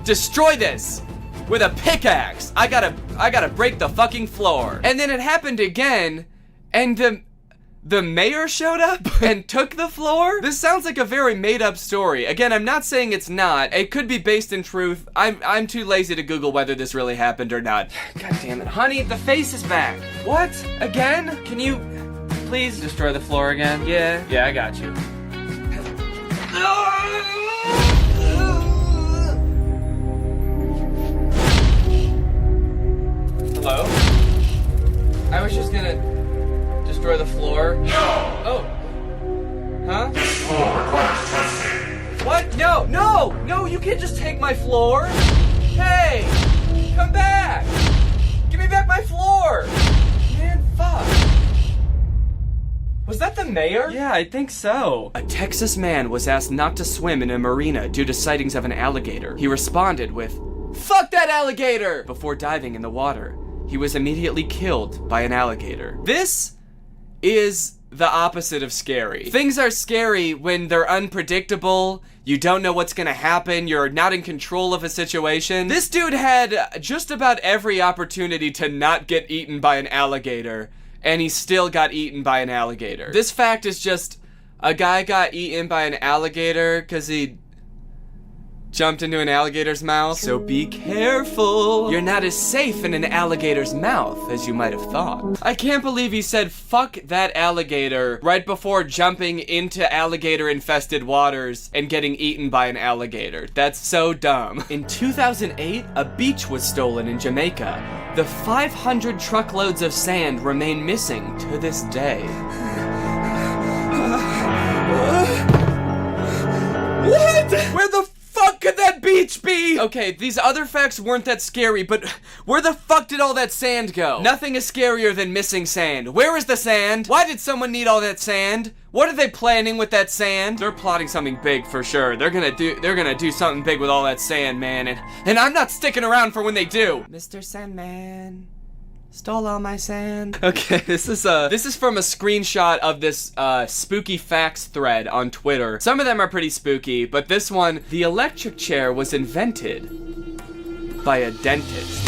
destroy this with a pickaxe. I gotta break the fucking floor. And then it happened again, and the mayor showed up and took the floor? This sounds like a very made-up story. Again, I'm not saying it's not. It could be based in truth. I'm too lazy to Google whether this really happened or not. God damn it. Honey, the face is back. What? Again? Can you please destroy the floor again? Yeah, I got you. Hello? I was just gonna destroy the floor. No! Oh. Huh? What? No, you can't just take my floor. Hey! Come back! Give me back my floor! Man, fuck. Was that the mayor? Yeah, I think so. A Texas man was asked not to swim in a marina due to sightings of an alligator. He responded with, "Fuck that alligator!" before diving in the water. He was immediately killed by an alligator. This is the opposite of scary. Things are scary when they're unpredictable, you don't know what's gonna happen, you're not in control of a situation. This dude had just about every opportunity to not get eaten by an alligator, and he still got eaten by an alligator. This fact is just, a guy got eaten by an alligator because he jumped into an alligator's mouth. So be careful. You're not as safe in an alligator's mouth as you might have thought. I can't believe he said fuck that alligator right before jumping into alligator-infested waters and getting eaten by an alligator. That's so dumb. In 2008, a beach was stolen in Jamaica. The 500 truckloads of sand remain missing to this day. What? Where the fuck could that beach be? Okay, these other facts weren't that scary, but where the fuck did all that sand go? Nothing is scarier than missing sand. Where is the sand? Why did someone need all that sand? What are they planning with that sand? They're plotting something big for sure. They're gonna do something big with all that sand, man, and I'm not sticking around for when they do. Mr. Sandman stole all my sand. Okay, this is from a screenshot of this spooky facts thread on Twitter. Some of them are pretty spooky, but this one, the electric chair was invented by a dentist.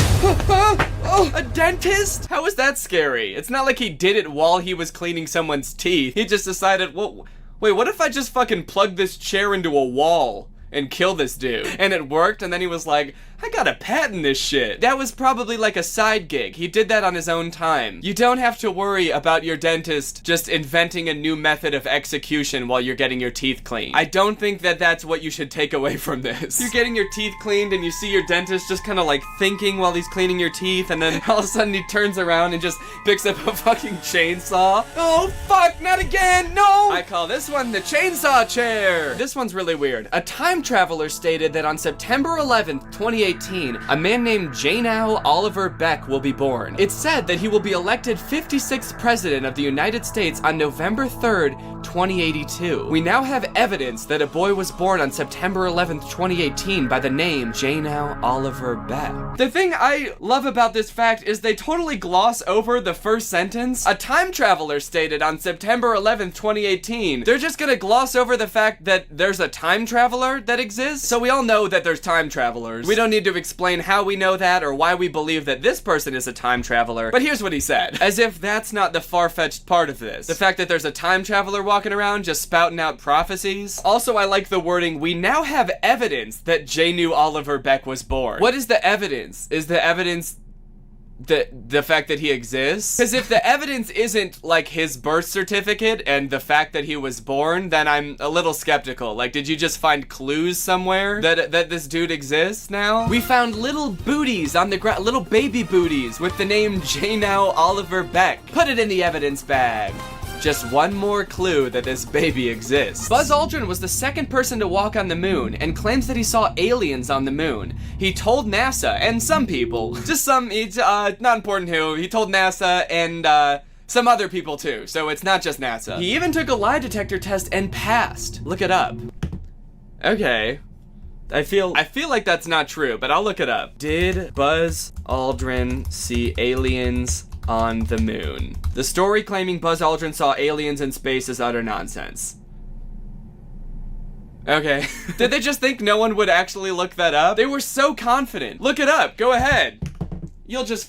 Oh, a dentist? How is that scary? It's not like he did it while he was cleaning someone's teeth. He just decided, well, wait, what if I just fucking plug this chair into a wall and kill this dude? And it worked, and then he was like, I gotta patent this shit. That was probably like a side gig. He did that on his own time. You don't have to worry about your dentist just inventing a new method of execution while you're getting your teeth cleaned. I don't think that that's what you should take away from this. You're getting your teeth cleaned and you see your dentist just kind of like thinking while he's cleaning your teeth, and then all of a sudden he turns around and just picks up a fucking chainsaw. Oh fuck, not again, no! I call this one the chainsaw chair. This one's really weird. A time traveler stated that on September 11th, 2018, a man named Janow Oliver Beck will be born. It's said that he will be elected 56th president of the United States on November 3rd, 2082. We now have evidence that a boy was born on September 11th, 2018 by the name Janow Oliver Beck. The thing I love about this fact is they totally gloss over the first sentence. A time traveler stated on September 11th, 2018. They're just gonna gloss over the fact that there's a time traveler that exists. So we all know that there's time travelers. We don't need to explain how we know that or why we believe that this person is a time traveler. But here's what he said. As if that's not the far-fetched part of this. The fact that there's a time traveler walking around just spouting out prophecies. Also, I like the wording, we now have evidence that Janow Oliver Beck was born. What is the evidence? Is the evidence the fact that he exists? Because if the evidence isn't like his birth certificate and the fact that he was born, then I'm a little skeptical. Like, did you just find clues somewhere that this dude exists now? We found little booties on the ground, little baby booties with the name Janow Oliver Beck. Put it in the evidence bag. Just one more clue that this baby exists. Buzz Aldrin was the second person to walk on the moon and claims that he saw aliens on the moon. He told NASA and some people, just some, not important who, he told NASA and some other people too, so it's not just NASA. He even took a lie detector test and passed. Look it up. Okay. I feel like that's not true, but I'll look it up. Did Buzz Aldrin see aliens on the moon? The story claiming Buzz Aldrin saw aliens in space is utter nonsense. Okay. Did they just think no one would actually look that up? They were so confident. Look it up. Go ahead. You'll just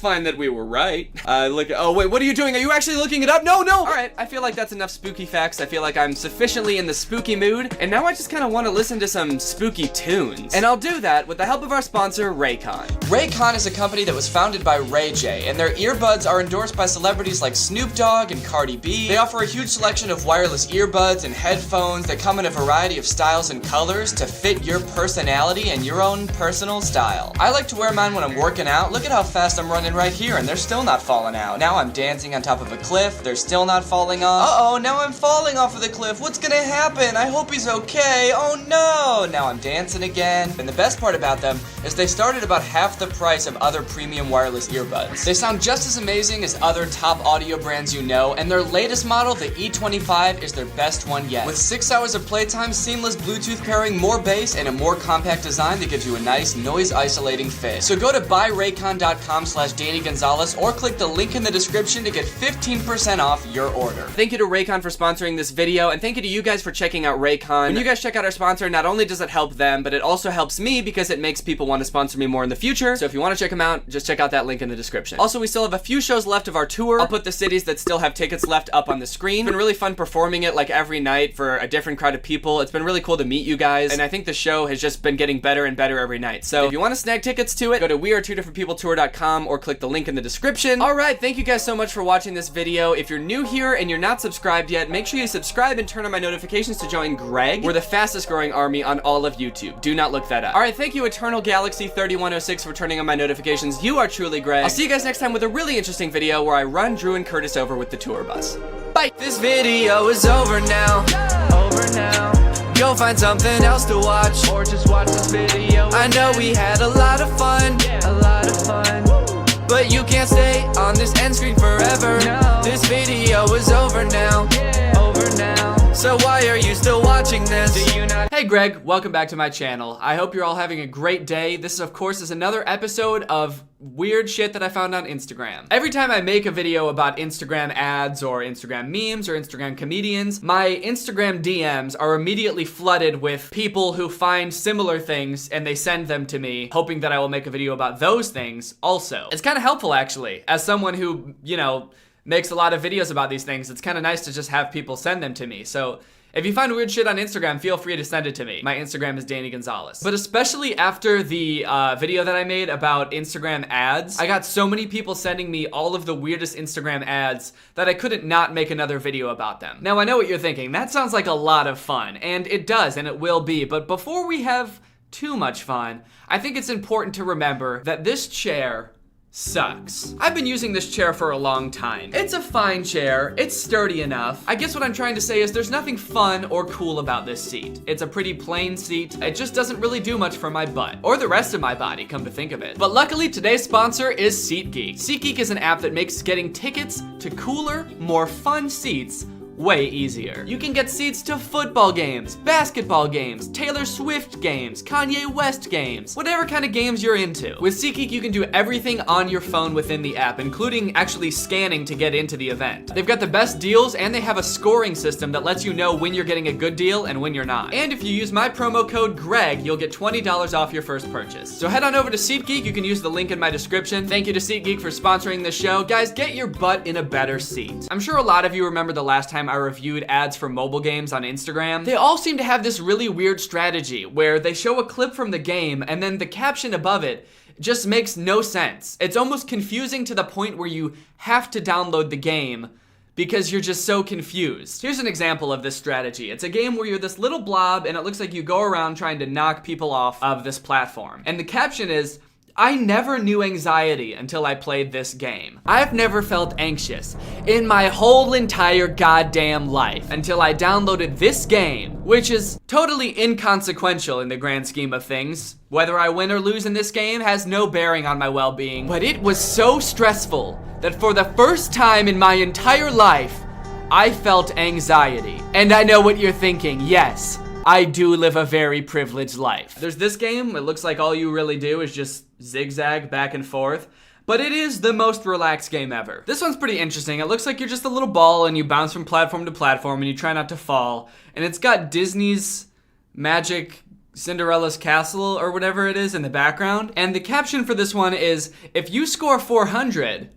find that we were right. Oh wait, what are you doing? Are you actually looking it up? No! All right, I feel like that's enough spooky facts. I feel like I'm sufficiently in the spooky mood, and now I just kind of want to listen to some spooky tunes. And I'll do that with the help of our sponsor, Raycon. Raycon is a company that was founded by Ray J, and their earbuds are endorsed by celebrities like Snoop Dogg and Cardi B. They offer a huge selection of wireless earbuds and headphones that come in a variety of styles and colors to fit your personality and your own personal style. I like to wear mine when I'm working out. Look at how fast I'm running right here, and they're still not falling out. Now I'm dancing on top of a cliff. They're still not falling off. Uh-oh, now I'm falling off of the cliff. What's gonna happen? I hope he's okay. Oh no! Now I'm dancing again. And the best part about them is they start at about half the price of other premium wireless earbuds. They sound just as amazing as other top audio brands you know, and their latest model, the E25, is their best one yet. With 6 hours of playtime, seamless Bluetooth pairing, more bass, and a more compact design that gives you a nice noise-isolating fit. So go to buyraycon.com/Danny Gonzalez or click the link in the description to get 15% off your order. Thank you to Raycon for sponsoring this video, and thank you to you guys for checking out Raycon. When you guys check out our sponsor, not only does it help them, but it also helps me because it makes people want to sponsor me more in the future. So if you want to check them out, just check out that link in the description. Also, we still have a few shows left of our tour. I'll put the cities that still have tickets left up on the screen. It's been really fun performing it like every night for a different crowd of people. It's been really cool to meet you guys, and I think the show has just been getting better and better every night. So if you want to snag tickets to it, go to wearetwodifferentpeopletour.com or click the link in the description. Alright, thank you guys so much for watching this video. If you're new here and you're not subscribed yet, make sure you subscribe and turn on my notifications to join Greg. We're the fastest growing army on all of YouTube. Do not look that up. Alright, thank you Eternal Galaxy 3106 for turning on my notifications. You are truly Greg. I'll see you guys next time with a really interesting video where I run Drew and Curtis over with the tour bus. Bye! This video is over now. Over now. Go find something else to watch, or just watch this video. I know we had a lot of fun, but you can't stay on this end screen forever. No. This video is over now, so why are you still watching this? Do you not? Hey Greg, welcome back to my channel. I hope you're all having a great day. This of course is another episode of weird shit that I found on Instagram. Every time I make a video about Instagram ads or Instagram memes or Instagram comedians, my Instagram DMs are immediately flooded with people who find similar things and they send them to me, hoping that I will make a video about those things also. It's kind of helpful actually, as someone who, you know, makes a lot of videos about these things. It's kind of nice to just have people send them to me. So if you find weird shit on Instagram, feel free to send it to me. My Instagram is Danny Gonzalez. But especially after the video that I made about Instagram ads, I got so many people sending me all of the weirdest Instagram ads that I couldn't not make another video about them. Now I know what you're thinking, that sounds like a lot of fun, and it does, and it will be, but before we have too much fun, I think it's important to remember that this chair sucks. I've been using this chair for a long time. It's a fine chair, it's sturdy enough. I guess what I'm trying to say is there's nothing fun or cool about this seat. It's a pretty plain seat. It just doesn't really do much for my butt. Or the rest of my body, come to think of it. But luckily, today's sponsor is SeatGeek. SeatGeek is an app that makes getting tickets to cooler, more fun seats way easier. You can get seats to football games, basketball games, Taylor Swift games, Kanye West games, whatever kind of games you're into. With SeatGeek, you can do everything on your phone within the app, including actually scanning to get into the event. They've got the best deals, and they have a scoring system that lets you know when you're getting a good deal and when you're not. And if you use my promo code GREG, you'll get $20 off your first purchase. So head on over to SeatGeek. You can use the link in my description. Thank you to SeatGeek for sponsoring this show. Guys, get your butt in a better seat. I'm sure a lot of you remember the last time I reviewed ads for mobile games on Instagram. They all seem to have this really weird strategy where they show a clip from the game and then the caption above it just makes no sense. It's almost confusing to the point where you have to download the game because you're just so confused. Here's an example of this strategy. It's a game where you're this little blob and it looks like you go around trying to knock people off of this platform. And the caption is, I never knew anxiety until I played this game. I've never felt anxious in my whole entire goddamn life until I downloaded this game, which is totally inconsequential in the grand scheme of things. Whether I win or lose in this game has no bearing on my well-being, but it was so stressful that for the first time in my entire life, I felt anxiety. And I know what you're thinking, yes, I do live a very privileged life. There's this game, it looks like all you really do is just zigzag back and forth, but it is the most relaxed game ever. This one's pretty interesting. It looks like you're just a little ball and you bounce from platform to platform and you try not to fall. And it's got Disney's Magic Cinderella's Castle or whatever it is in the background. And the caption for this one is, if you score 400,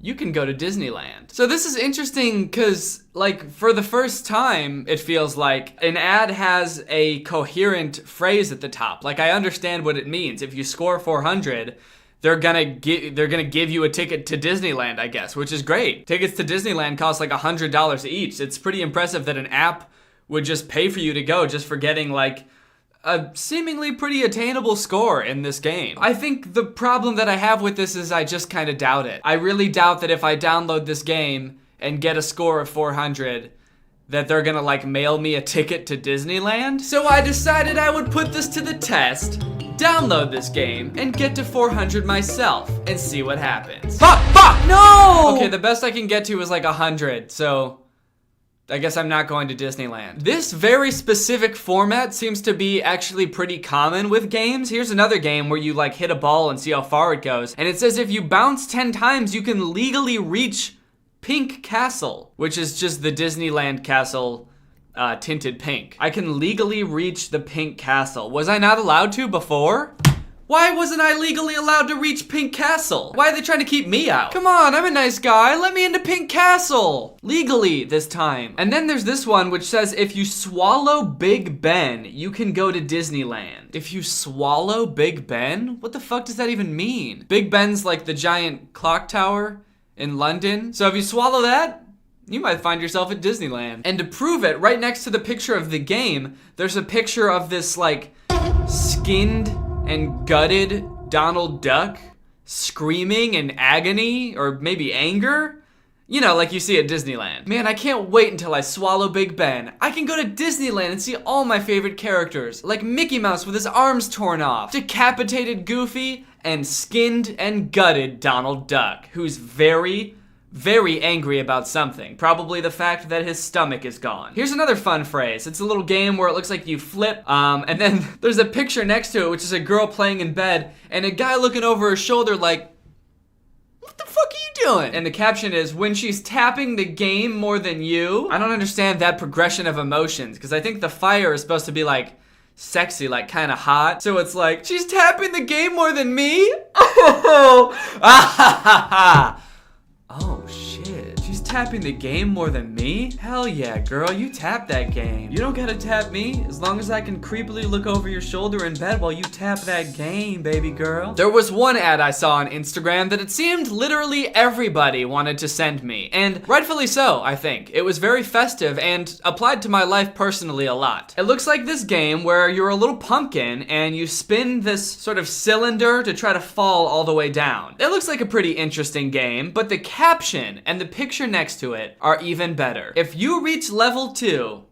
you can go to Disneyland. So this is interesting because, like, for the first time, it feels like an ad has a coherent phrase at the top. Like, I understand what it means. If you score 400, they're gonna give you a ticket to Disneyland, I guess, which is great. Tickets to Disneyland cost like $100 each. It's pretty impressive that an app would just pay for you to go just for getting like a seemingly pretty attainable score in this game. I think the problem that I have with this is I just kind of doubt it. I really doubt that if I download this game and get a score of 400, that they're gonna like mail me a ticket to Disneyland. So I decided I would put this to the test, download this game, and get to 400 myself and see what happens. Fuck! No! Okay, the best I can get to is like 100, so I guess I'm not going to Disneyland. This very specific format seems to be actually pretty common with games. Here's another game where you like hit a ball and see how far it goes. And it says if you bounce 10 times, you can legally reach Pink Castle, which is just the Disneyland castle tinted pink. I can legally reach the Pink Castle. Was I not allowed to before? Why wasn't I legally allowed to reach Pink Castle? Why are they trying to keep me out? Come on, I'm a nice guy. Let me into Pink Castle. Legally this time. And then there's this one which says if you swallow Big Ben, you can go to Disneyland. If you swallow Big Ben? What the fuck does that even mean? Big Ben's like the giant clock tower in London. So if you swallow that, you might find yourself at Disneyland. And to prove it, right next to the picture of the game, there's a picture of this like skinned and gutted Donald Duck screaming in agony or maybe anger. You know, like you see at Disneyland. Man, I can't wait until I swallow Big Ben. I can go to Disneyland and see all my favorite characters, like Mickey Mouse with his arms torn off, decapitated Goofy, and skinned and gutted Donald Duck, who's very angry about something. Probably the fact that his stomach is gone. Here's another fun phrase. It's a little game where it looks like you flip, and then there's a picture next to it, which is a girl playing in bed, and a guy looking over her shoulder like, what the fuck are you doing? And the caption is, when she's tapping the game more than you. I don't understand that progression of emotions, because I think the fire is supposed to be like, sexy, like kind of hot. So it's like, she's tapping the game more than me? Oh, ah ha ha ha. Oh shit. She's tapping the game more than me? Hell yeah, girl, you tap that game. You don't gotta tap me, as long as I can creepily look over your shoulder in bed while you tap that game, baby girl. There was one ad I saw on Instagram that it seemed literally everybody wanted to send me, and rightfully so, I think. It was very festive and applied to my life personally a lot. It looks like this game where you're a little pumpkin and you spin this sort of cylinder to try to fall all the way down. It looks like a pretty interesting game, but the caption and the picture next to it are even better. If you reach level 2,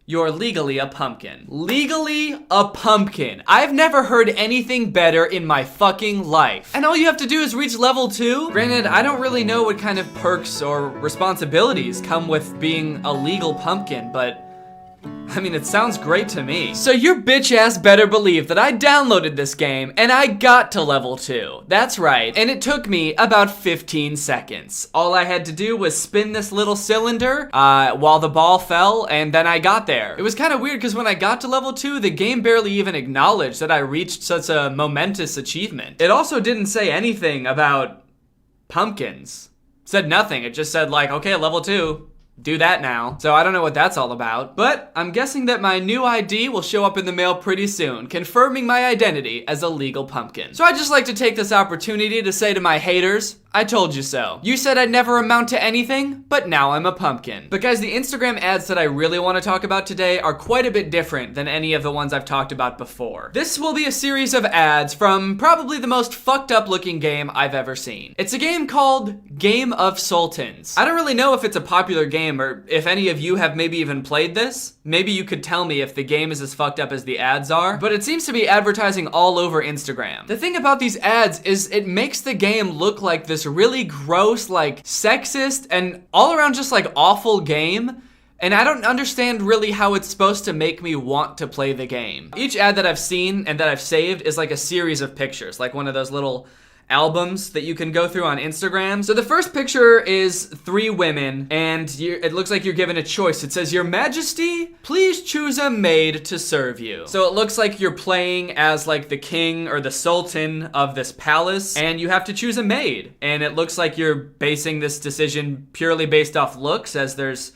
you're legally a pumpkin. Legally a pumpkin. I've never heard anything better in my fucking life. And all you have to do is reach level 2? Granted, I don't really know what kind of perks or responsibilities come with being a legal pumpkin, but I mean, it sounds great to me. So your bitch ass better believe that I downloaded this game and I got to level 2. That's right. And it took me about 15 seconds. All I had to do was spin this little cylinder while the ball fell, and then I got there. It was kind of weird because when I got to level 2, the game barely even acknowledged that I reached such a momentous achievement. It also didn't say anything about pumpkins. It said nothing. It just said like, okay, level 2. Do that now. So I don't know what that's all about, but I'm guessing that my new ID will show up in the mail pretty soon, confirming my identity as a legal pumpkin. So I'd just like to take this opportunity to say to my haters, I told you so. You said I'd never amount to anything, but now I'm a pumpkin. But guys, the Instagram ads that I really want to talk about today are quite a bit different than any of the ones I've talked about before. This will be a series of ads from probably the most fucked up looking game I've ever seen. It's a game called Game of Sultans. I don't really know if it's a popular game or if any of you have maybe even played this. Maybe you could tell me if the game is as fucked up as the ads are, but it seems to be advertising all over Instagram. The thing about these ads is it makes the game look like this really gross, like sexist and all around just like awful game. And I don't understand really how it's supposed to make me want to play the game. Each ad that I've seen and that I've saved is like a series of pictures, like one of those little albums that you can go through on Instagram. So the first picture is 3 women and it looks like you're given a choice. It says, "Your Majesty, please choose a maid to serve you." So it looks like you're playing as like the king or the sultan of this palace and you have to choose a maid. And it looks like you're basing this decision purely based off looks, as there's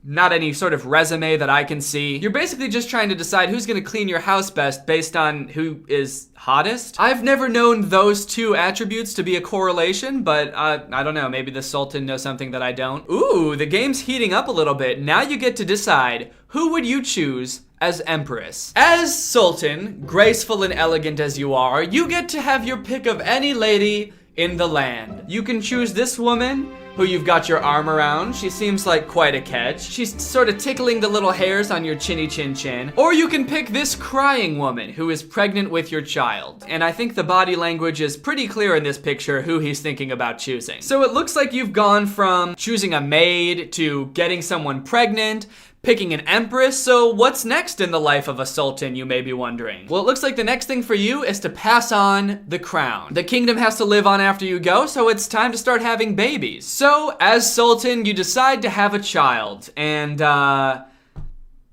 not any sort of resume that I can see. You're basically just trying to decide who's gonna clean your house best based on who is hottest. I've never known those 2 attributes to be a correlation, but I don't know, maybe the Sultan knows something that I don't. Ooh, the game's heating up a little bit. Now you get to decide, who would you choose as Empress? As Sultan, graceful and elegant as you are, you get to have your pick of any lady in the land. You can choose this woman, who you've got your arm around. She seems like quite a catch. She's sort of tickling the little hairs on your chinny chin chin. Or you can pick this crying woman who is pregnant with your child. And I think the body language is pretty clear in this picture who he's thinking about choosing. So it looks like you've gone from choosing a maid to getting someone pregnant, picking an empress. So what's next in the life of a sultan, you may be wondering? Well, it looks like the next thing for you is to pass on the crown. The kingdom has to live on after you go, so it's time to start having babies. So as sultan, you decide to have a child, and the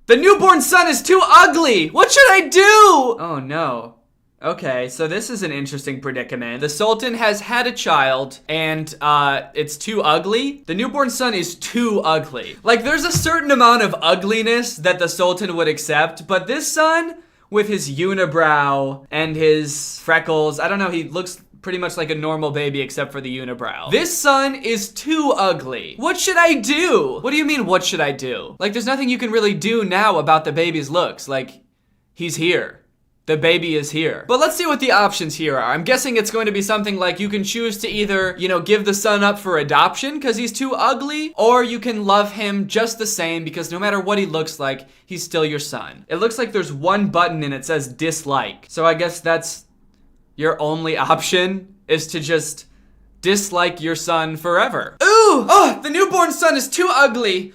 newborn son is too ugly. What should I do? Oh no. Okay, so this is an interesting predicament. The Sultan has had a child and it's too ugly. The newborn son is too ugly. Like, there's a certain amount of ugliness that the Sultan would accept, but this son, with his unibrow and his freckles, I don't know, he looks pretty much like a normal baby except for the unibrow. This son is too ugly. What should I do? What do you mean, what should I do? Like, there's nothing you can really do now about the baby's looks. Like, he's here. The baby is here. But let's see what the options here are. I'm guessing it's going to be something like you can choose to either, you know, give the son up for adoption because he's too ugly, or you can love him just the same because no matter what he looks like, he's still your son. It looks like there's one button and it says dislike. So I guess that's your only option, is to just dislike your son forever. Ooh! Oh, the newborn son is too ugly.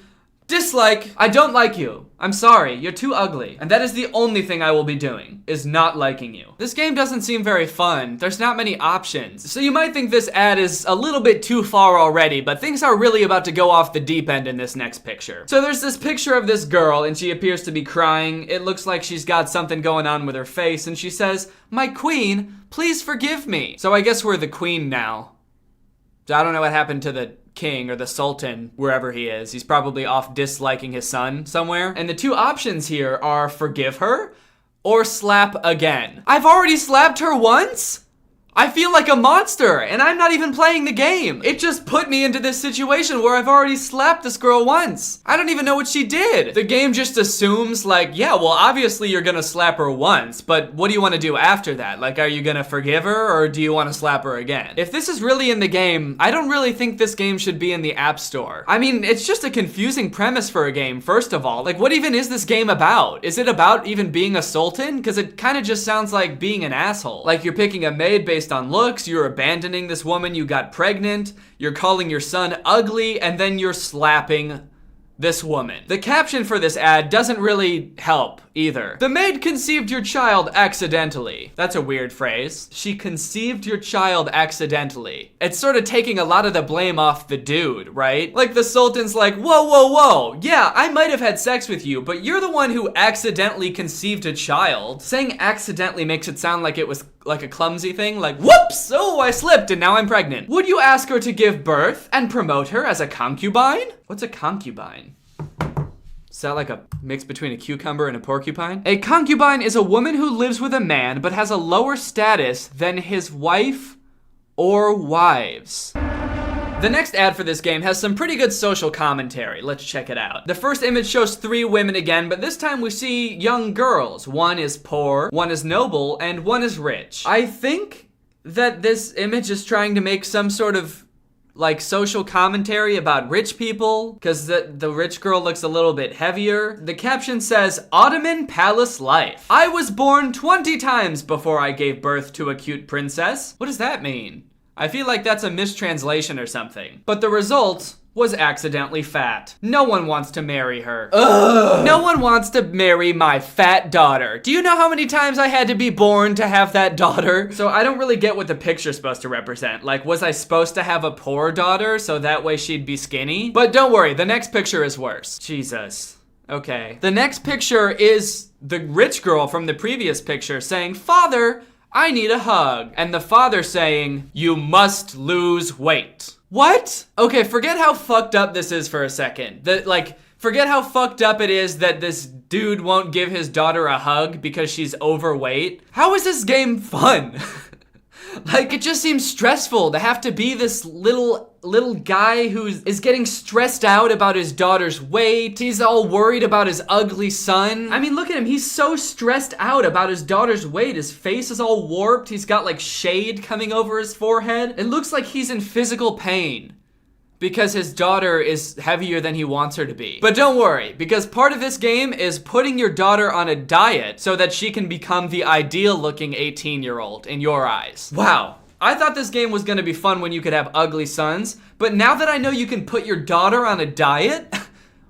Dislike. I don't like you. I'm sorry, you're too ugly. And that is the only thing I will be doing, is not liking you. This game doesn't seem very fun. There's not many options. So you might think this ad is a little bit too far already, but things are really about to go off the deep end in this next picture. So there's this picture of this girl, and she appears to be crying. It looks like she's got something going on with her face, and she says, "My queen, please forgive me." So I guess we're the queen now. So I don't know what happened to the king or the sultan, wherever he is. He's probably off disliking his son somewhere. And the two options here are forgive her or slap again. I've already slapped her once? I feel like a monster, and I'm not even playing the game. It just put me into this situation where I've already slapped this girl once. I don't even know what she did. The game just assumes like, yeah, well, obviously you're gonna slap her once, but what do you want to do after that? Like, are you gonna forgive her, or do you want to slap her again? If this is really in the game, I don't really think this game should be in the App Store. I mean, it's just a confusing premise for a game, first of all. Like, what even is this game about? Is it about even being a sultan? Because it kind of just sounds like being an asshole. Like, you're picking a maid based on looks, you're abandoning this woman you got pregnant, you're calling your son ugly, and then you're slapping this woman. The caption for this ad doesn't really help either. The maid conceived your child accidentally. That's a weird phrase. She conceived your child accidentally. It's sort of taking a lot of the blame off the dude, right? Like the sultan's like, whoa, whoa, whoa. Yeah, I might have had sex with you, but you're the one who accidentally conceived a child. Saying accidentally makes it sound like it was like a clumsy thing, like, whoops, oh, I slipped and now I'm pregnant. Would you ask her to give birth and promote her as a concubine? What's a concubine? Is that like a mix between a cucumber and a porcupine? A concubine is a woman who lives with a man but has a lower status than his wife or wives. The next ad for this game has some pretty good social commentary. Let's check it out. The first image shows 3 women again, but this time we see young girls. One is poor, one is noble, and one is rich. I think that this image is trying to make some sort of like social commentary about rich people, because the rich girl looks a little bit heavier. The caption says, Ottoman Palace Life. I was born 20 times before I gave birth to a cute princess. What does that mean? I feel like that's a mistranslation or something. But the result was accidentally fat. No one wants to marry her. Ugh. No one wants to marry my fat daughter. Do you know how many times I had to be born to have that daughter? So I don't really get what the picture's supposed to represent. Like, was I supposed to have a poor daughter so that way she'd be skinny? But don't worry, the next picture is worse. Jesus. Okay. The next picture is the rich girl from the previous picture saying, Father, I need a hug. And the father saying, you must lose weight. What? Okay, forget how fucked up this is for a second. Forget how fucked up it is that this dude won't give his daughter a hug because she's overweight. How is this game fun? Like, it just seems stressful to have to be this little guy who is getting stressed out about his daughter's weight. He's all worried about his ugly son. I mean, look at him. He's so stressed out about his daughter's weight. His face is all warped. He's got like shade coming over his forehead. It looks like he's in physical pain because his daughter is heavier than he wants her to be. But don't worry, because part of this game is putting your daughter on a diet so that she can become the ideal looking 18-year-old in your eyes. Wow. I thought this game was gonna be fun when you could have ugly sons, but now that I know you can put your daughter on a diet,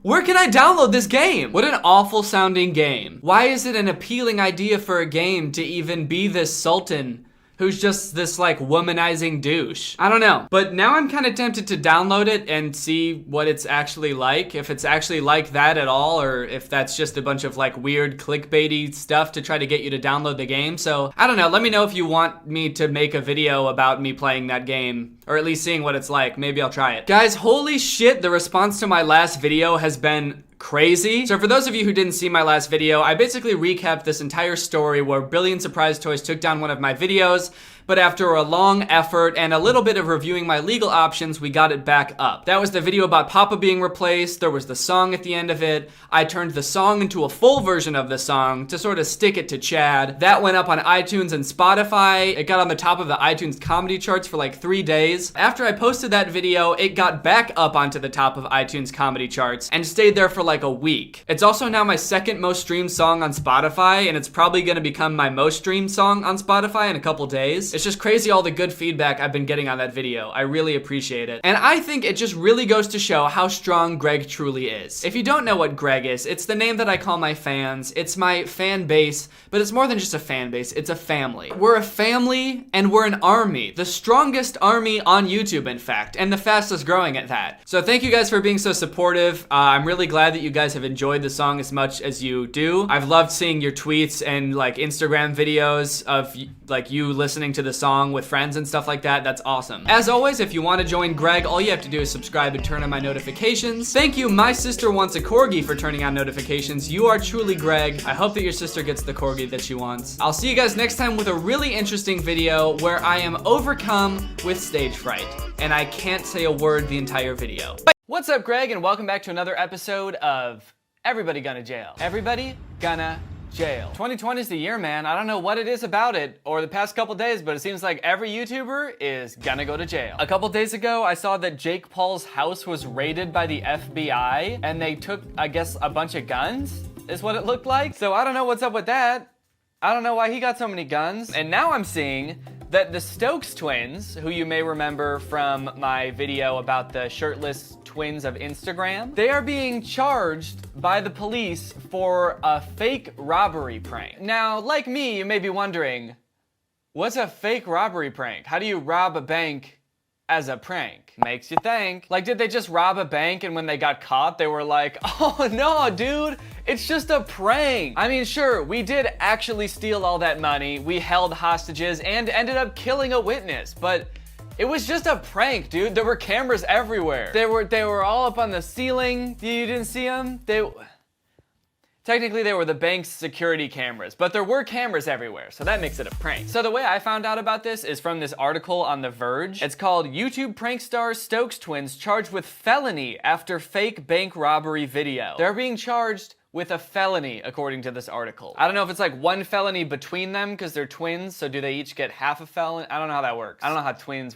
where can I download this game? What an awful sounding game. Why is it an appealing idea for a game to even be this sultan who's just this like womanizing douche? I don't know, but now I'm kind of tempted to download it and see what it's actually like, if it's actually like that at all, or if that's just a bunch of like weird clickbaity stuff to try to get you to download the game. So I don't know, let me know if you want me to make a video about me playing that game, or at least seeing what it's like. Maybe I'll try it. Guys, holy shit, the response to my last video has been crazy. So for those of you who didn't see my last video, I basically recapped this entire story where Billion Surprise Toys took down one of my videos, but after a long effort and a little bit of reviewing my legal options, we got it back up. That was the video about Papa being replaced. There was the song at the end of it. I turned the song into a full version of the song to sort of stick it to Chad. That went up on iTunes and Spotify. It got on the top of the iTunes comedy charts for like 3 days. After I posted that video, it got back up onto the top of iTunes comedy charts and stayed there for like a week. It's also now my second most streamed song on Spotify, and it's probably gonna become my most streamed song on Spotify in a couple days. It's just crazy all the good feedback I've been getting on that video. I really appreciate it. And I think it just really goes to show how strong Greg truly is. If you don't know what Greg is, it's the name that I call my fans. It's my fan base, but it's more than just a fan base, it's a family. We're a family and we're an army. The strongest army on YouTube, in fact, and the fastest growing at that. So thank you guys for being so supportive. I'm really glad that you guys have enjoyed the song as much as you do. I've loved seeing your tweets and like Instagram videos of like you listening to the the song with friends and stuff like that. That's awesome. As always, if you want to join Greg, all you have to do is subscribe and turn on my notifications. Thank you, My Sister Wants a Corgi, for turning on notifications. You are truly Greg. I hope that your sister gets the corgi that she wants. I'll see you guys next time with a really interesting video where I am overcome with stage fright, and I can't say a word the entire video. Bye. What's up, Greg, and welcome back to another episode of Everybody Gonna Jail. Everybody Gonna Jail. 2020 is the year, man. I don't know what it is about it or the past couple days, but it seems like every YouTuber is gonna go to jail. A couple days ago, I saw that Jake Paul's house was raided by the FBI, and they took, I guess, a bunch of guns, is what it looked like. So I don't know what's up with that. I don't know why he got so many guns. And now I'm seeing that the Stokes twins, who you may remember from my video about the shirtless twins of Instagram, they are being charged by the police for a fake robbery prank. Now, like me, you may be wondering, what's a fake robbery prank? How do you rob a bank as a prank? Makes you think. Like, did they just rob a bank and when they got caught, they were like, oh no, dude, it's just a prank. I mean, sure, we did actually steal all that money, we held hostages and ended up killing a witness, but it was just a prank, dude. There were cameras everywhere. They were all up on the ceiling. You didn't see them? Technically, they were the bank's security cameras, but there were cameras everywhere, so that makes it a prank. So the way I found out about this is from this article on The Verge. It's called YouTube Prank Star Stokes Twins Charged with Felony After Fake Bank Robbery Video. They're being charged with a felony, according to this article. I don't know if it's like one felony between them because they're twins, so do they each get half a felony? I don't know how that works. I don't know how twin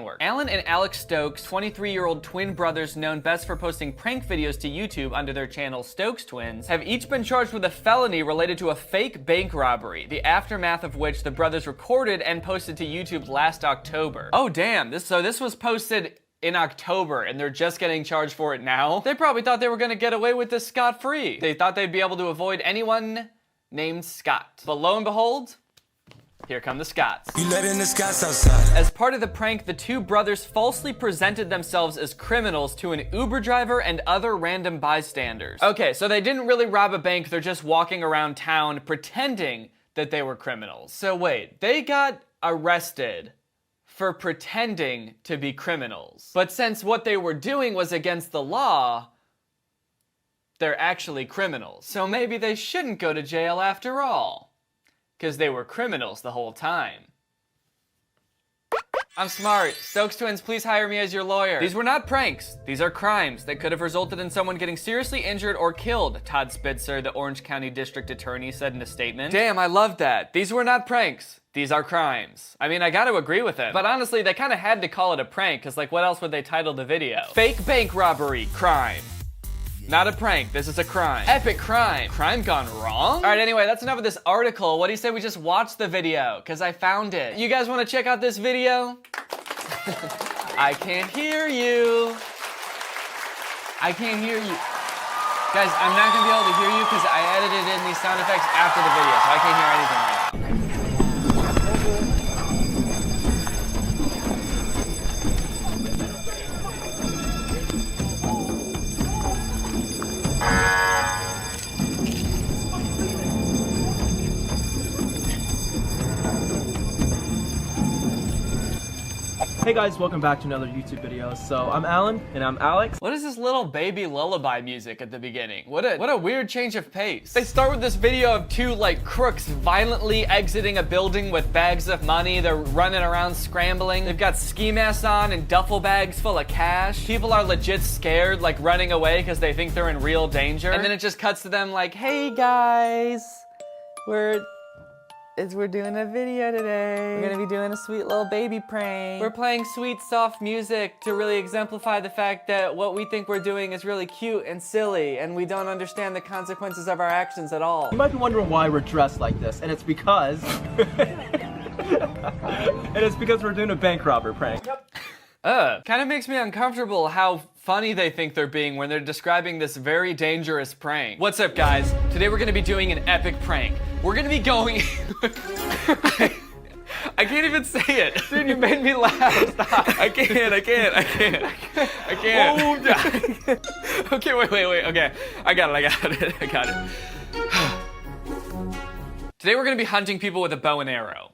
works. Alan and Alex Stokes, 23-year-old twin brothers known best for posting prank videos to YouTube under their channel Stokes Twins, have each been charged with a felony related to a fake bank robbery, the aftermath of which the brothers recorded and posted to YouTube last October. Oh damn, this was posted in October and they're just getting charged for it now? They probably thought they were gonna get away with this scot-free. They thought they'd be able to avoid anyone named Scott. But lo and behold, here come the Scotts. You letting the Scotts outside. As part of the prank, the two brothers falsely presented themselves as criminals to an Uber driver and other random bystanders. Okay, so they didn't really rob a bank, they're just walking around town pretending that they were criminals. So wait, they got arrested for pretending to be criminals. But since what they were doing was against the law, they're actually criminals. So maybe they shouldn't go to jail after all, because they were criminals the whole time. I'm smart. Stokes Twins, please hire me as your lawyer. These were not pranks. These are crimes that could have resulted in someone getting seriously injured or killed, Todd Spitzer, the Orange County District Attorney, said in a statement. Damn, I love that. These were not pranks. These are crimes. I mean, I gotta agree with him. But honestly, they kind of had to call it a prank, because like, what else would they title the video? Fake bank robbery, crime. Not a prank, this is a crime. Epic crime. Crime gone wrong? All right, anyway, that's enough of this article. What do you say we just watch the video? Because I found it. You guys want to check out this video? I can't hear you. I can't hear you. Guys, I'm not gonna be able to hear you because I edited in these sound effects after the video, so I can't hear anything right now. Hey guys, welcome back to another YouTube video. So I'm Alan and I'm Alex. What is this little baby lullaby music at the beginning? What a weird change of pace. They start with this video of two like crooks violently exiting a building with bags of money. They're running around scrambling. They've got ski masks on and duffel bags full of cash. People are legit scared, like running away because they think they're in real danger. And then it just cuts to them like, hey guys, we're doing a video today. We're gonna be doing a sweet little baby prank. We're playing sweet, soft music to really exemplify the fact that what we think we're doing is really cute and silly, and we don't understand the consequences of our actions at all. You might be wondering why we're dressed like this, and it's because... we're doing a bank robber prank. Kind of makes me uncomfortable how funny they think they're being when they're describing this very dangerous prank. What's up, guys? Today we're gonna be doing an epic prank. We're gonna be going... I can't even say it. Dude, you made me laugh. Stop. I can't. Oh, yeah. Okay, wait. Okay, I got it. Today we're gonna be hunting people with a bow and arrow.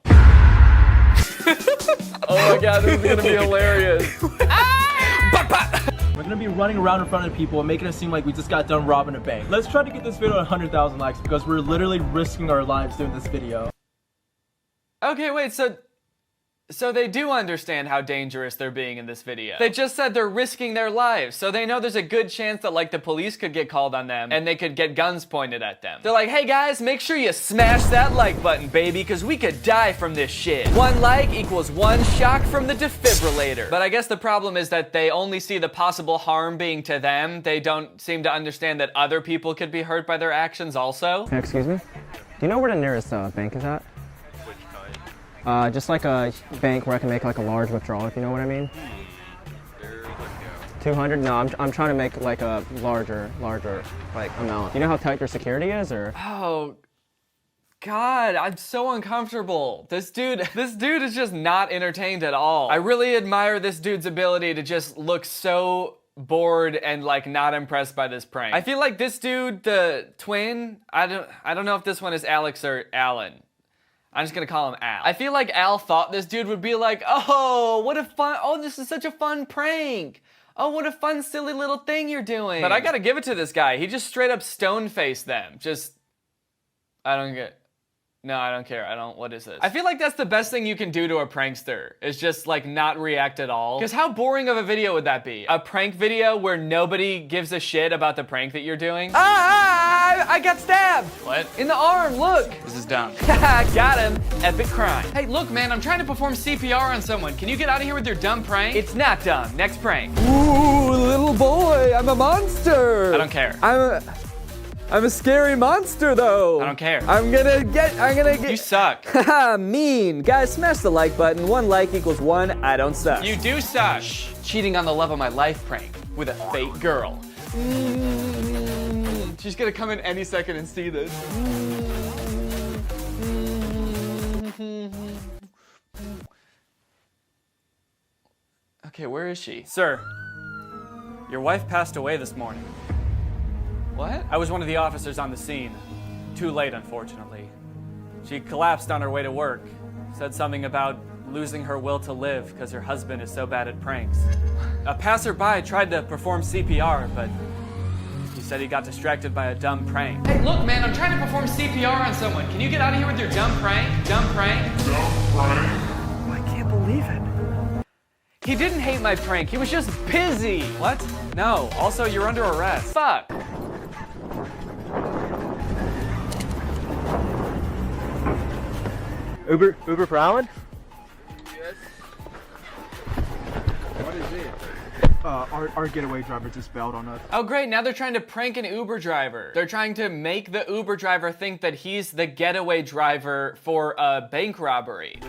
Oh my god, this is gonna be hilarious. We're gonna be running around in front of people and making it seem like we just got done robbing a bank. Let's try to get this video at 100,000 likes because we're literally risking our lives doing this video. Okay, wait, so they do understand how dangerous they're being in this video. They just said they're risking their lives, so they know there's a good chance that like the police could get called on them and they could get guns pointed at them. They're like, hey guys, make sure you smash that like button, baby, because we could die from this shit. 1 like equals 1 shock from the defibrillator. But I guess the problem is that they only see the possible harm being to them. They don't seem to understand that other people could be hurt by their actions also. Excuse me? Do you know where the nearest bank is at? Just like a bank where I can make like a large withdrawal, if you know what I mean. 200? No, I'm trying to make like a larger like amount. You know how tight your security is, or? Oh, God, I'm so uncomfortable. This dude is just not entertained at all. I really admire this dude's ability to just look so bored and like not impressed by this prank. I feel like this dude, the twin, I don't know if this one is Alex or Alan. I'm just gonna call him Al. I feel like Al thought this dude would be like, oh, what a fun, oh, this is such a fun prank. Oh, what a fun, silly little thing you're doing. But I gotta give it to this guy. He just straight up stone-faced them. Just, I don't get, no, I don't care. What is this? I feel like that's the best thing you can do to a prankster, is just like not react at all. Because how boring of a video would that be? A prank video where nobody gives a shit about the prank that you're doing? I got stabbed! What? In the arm, look! This is dumb. Got him. Epic crime. Hey, look, man, I'm trying to perform CPR on someone. Can you get out of here with your dumb prank? It's not dumb. Next prank. Ooh, little boy, I'm a monster. I don't care. I'm a scary monster, though. I don't care. I'm gonna get. You suck. Haha, mean. Guys, smash the like button. 1 like equals 1 I don't suck. You do suck. Cheating on the love of my life prank with a fake girl. She's gonna come in any second and see this. Okay, where is she? Sir, your wife passed away this morning. What? I was one of the officers on the scene. Too late, unfortunately. She collapsed on her way to work. Said something about losing her will to live because her husband is so bad at pranks. A passerby tried to perform CPR, but he said he got distracted by a dumb prank. Hey, look, man, I'm trying to perform CPR on someone. Can you get out of here with your dumb prank? Dumb prank? Dumb prank? I can't believe it. He didn't hate my prank. He was just busy. What? No. Also, you're under arrest. Fuck. Uber for Alan? Yes. What is it? Our getaway driver just bailed on us. Oh great, now they're trying to prank an Uber driver. They're trying to make the Uber driver think that he's the getaway driver for a bank robbery.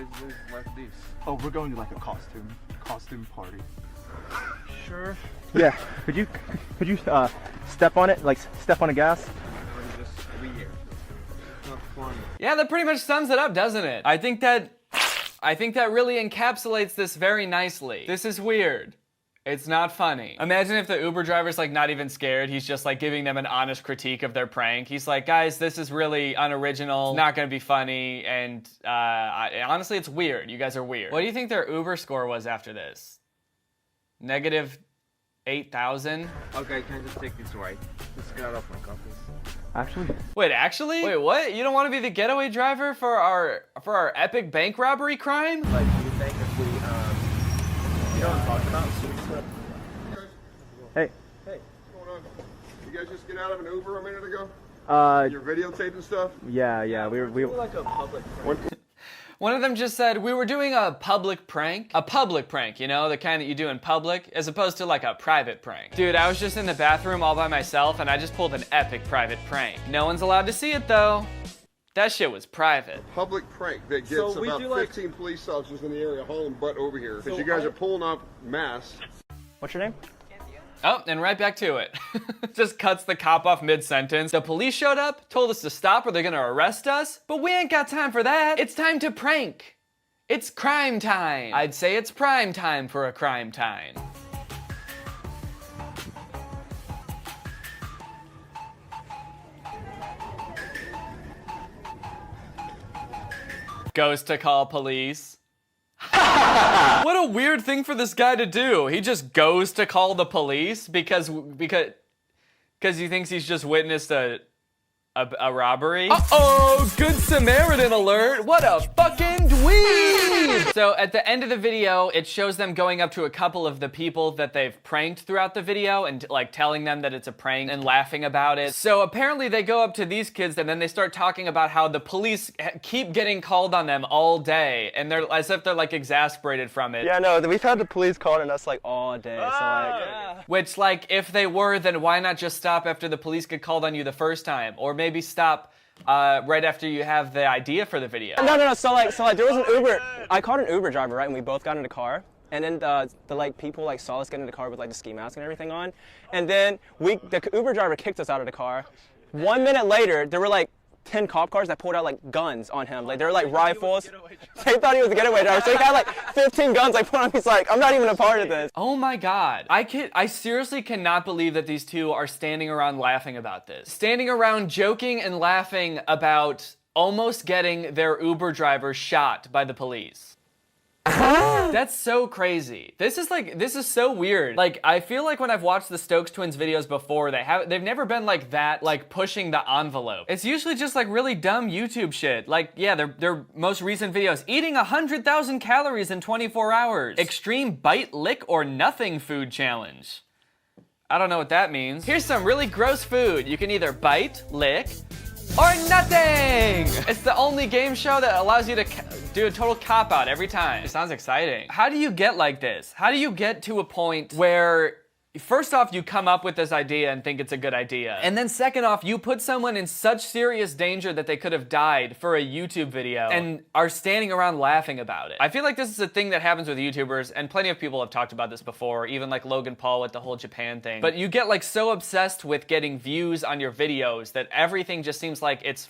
What's this? Oh, we're going to like a costume party. Sure. Yeah. Could you step on it, like step on the gas? Yeah, that pretty much sums it up, doesn't it? I think that really encapsulates this very nicely. This is weird. It's not funny. Imagine if the Uber driver's like not even scared. He's just like giving them an honest critique of their prank. He's like, guys, this is really unoriginal. It's not gonna be funny. And honestly, it's weird. You guys are weird. What do you think their Uber score was after this? Negative 8,000? Okay, can I just take this right? Just get off my compass. Actually? Wait, actually? Wait, what? You don't want to be the getaway driver for our epic bank robbery crime? Like, do you think if we, you know what I'm talking about? Hey. Hey, what's going on? You guys just get out of an Uber a minute ago? You're videotaping stuff? Yeah, we like a public prank. One of them just said, we were doing a public prank. A public prank, you know, the kind that you do in public, as opposed to like a private prank. Dude, I was just in the bathroom all by myself and I just pulled an epic private prank. No one's allowed to see it though. That shit was private. Public prank that gets about 15 police officers in the area hauling butt over here. Because you guys are pulling up masks. What's your name? Oh, and right back to it. Just cuts the cop off mid-sentence. The police showed up, told us to stop or they're gonna arrest us, but we ain't got time for that. It's time to prank. It's crime time. I'd say it's prime time for a crime time. Goes to call police. What a weird thing for this guy to do. He just goes to call the police because he thinks he's just witnessed a robbery. Uh-oh, Good Samaritan alert. What a fucking dweeb. So at the end of the video, it shows them going up to a couple of the people that they've pranked throughout the video and like telling them that it's a prank and laughing about it. So apparently they go up to these kids and then they start talking about how the police keep getting called on them all day and they're as if they're like exasperated from it. Yeah, no, we've had the police calling us like all day, so like... Yeah. Which like, if they were, then why not just stop after the police get called on you the first time? Or maybe stop right after you have the idea for the video. No. So like there was an Uber. I called an Uber driver, right? And we both got in the car. And then the like people like saw us get in the car with like the ski mask and everything on. And then the Uber driver kicked us out of the car. 1 minute later, there were like 10 cop cars that pulled out like guns on him. Like they were like rifles. They thought he was a getaway driver. So he had like 15 guns like put on. He's like, I'm not even a part of this. Oh my God. I seriously cannot believe that these two are standing around laughing about this. Standing around joking and laughing about almost getting their Uber driver shot by the police. That's so crazy. This is so weird. Like, I feel like when I've watched the Stokes twins videos before, they've never been like that, like pushing the envelope. It's usually just like really dumb YouTube shit. Like, yeah, their most recent videos, eating 100,000 calories in 24 hours. Extreme bite, lick, or nothing food challenge. I don't know what that means. Here's some really gross food. You can either bite, lick, or nothing! It's the only game show that allows you to do a total cop-out every time. It sounds exciting. How do you get like this? How do you get to a point where, first off, you come up with this idea and think it's a good idea. And then second off, you put someone in such serious danger that they could have died for a YouTube video and are standing around laughing about it. I feel like this is a thing that happens with YouTubers, and plenty of people have talked about this before, even like Logan Paul with the whole Japan thing. But you get like so obsessed with getting views on your videos that everything just seems like it's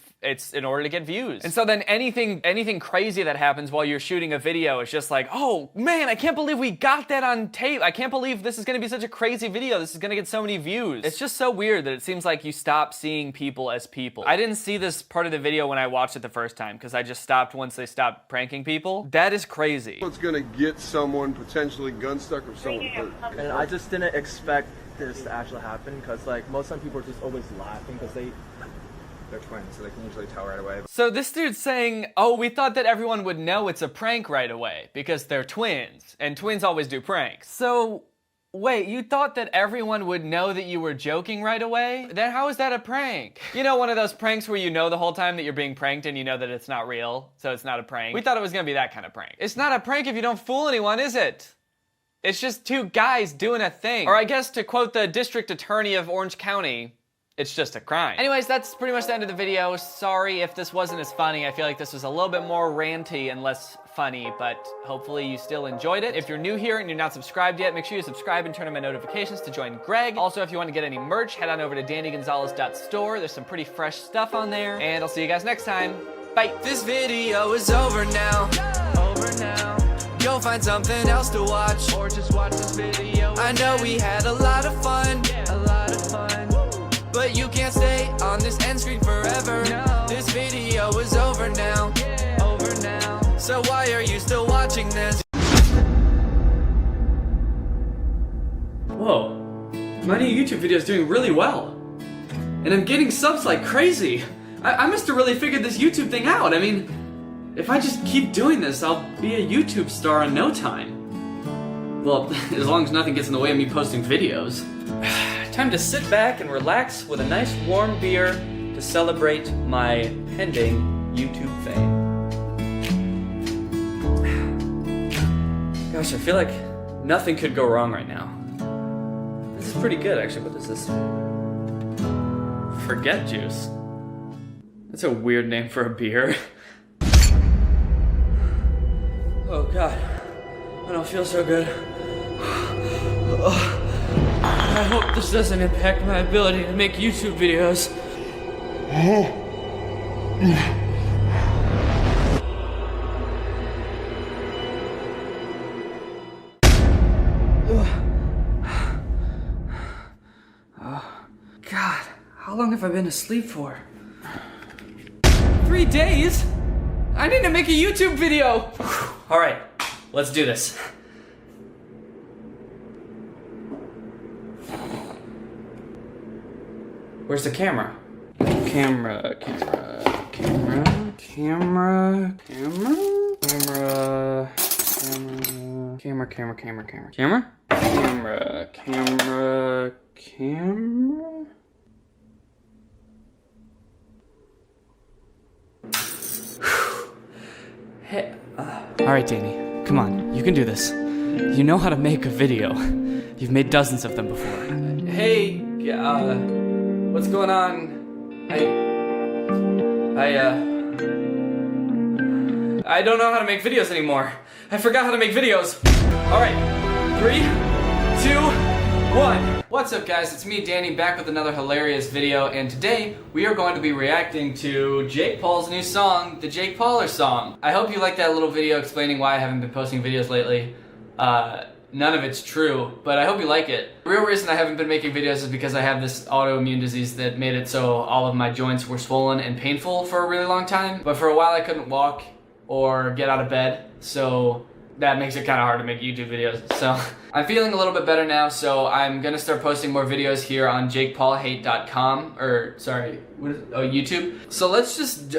in order to get views. And so then anything crazy that happens while you're shooting a video is just like, oh man, I can't believe we got that on tape. I can't believe this is gonna be such a crazy video. This is gonna get so many views. It's just so weird that it seems like you stop seeing people as people. I didn't see this part of the video when I watched it the first time because I just stopped once they stopped pranking people. That is crazy. It's gonna get someone potentially gun stuck or someone hurt. And I just didn't expect this to actually happen because like most of the time people are just always laughing because they're twins, so they can usually tell right away. So this dude's saying, oh, we thought that everyone would know it's a prank right away because they're twins, and twins always do pranks. So, wait, you thought that everyone would know that you were joking right away? Then how is that a prank? You know, one of those pranks where you know the whole time that you're being pranked and you know that it's not real, so it's not a prank. We thought it was gonna be that kind of prank. It's not a prank if you don't fool anyone, is it? It's just two guys doing a thing. Or I guess to quote the district attorney of Orange County, it's just a crime. Anyways, that's pretty much the end of the video. Sorry if this wasn't as funny. I feel like this was a little bit more ranty and less funny, but hopefully you still enjoyed it. If you're new here and you're not subscribed yet, make sure you subscribe and turn on my notifications to join Greg. Also, if you want to get any merch, head on over to dannygonzalez.store. There's some pretty fresh stuff on there, and I'll see you guys next time. Bye. This video is over now. You'll find something else to watch, or just watch this video. I know we had a lot of fun, but you can't stay on this end screen forever. No. This video is over now. So why are you still watching this? Whoa, my new YouTube video is doing really well. And I'm getting subs like crazy. I must have really figured this YouTube thing out. I mean, if I just keep doing this, I'll be a YouTube star in no time. Well, as long as nothing gets in the way of me posting videos. Time to sit back and relax with a nice warm beer to celebrate my pending YouTube fame. Gosh, I feel like nothing could go wrong right now. This is pretty good, actually. What is this? Forget juice. That's a weird name for a beer. Oh God, I don't feel so good. I hope this doesn't impact my ability to make YouTube videos. God, how long have I been asleep for? 3 days? I need to make a YouTube video! Alright, Let's do this. Where's the camera? Camera. Hey, all right, Danny, come on, you can do this. You know how to make a video. You've made dozens of them before. Hey, what's going on? I don't know how to make videos anymore. I forgot how to make videos. All right, 3, 2, 1. What's up, guys? It's me, Danny, back with another hilarious video, and today we are going to be reacting to Jake Paul's new song, the Jake Pauler song. I hope you liked that little video explaining why I haven't been posting videos lately. None of it's true, but I hope you like it. The real reason I haven't been making videos is because I have this autoimmune disease that made it so all of my joints were swollen and painful for a really long time. But for a while I couldn't walk or get out of bed, so that makes it kind of hard to make YouTube videos. So I'm feeling a little bit better now, so I'm gonna start posting more videos here on JakePaulHate.com, or sorry, YouTube. So let's just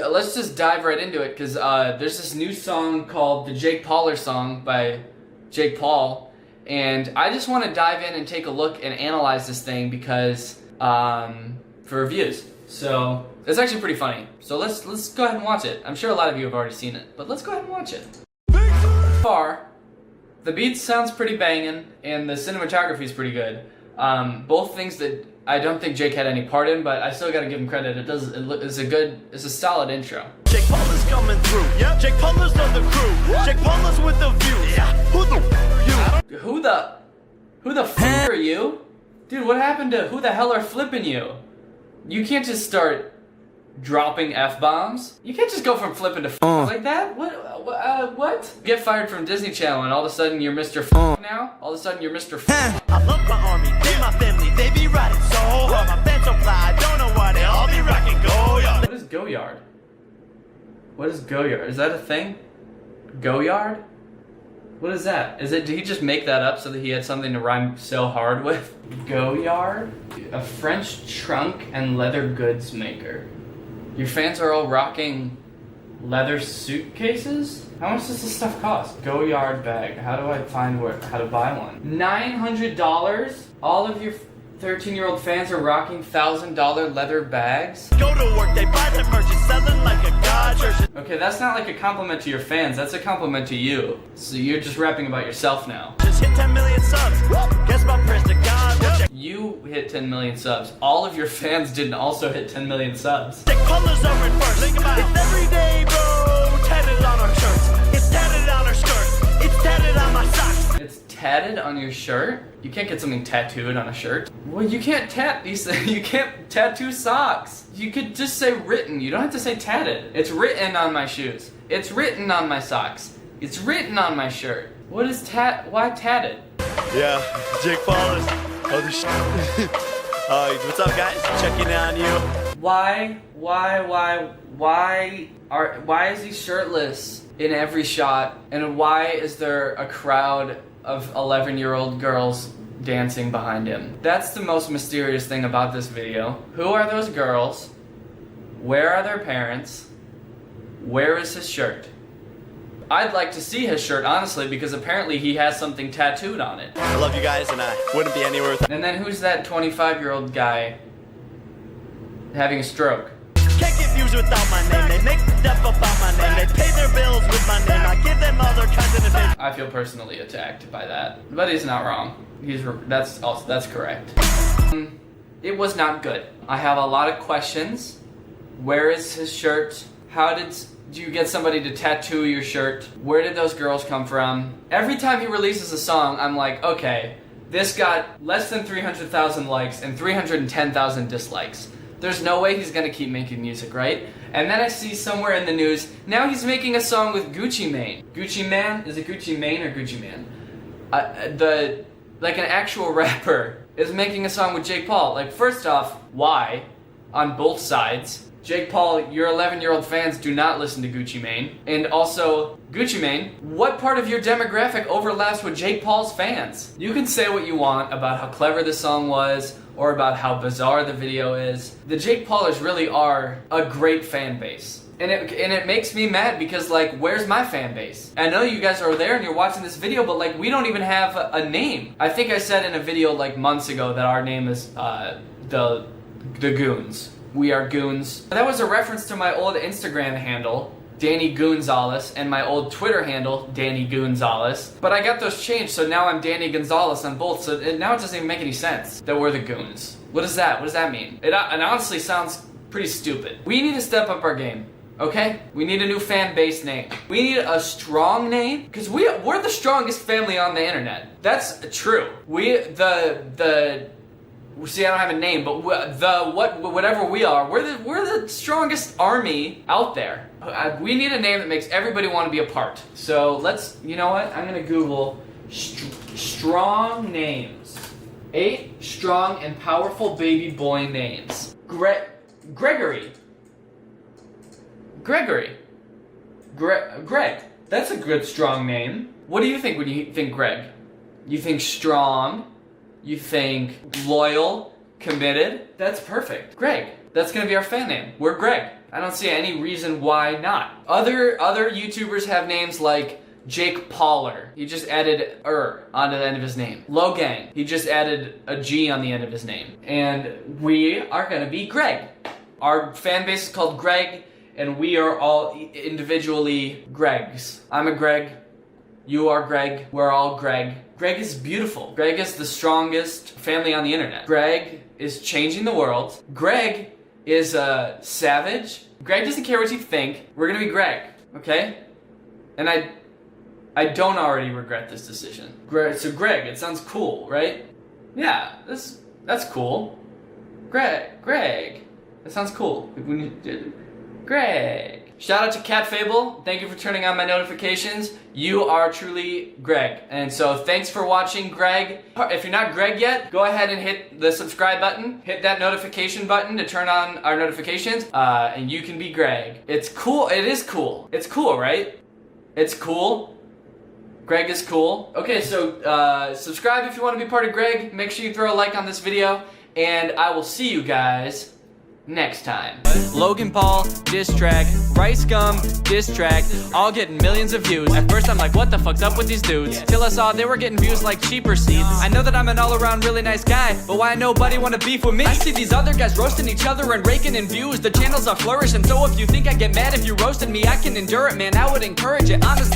dive right into it, because there's this new song called the Jake Pauler song by Jake Paul, and I just want to dive in and take a look and analyze this thing because for reviews. So it's actually pretty funny. So let's go ahead and watch it. I'm sure a lot of you have already seen it, but let's go ahead and watch it. So far, the beat sounds pretty banging and the cinematography is pretty good. Both things that I don't think Jake had any part in, but I still got to give him credit. It's a solid intro. Jake Paul is coming through. Yep. Jake Paul's on the crew. Jake Paul's with the views. Yeah. Who the f are you? Dude, what happened to who the hell are flipping you? You can't just start dropping F-bombs. You can't just go from flipping to like that. What? Get fired from Disney Channel and all of a sudden you're Mr. Now? All of a sudden you're Mr. I love my army, they my family, they be riding so hard. My fans so fly, I don't know why they all be rocking Go-Yard. What is Go-Yard? What is Go-Yard? Is that a thing? Go-Yard? What is that? Did he just make that up so that he had something to rhyme so hard with? Go-Yard? A French trunk and leather goods maker. Your fans are all rocking leather suitcases? How much does this stuff cost? Go-Yard bag. How do I find how to buy one? $900? All of your 13-year-old fans are rocking $1,000 leather bags? Go to work, they buy the merch, it's selling like a god church. Okay, that's not like a compliment to your fans, that's a compliment to you. So you're just rapping about yourself now. Just hit 10 million subs. Guess my prayers to God. You hit 10 million subs. All of your fans didn't also hit 10 million subs. The colors are in first. It's every day, bro. Tatted on our shirts. It's tatted on our skirt. It's tatted on my socks. It's tatted on your shirt? You can't get something tattooed on a shirt. Well, you can't you can't tattoo socks. You could just say written. You don't have to say tatted. It's written on my shoes. It's written on my socks. It's written on my shirt. What is why tatted? Yeah, Jake Paul is other shit. What's up, guys? Checking in on you. Why is he shirtless in every shot? And why is there a crowd of 11-year-old girls dancing behind him? That's the most mysterious thing about this video. Who are those girls? Where are their parents? Where is his shirt? I'd like to see his shirt, honestly, because apparently he has something tattooed on it. I love you guys, and I wouldn't be anywhere without. And then who's that 25-year-old guy having a stroke? Can't get views without my name. They make stuff about my name. They pay their bills with my name. I give them all their content and I feel personally attacked by that, but he's not wrong. That's correct. It was not good. I have a lot of questions. Where is his shirt? How did you get somebody to tattoo your shirt? Where did those girls come from? Every time he releases a song, I'm like, okay, this got less than 300,000 likes and 310,000 dislikes. There's no way he's gonna keep making music, right? And then I see somewhere in the news, now he's making a song with Gucci Mane. Gucci Man? Is it Gucci Mane or Gucci Man? Like an actual rapper is making a song with Jake Paul. Like, first off, why? On both sides. Jake Paul, your 11-year-old fans do not listen to Gucci Mane. And also, Gucci Mane, what part of your demographic overlaps with Jake Paul's fans? You can say what you want about how clever the song was, or about how bizarre the video is. The Jake Paulers really are a great fan base. And it makes me mad because, like, where's my fan base? I know you guys are there and you're watching this video, but, like, we don't even have a name. I think I said in a video, like, months ago that our name is, the Goons. We are Goons. That was a reference to my old Instagram handle, Danny Gonzalez, and my old Twitter handle, Danny Gonzalez. But I got those changed, so now I'm Danny Gonzalez on both, so now it doesn't even make any sense that we're the Goons. What is that? What does that mean? It honestly sounds pretty stupid. We need to step up our game, okay? We need a new fan base name. We need a strong name, because we're the strongest family on the internet. That's true. See, I don't have a name, but whatever we are, we're the strongest army out there. We need a name that makes everybody want to be a part. So let's, you know what? I'm gonna Google strong names. 8 strong and powerful baby boy names. Gregory. Greg. That's a good strong name. What do you think when you think Greg? You think strong? You think loyal, committed? That's perfect. Greg. That's gonna be our fan name. We're Greg. I don't see any reason why not. Other YouTubers have names like Jake Pauler. He just added onto the end of his name. Logang. He just added a G on the end of his name. And we are gonna be Greg. Our fan base is called Greg, and we are all individually Gregs. I'm a Greg. You are Greg. We're all Greg. Greg is beautiful. Greg is the strongest family on the internet. Greg is changing the world. Greg is a savage. Greg doesn't care what you think. We're gonna be Greg, okay? And I don't already regret this decision. So Greg, it sounds cool, right? Yeah, that's cool. Greg. That sounds cool. Greg. Shout out to Cat Fable. Thank you for turning on my notifications. You are truly Greg. And so thanks for watching, Greg. If you're not Greg yet, go ahead and hit the subscribe button. Hit that notification button to turn on our notifications. And you can be Greg. It's cool. It is cool. It's cool, right? It's cool. Greg is cool. Okay, so subscribe if you want to be part of Greg. Make sure you throw a like on this video. And I will see you guys next time. Logan Paul, diss track. Rice Gum, diss track. All getting millions of views. At first I'm like, what the fuck's up with these dudes? Till I saw they were getting views like cheaper seats. I know that I'm an all-around really nice guy, but why nobody wanna beef with me? I see these other guys roasting each other and raking in views. The channels are flourishing, so if you think I get mad if you roasted me, I can endure it, man. I would encourage it. Honestly,